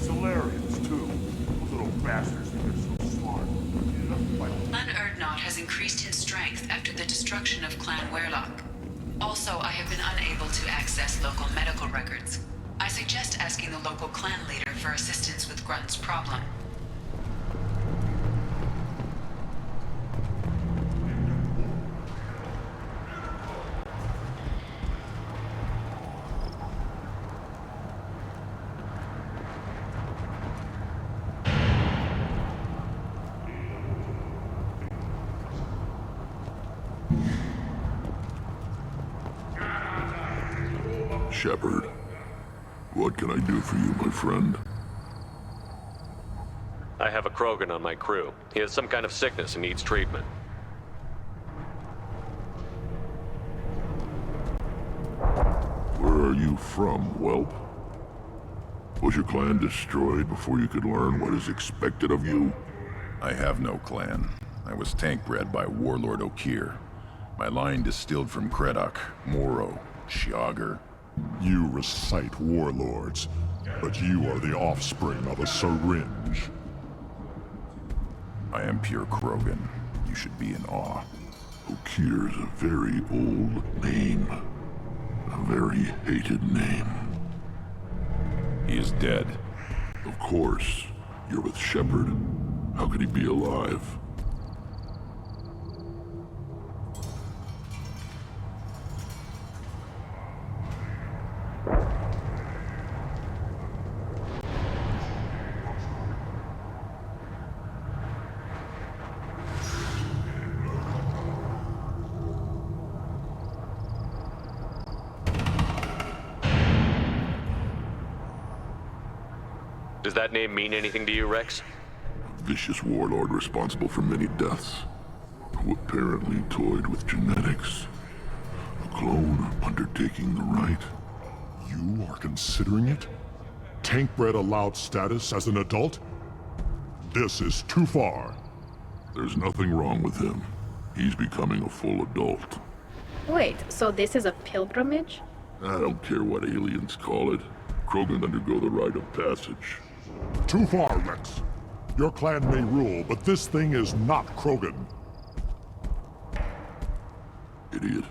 Solarians, too. Those little bastards think they're so smart.
Clan Erdnot has increased in strength after the destruction of Clan Werlock. Also, I have been unable to access local medical records. I suggest asking the local clan leader for assistance with Grunt's problem.
Shepard, what can I do for you, my friend?
I have a Krogan on my crew. He has some kind of sickness and needs treatment.
Where are you from, whelp? Was your clan destroyed before you could learn what is expected of you?
I have no clan. I was tank bred by Warlord Okeer. My line distilled from Kredok, Moro, Shiagar.
You recite warlords, but you are the offspring of a syringe.
I am pure Krogan. You should be in awe.
Okeer's a very old name. A very hated name.
He is dead.
Of course. You're with Shepard. How could he be alive?
Does that name mean anything to you, Rex?
A vicious warlord responsible for many deaths, who apparently toyed with genetics. A clone undertaking the right.
You are considering it? Tank-bred allowed status as an adult? This is too far.
There's nothing wrong with him. He's becoming a full adult.
Wait, so this is a pilgrimage?
I don't care what aliens call it. Krogan undergo the rite of passage.
Too far, Rex. Your clan may rule, but this thing is not Krogan.
Idiot.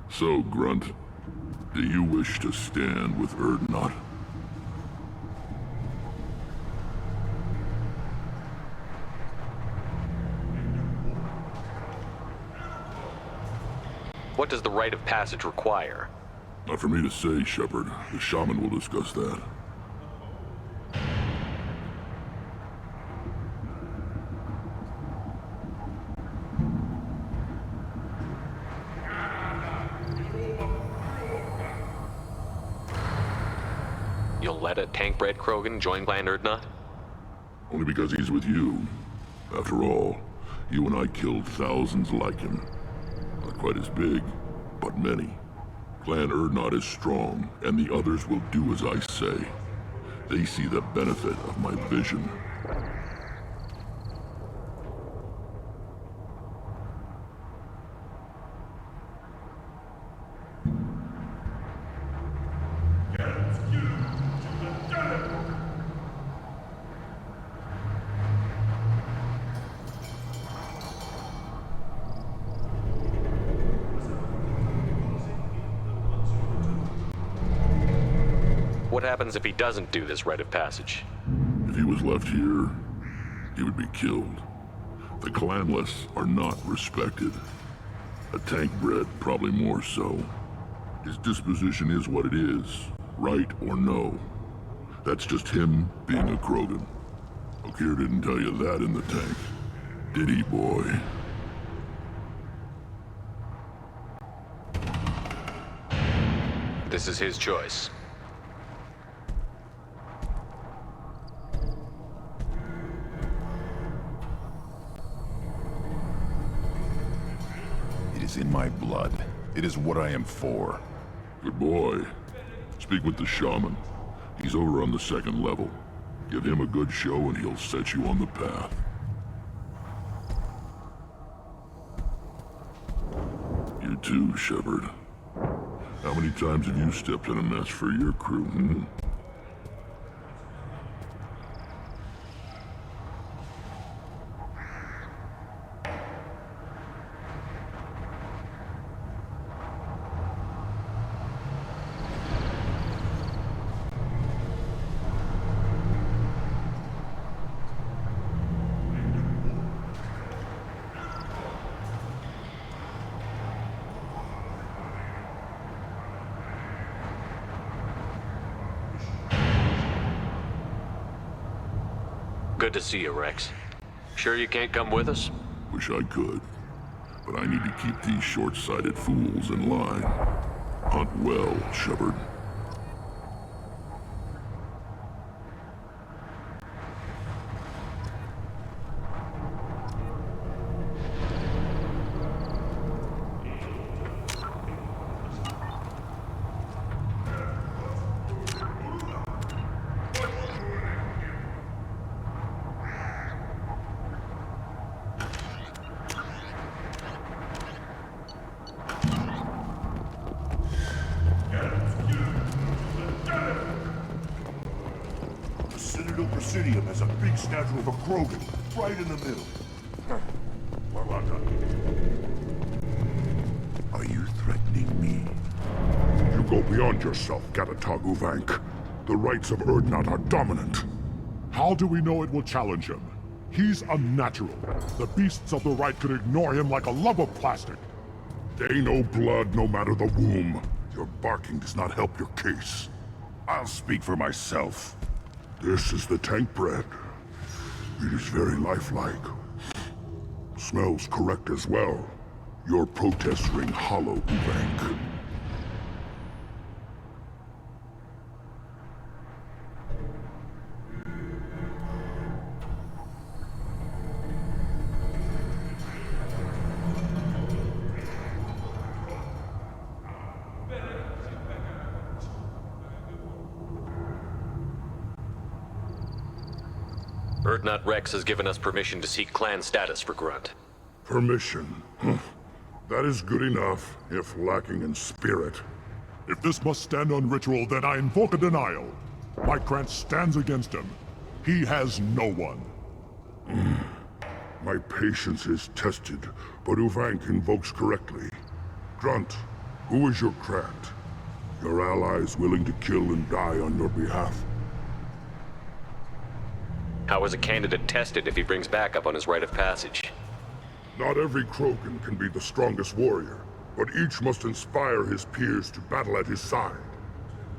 So, Grunt, do you wish to stand with Erdnot?
What does the rite of passage require?
Not for me to say, Shepard. The shaman will discuss that.
You'll let a tank-bred Krogan join Clan Erdnot?
Only because he's with you. After all, you and I killed thousands like him. Not quite as big, but many. Clan Erdnot is strong, and the others will do as I say. They see the benefit of my vision.
What happens if he doesn't do this rite of passage?
If he was left here, he would be killed. The clanless are not respected. A tank bred, probably more so. His disposition is what it is, right or no. That's just him being a Krogan. Okeer didn't tell you that in the tank, did he, boy?
This is his choice.
It is in my blood. It is what I am for.
Good boy. Speak with the shaman. He's over on the second level. Give him a good show and he'll set you on the path. You too, Shepard. How many times have you stepped in a mess for your crew, hmm?
Good to see you, Rex. Sure you can't come with us?
Wish I could. But I need to keep these short-sighted fools in line. Hunt well, Shepard.
Citadel Presidium has a big statue of a Krogan, right in the middle. Well done.
Are you threatening me?
You go beyond yourself, Gatatog Uvank. The rights of Urdnot are dominant. How do we know it will challenge him? He's unnatural. The beasts of the right could ignore him like a lump of plastic. They know blood no matter the womb. Your barking does not help your case. I'll speak for myself. This is the tank bread. It is very lifelike. Smells correct as well. Your protests ring hollow, Uvank.
Urdnot Rex has given us permission to seek clan status for Grunt.
Permission. That is good enough, if lacking in spirit. If this must stand on ritual, then I invoke a denial. Mykrant stands against him. He has no one. My patience is tested, but Uvank invokes correctly. Grunt, who is your Krant? Your allies willing to kill and die on your behalf?
How is a candidate tested if he brings backup on his rite of passage?
Not every Krogan can be the strongest warrior, but each must inspire his peers to battle at his side.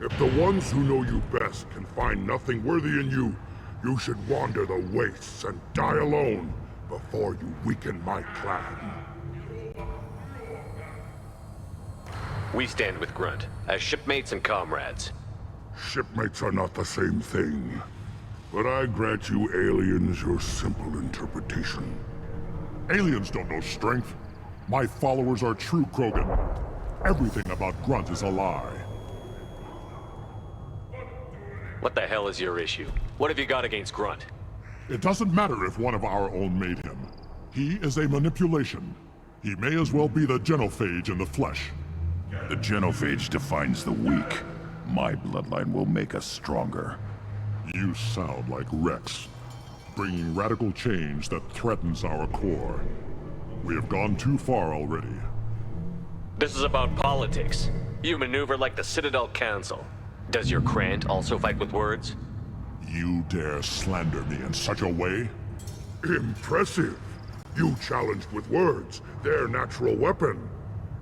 If the ones who know you best can find nothing worthy in you, you should wander the wastes and die alone before you weaken my clan.
We stand with Grunt, as shipmates and comrades.
Shipmates are not the same thing. But I grant you aliens your simple interpretation. Aliens don't know strength. My followers are true Krogan. Everything about Grunt is a lie.
What the hell is your issue? What have you got against Grunt?
It doesn't matter if one of our own made him. He is a manipulation. He may as well be the genophage in the flesh.
The genophage defines the weak. My bloodline will make us stronger.
You sound like Rex, bringing radical change that threatens our core. We have gone too far already.
This is about politics. You maneuver like the Citadel Council. Does your Krant also fight with words?
You dare slander me in such a way? Impressive! You challenged with words, their natural weapon.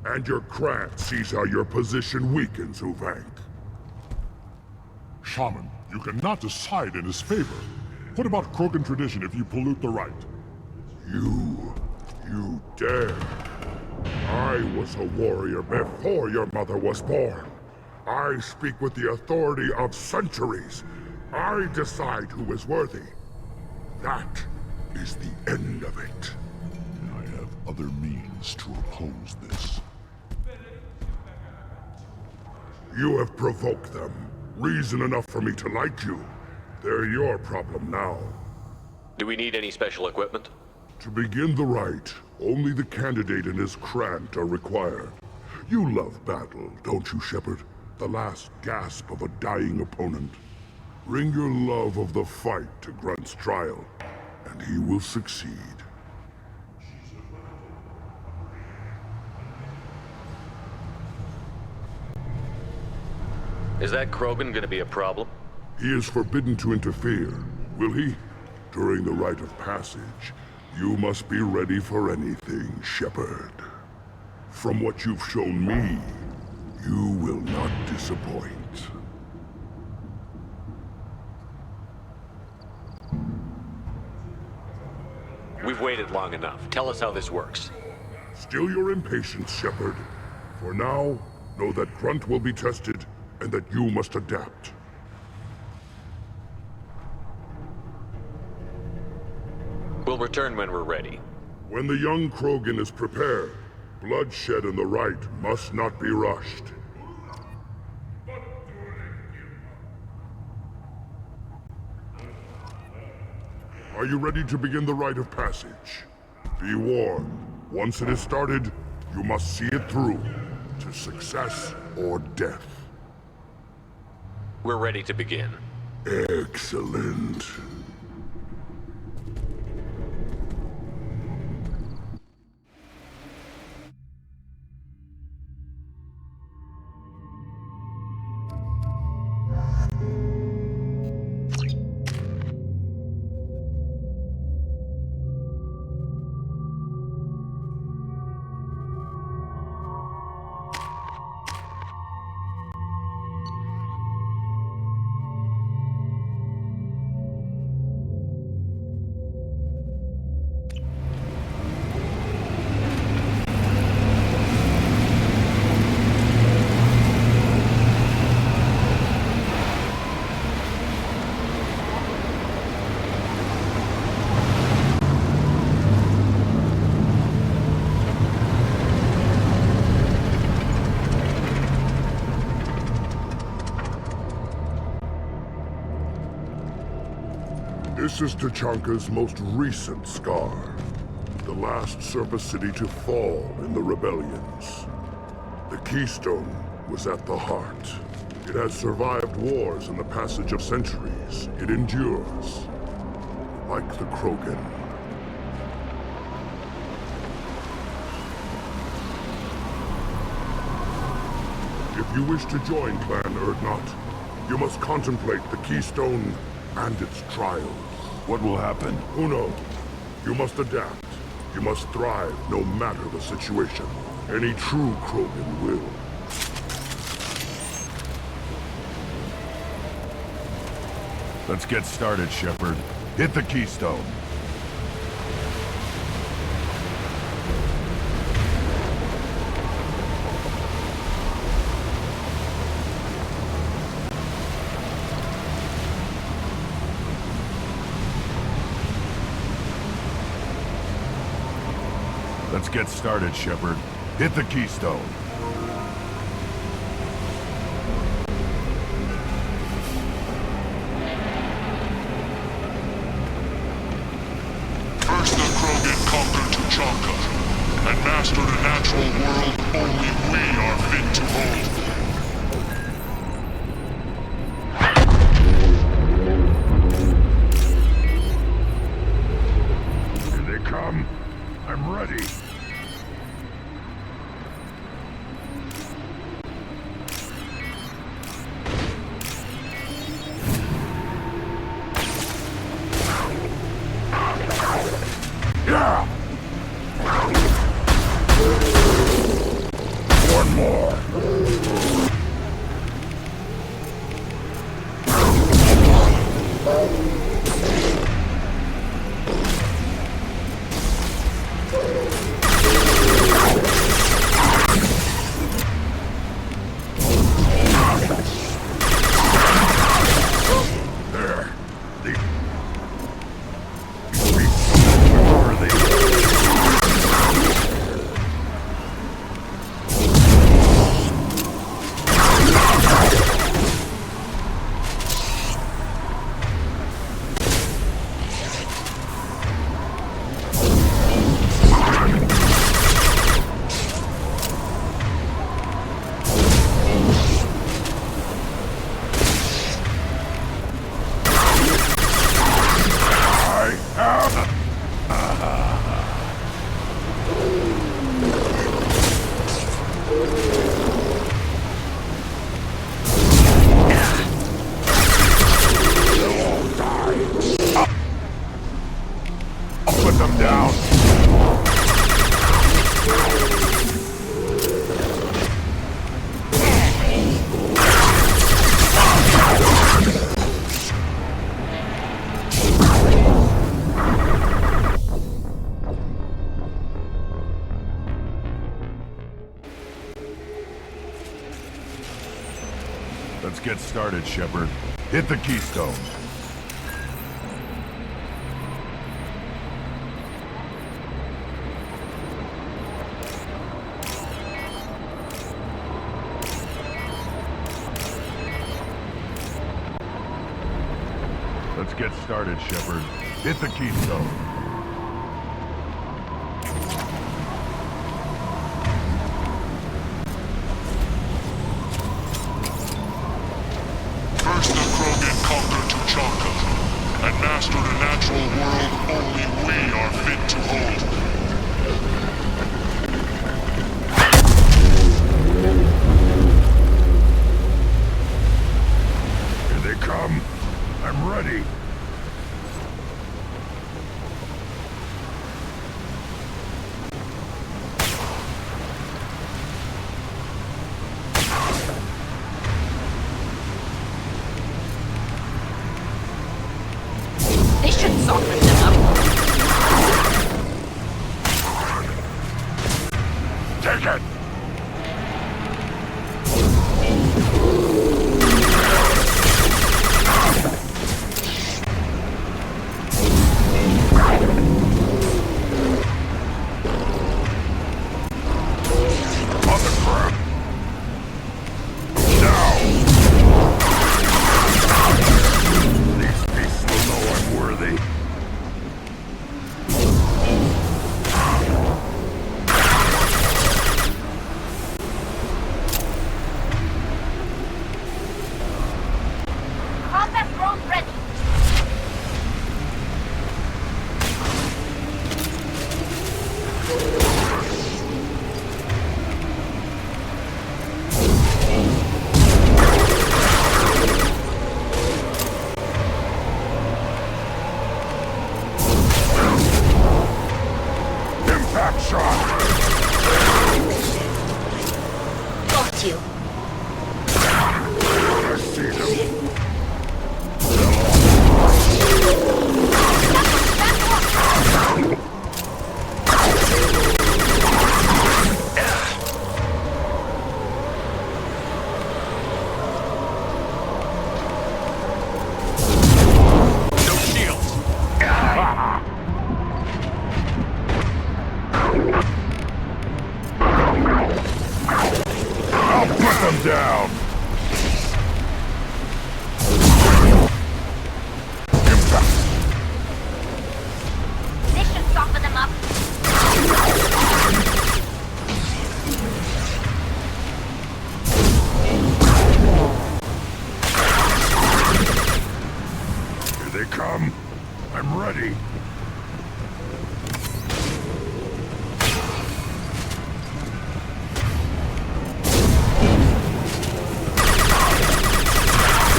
And your Krant sees how your position weakens, Uvank. Shaman, you cannot decide in his favor. What about Krogan tradition if you pollute the rite? You dare. I was a warrior before your mother was born.
I speak with the authority of centuries. I decide who is worthy. That is the end of it.
I have other means to oppose this.
You have provoked them. Reason enough for me to like you. They're your problem now.
Do we need any special equipment?
To begin the rite, only the candidate and his Krant are required. You love battle, don't you, Shepard? The last gasp of a dying opponent. Bring your love of the fight to Grunt's trial, and he will succeed.
Is that Krogan gonna be a problem?
He is forbidden to interfere, will he? During the rite of passage, you must be ready for anything, Shepard. From what you've shown me, you will not disappoint.
We've waited long enough. Tell us how this works.
Still your impatience, Shepard. For now, know that Grunt will be tested, and that you must adapt.
We'll return when we're ready.
When the young Krogan is prepared, bloodshed in the rite must not be rushed. Are you ready to begin the rite of passage? Be warned, once it is started, you must see it through, to success or death.
We're ready to begin.
Excellent. This is Tuchanka's most recent scar. The last surface city to fall in the rebellions. The Keystone was at the heart. It has survived wars and the passage of centuries. It endures. Like the Krogan. If you wish to join Clan Urdnot, you must contemplate the Keystone and its trials.
What will happen?
Who knows? You must adapt. You must thrive no matter the situation. Any true Krogan will.
Let's get started, Shepard. Hit the Keystone. Let's get started, Shepard. Hit the Keystone.
First the Krogan conquered Tuchanka, and mastered a natural world only we are fit to hold.
Here they come. I'm ready. Yeah! One more. Let's get started, Shepard. Hit the keystone. Let's get started, Shepard. Hit the keystone.
First the Krogan conquered Tuchanka, and mastered a natural world only we are fit to hold.
Here they come. I'm ready.
They should soften them up.
Take it! On the ground. Now! These beasts will know I'm worthy.
Combat drone ready.
Impact shot!
Got you.
I see them.
No shields.
I'll put them down! Impact!
This should soften them up.
Here they come. I'm ready.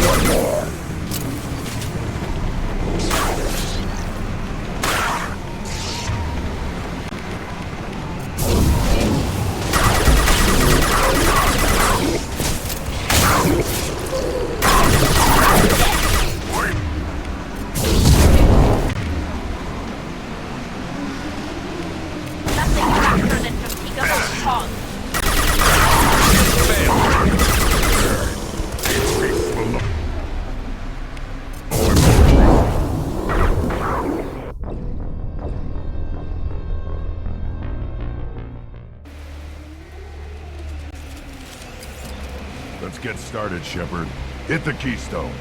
One more.
Nothing faster than Totiga's tongue.
Let's get started, Shepard. Hit the keystone.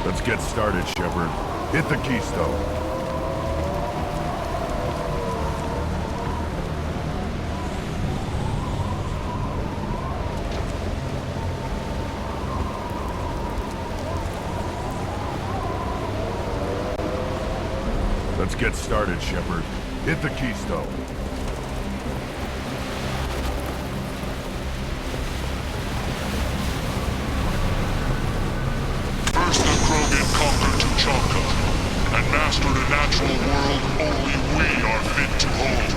Let's get started, Shepard. Hit the keystone. Let's get started, Shepard. Hit the keystone.
First the Krogan conquered Tuchanka, and mastered a natural world only we are fit to hold.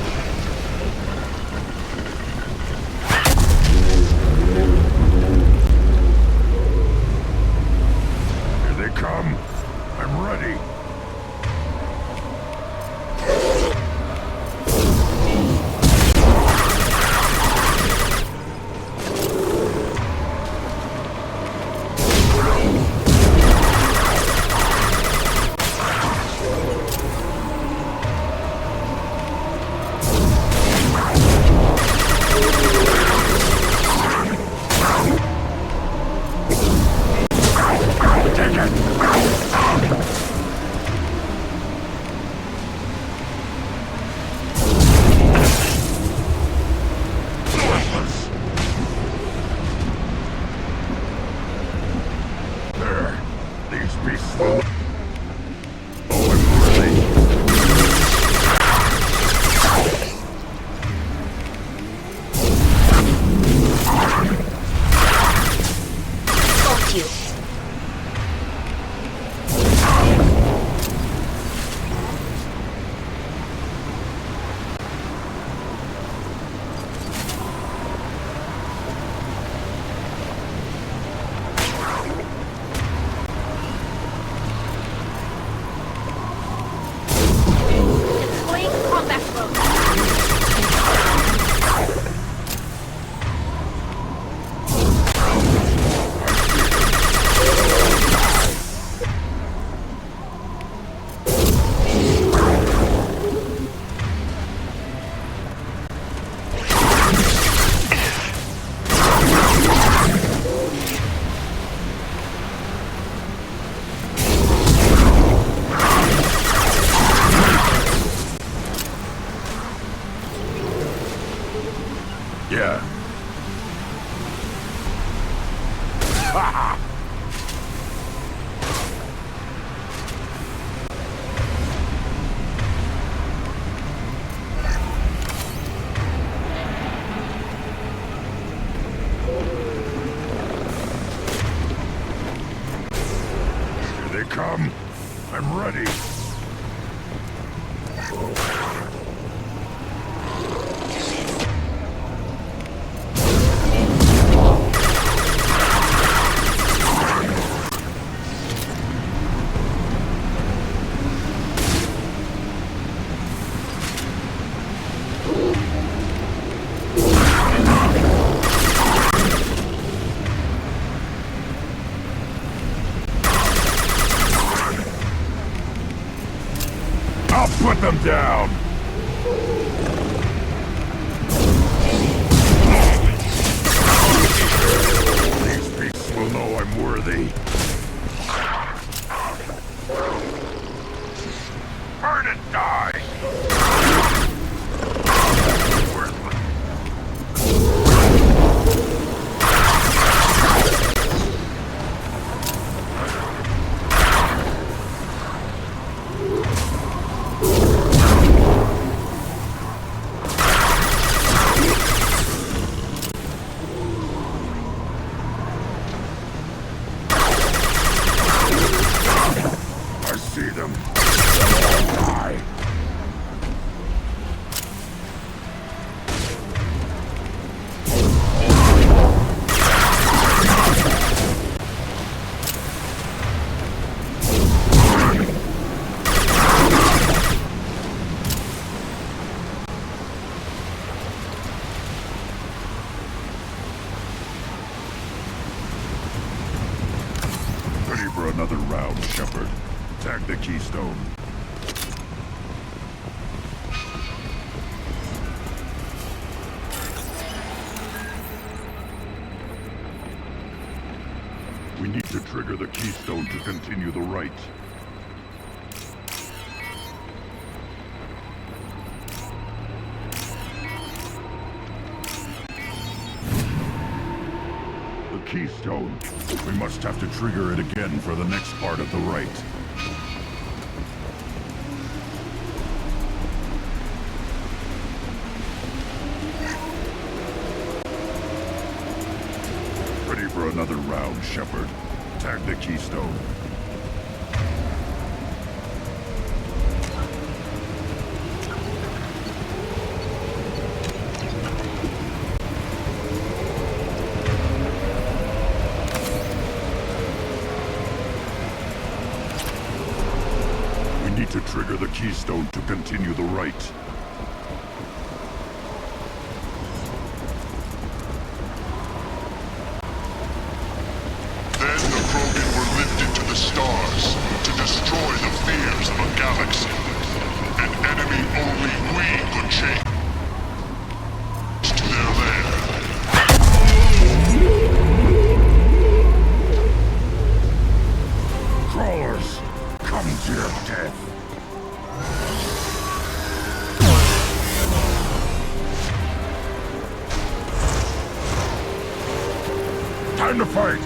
Here they come. I'm ready. Yeah. Here they come. I'm ready. I'll put them down! These beasts will know I'm worthy. Burn and die! See them. They'll all die. Ready for another round, Shepard. Attack the keystone. We need to trigger the keystone to continue the rite. The keystone. We must have to trigger it again for the next part of the rite. them, Shepard. Tag the Keystone. We need to trigger the Keystone to continue the rite.
Stars to destroy the fears of a galaxy. An enemy only we could change to their lair.
Crawlers, come to your death. Time to fight!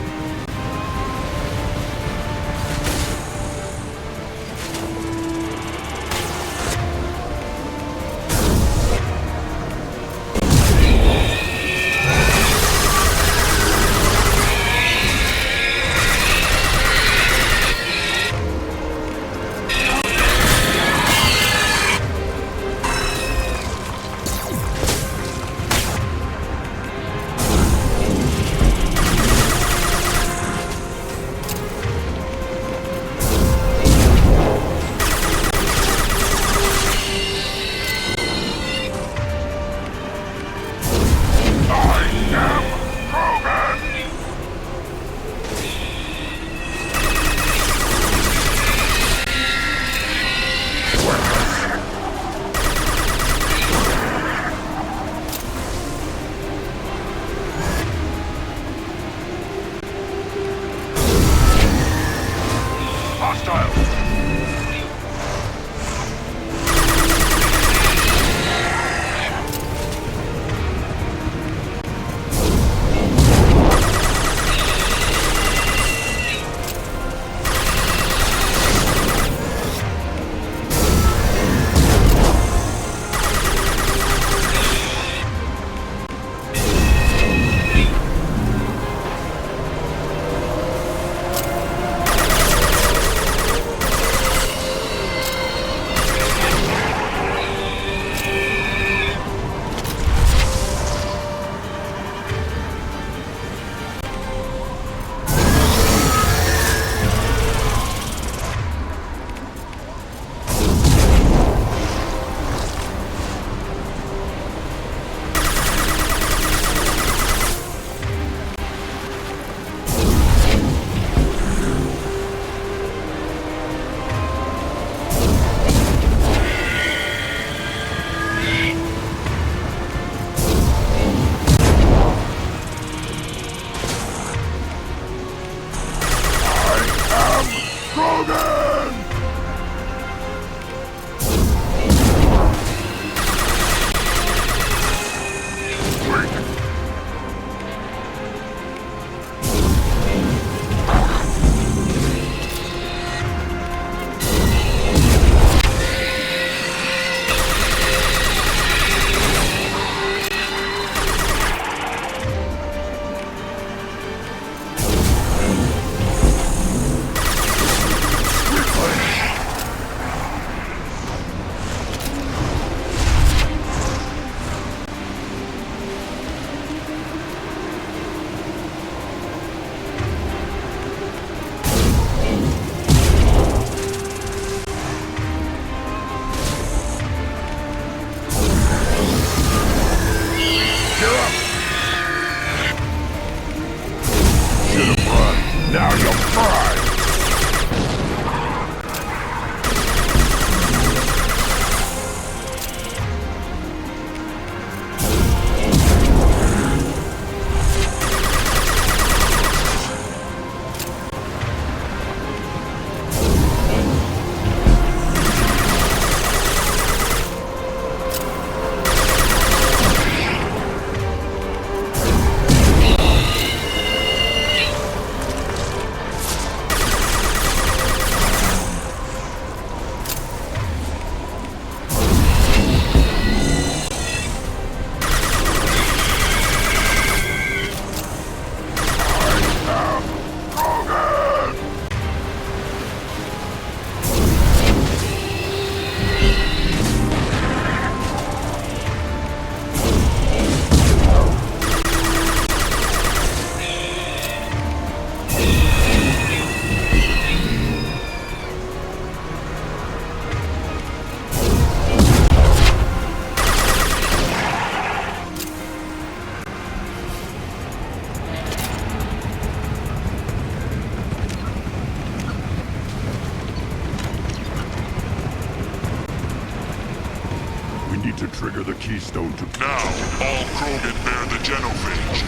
need to trigger the keystone to...
Now, all Krogan bear the genophage.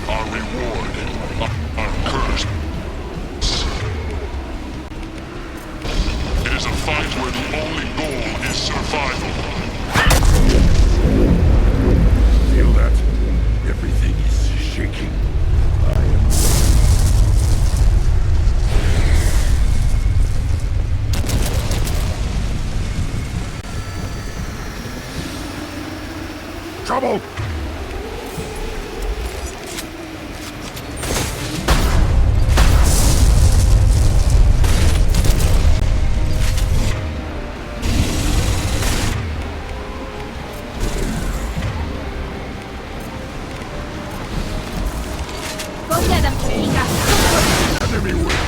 Our reward, our curse. It is a fight where the only goal is survival.
Feel that? Everything is shaking. I am... Trouble!
Go get him, Chica.
Enemy with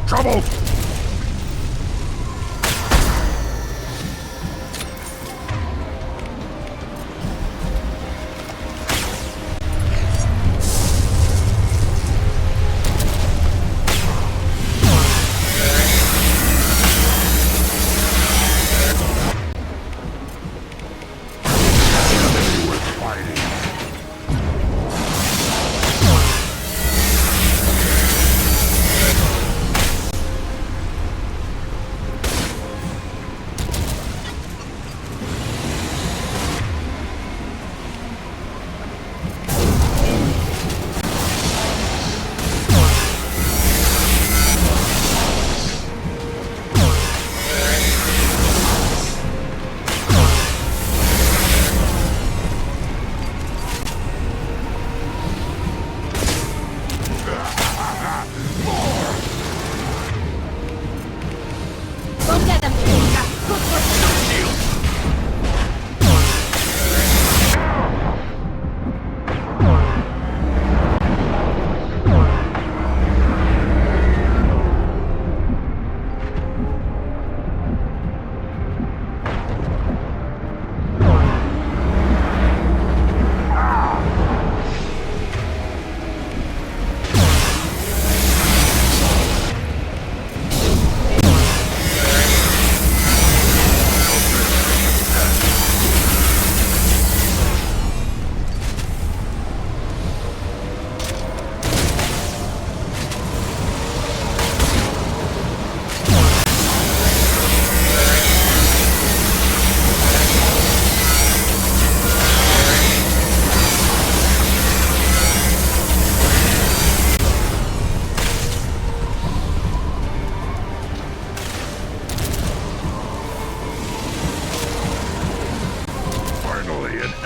trouble!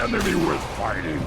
Enemy worth fighting.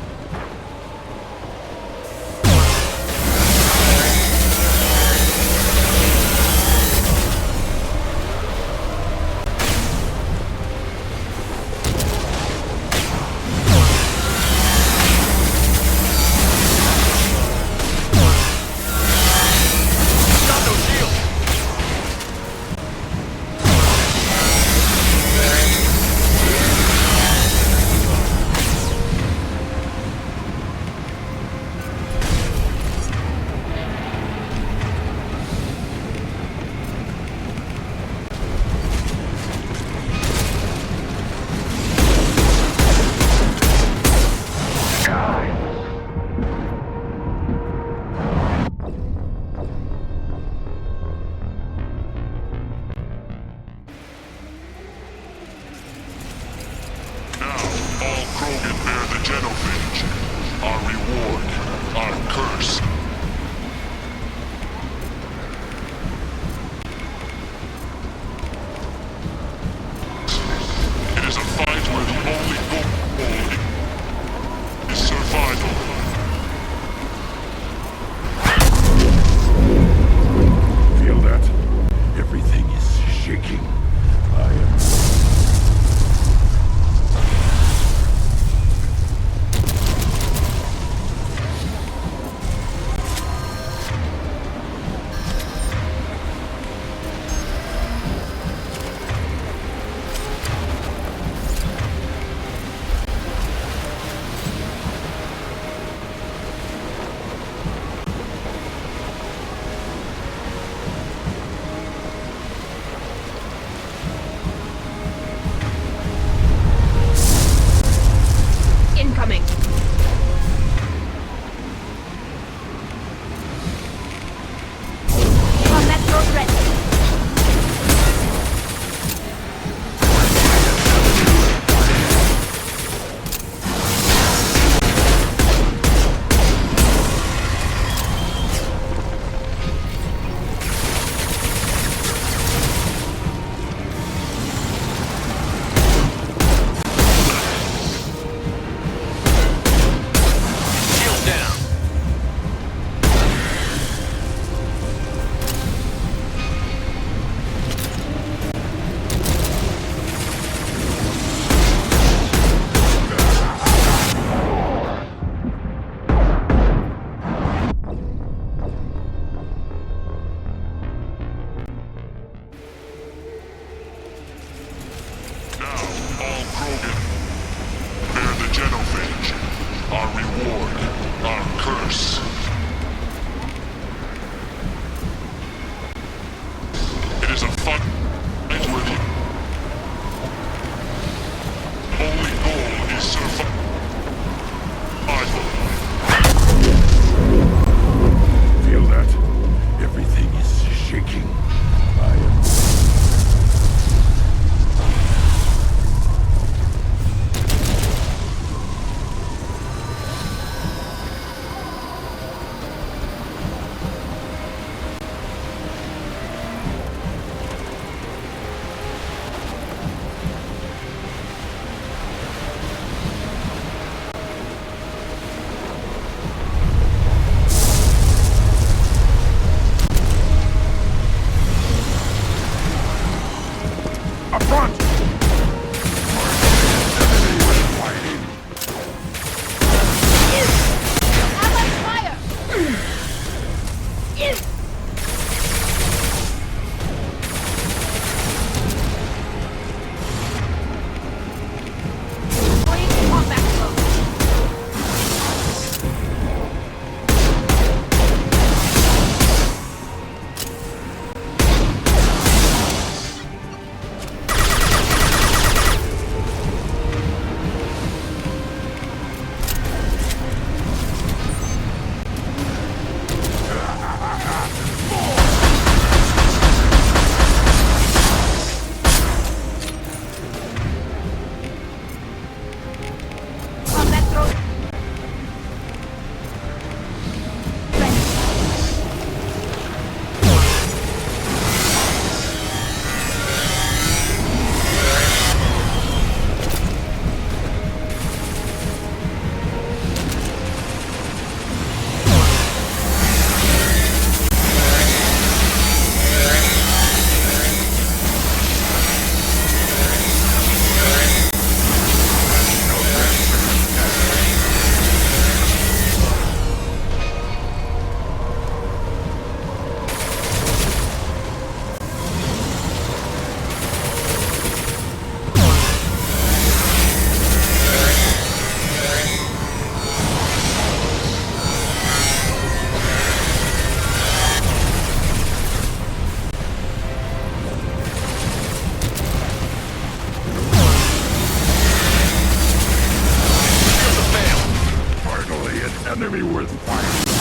enemy worth fighting.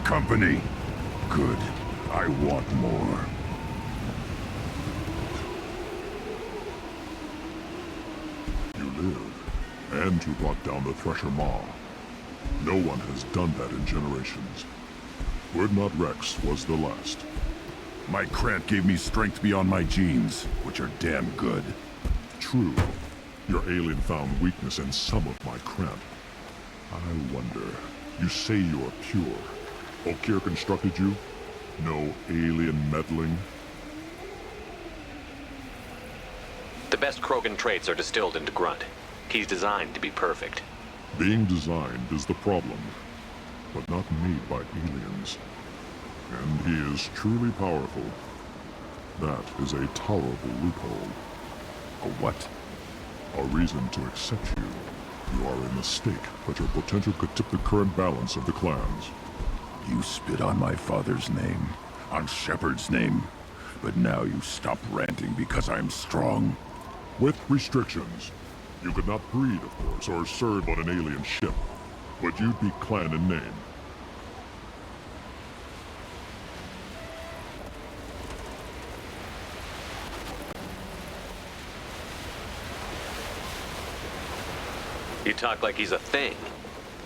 Company. Good. I want more.
You live, and you brought down the Thresher Maw. No one has done that in generations. Urdnot Rex was the last.
My Krant gave me strength beyond my genes, which are damn good.
True. Your alien found weakness in some of my Krant. I wonder, you say you're pure. Okeer constructed you? No alien meddling?
The best Krogan traits are distilled into Grunt. He's designed to be perfect.
Being designed is the problem, but not made by aliens. And he is truly powerful. That is a tolerable loophole.
A what?
A reason to accept you. You are a mistake, but your potential could tip the current balance of the clans.
You spit on my father's name, on Shepard's name, but now you stop ranting because I'm strong.
With restrictions. You could not breed, of course, or serve on an alien ship, but you'd be clan in name.
You talk like he's a thing.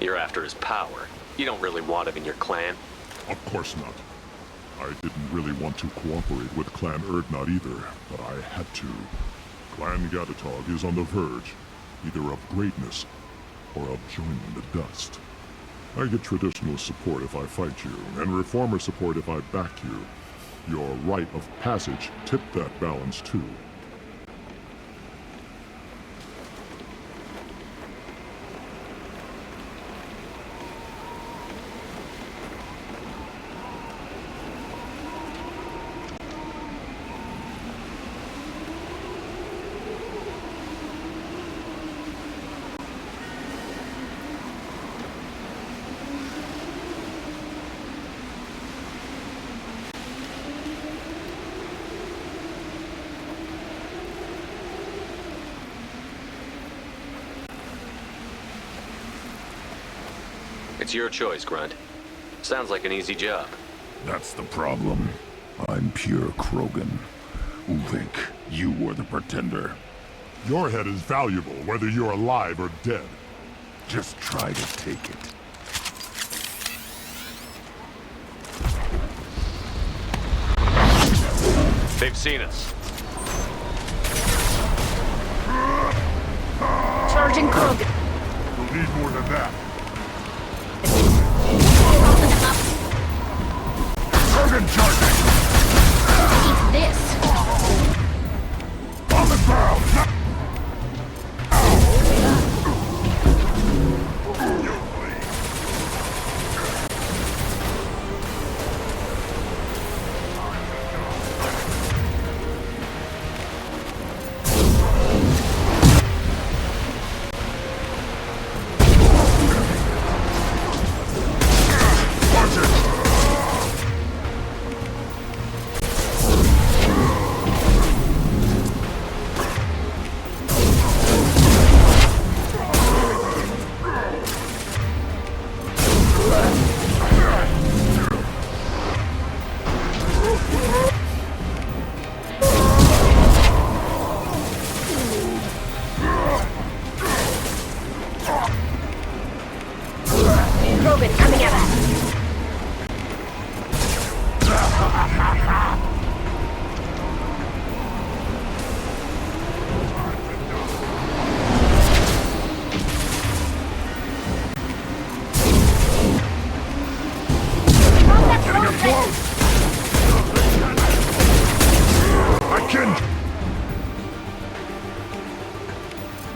You're after his power. You don't really want him in your clan.
Of course not. I didn't really want to cooperate with Clan Urdnot either, but I had to. Clan Gatatog is on the verge, either of greatness or of joining the dust. I get traditionalist support if I fight you, and reformer support if I back you. Your rite of passage tipped that balance too.
It's your choice, Grunt. Sounds like an easy job.
That's the problem. I'm pure Krogan. Ulvik, you were the pretender.
Your head is valuable, whether you're alive or dead.
Just try to take it.
They've seen us.
Charging Krogan.
We'll need more than that. Krogan charging!
Eat this.
On the ground!
Krogan coming at us.
I can...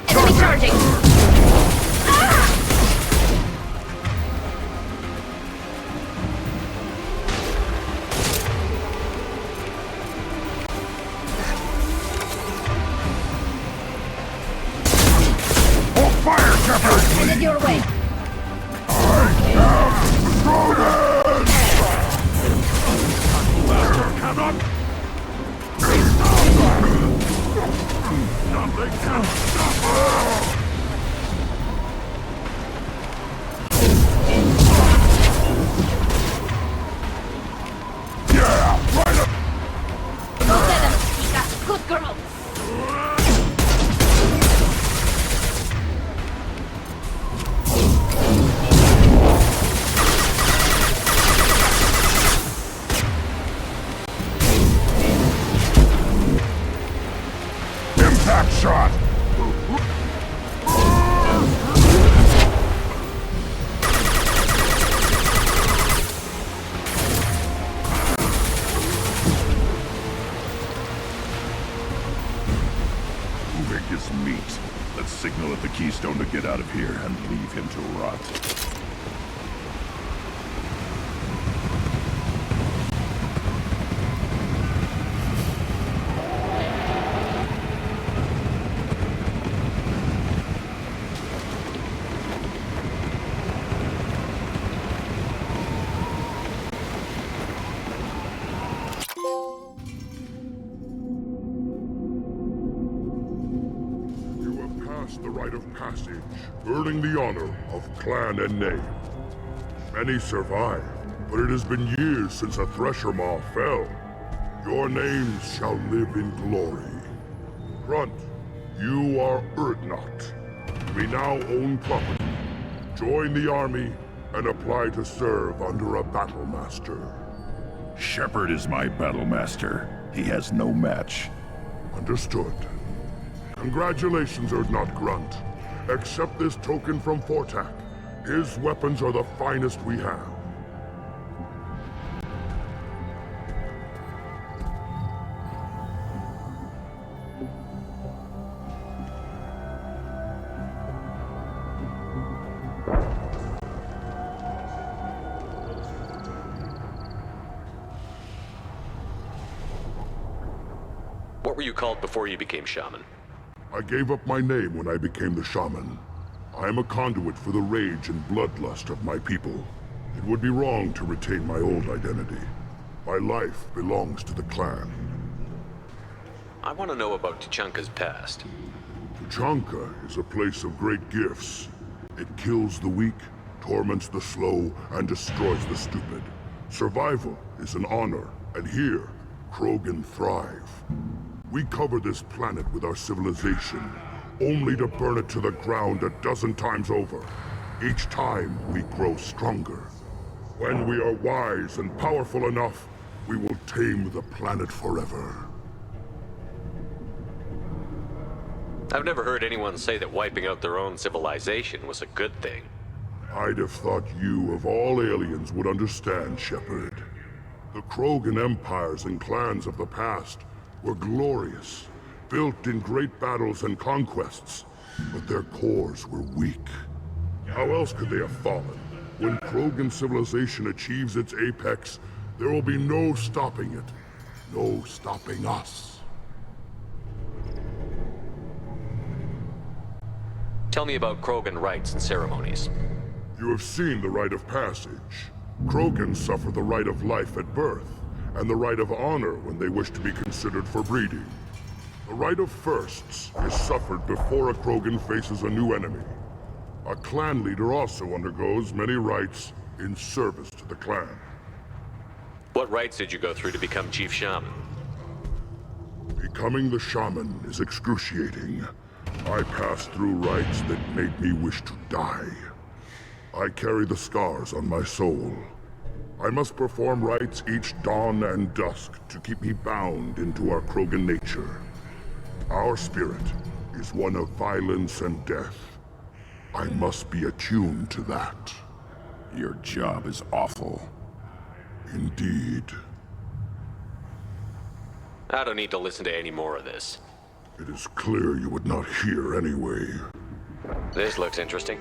Enemy charging.
Fire, Shepard!
Headed your way.
Cannot! Nothing can stop us! Yeah, right up!
Go get them, Chica. Good girl.
Impact shot!
Ulvik is meat. Let's signal at the Keystone to get out of here and leave him to rot.
The rite of passage, earning the honor of clan and name. Many survive, but it has been years since a Thresher Maw fell. Your names shall live in glory. Grunt, you are Urdnot. We now own property. Join the army and apply to serve under a battle master.
Shepard is my battle master. He has no match.
Understood. Congratulations, Urdnot Grunt. Accept this token from Fortak. His weapons are the finest we have.
What were you called before you became shaman?
I gave up my name when I became the shaman. I am a conduit for the rage and bloodlust of my people. It would be wrong to retain my old identity. My life belongs to the clan.
I want to know about Tuchanka's past.
Tuchanka is a place of great gifts. It kills the weak
torments the slow and destroys the stupid. Survival is an honor, and here, Krogan thrive. We cover this planet with our civilization, only to burn it to the ground a dozen times over. Each time, we grow stronger. When we are wise and powerful enough, we will tame the planet forever.
I've never heard anyone say that wiping out their own civilization was a good thing.
I'd have thought you, of all aliens, would understand, Shepard. The Krogan empires and clans of the past were glorious, built in great battles and conquests, but their cores were weak. How else could they have fallen? When Krogan civilization achieves its apex, there will be no stopping it. No stopping us.
Tell me about Krogan rites and ceremonies.
You have seen the rite of passage. Krogan suffer the rite of life at birth, and the rite of honor when they wish to be considered for breeding. The rite of firsts is suffered before a Krogan faces a new enemy. A clan leader also undergoes many rites in service to the clan.
What rites did you go through to become Chief Shaman?
Becoming the shaman is excruciating. I passed through rites that made me wish to die. I carry the scars on my soul. I must perform rites each dawn and dusk to keep me bound into our Krogan nature. Our spirit is one of violence and death. I must be attuned to that.
Your job is awful.
Indeed.
I don't need to listen to any more of this.
It is clear you would not hear anyway.
This looks interesting.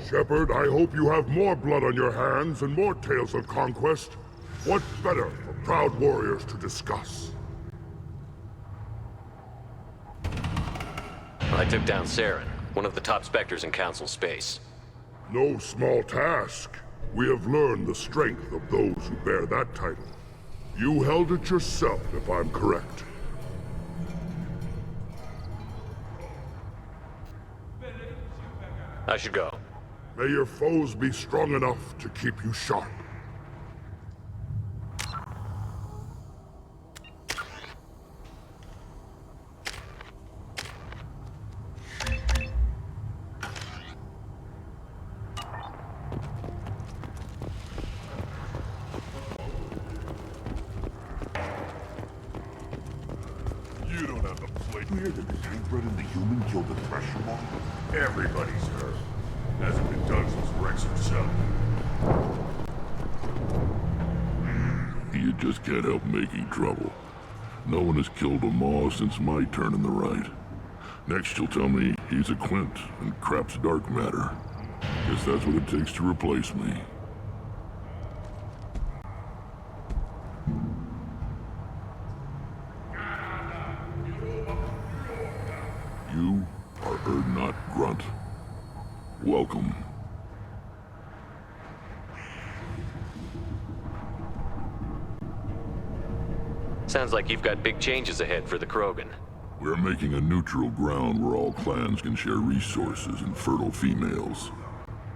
Shepard, I hope you have more blood on your hands and more tales of conquest. What better for proud warriors to discuss?
I took down Saren, one of the top Spectres in Council space.
No small task. We have learned the strength of those who bear that title. You held it yourself, if I'm correct.
I should go.
May your foes be strong enough to keep you sharp.
You don't have the plate. You hear that the Tangbred and the human killed the Thresher Maw? Everybody's heard. Hasn't been done since Rex himself.
You just can't help making trouble. No one has killed a Maw since my turn in the right. Next you'll tell me he's a Quint and crap's dark matter. Guess that's what it takes to replace me. You are Urdnot Grunt. Welcome.
Sounds like you've got big changes ahead for the Krogan.
We're making a neutral ground where all clans can share resources and fertile females.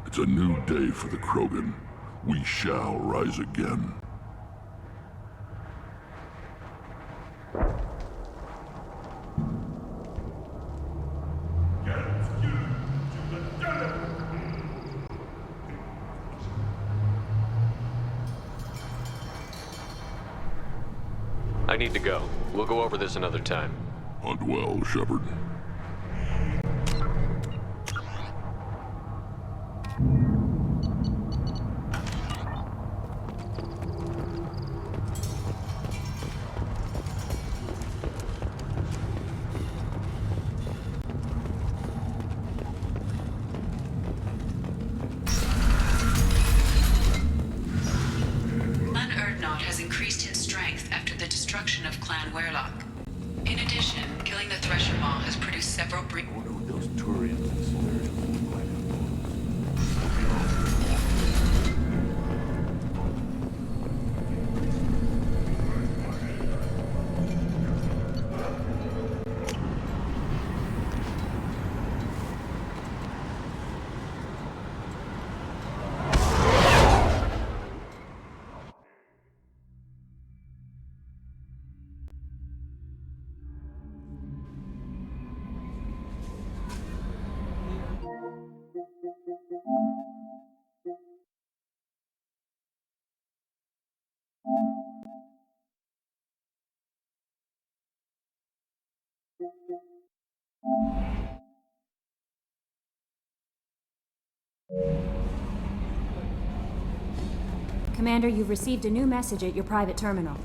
It's a new day for the Krogan. We shall rise again.
I need to go. We'll go over this another time.
Hunt well, Shepard.
Clan Urdnot has increased in strength after the destruction of Clan Werlock. In addition, Killing the Thresher Maw has produced several
Those Turians.
Commander, you've received a new message at your private terminal.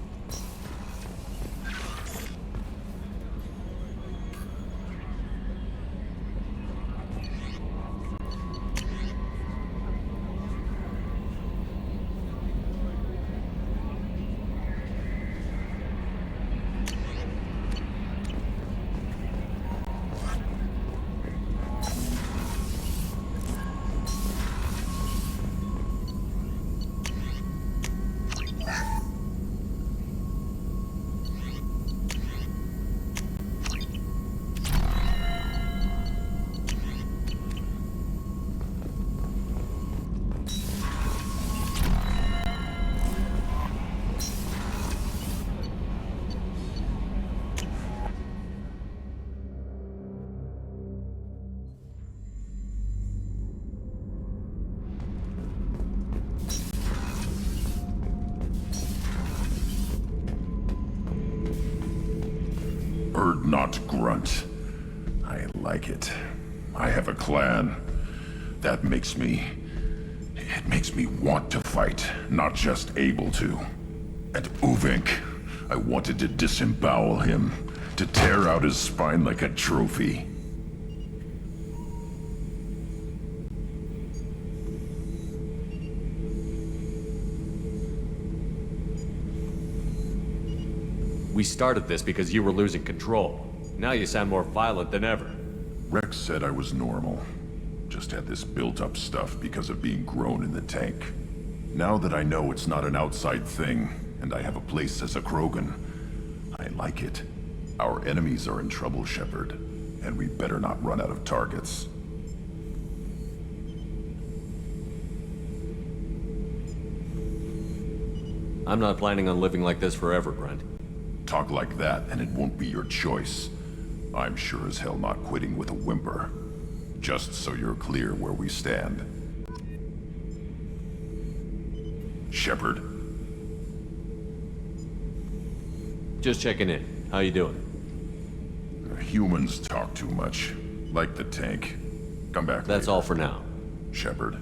Bird not grunt. I like it. I have a clan. That makes me... It makes me want to fight, not just able to. And Uvink, I wanted to disembowel him, to tear out his spine like a trophy.
We started this because you were losing control. Now you sound more violent than ever.
Rex said I was normal. Just had this built-up stuff because of being grown in the tank. Now that I know it's not an outside thing, and I have a place as a Krogan, I like it. Our enemies are in trouble, Shepard, and we better not run out of targets.
I'm not planning on living like this forever, Grunt.
Talk like that, and it won't be your choice. I'm sure as hell not quitting with a whimper. Just so you're clear where we stand. Shepard.
Just checking in. How you doing?
Humans talk too much. Like the tank. Come back
That's
later.
all for now.
Shepard.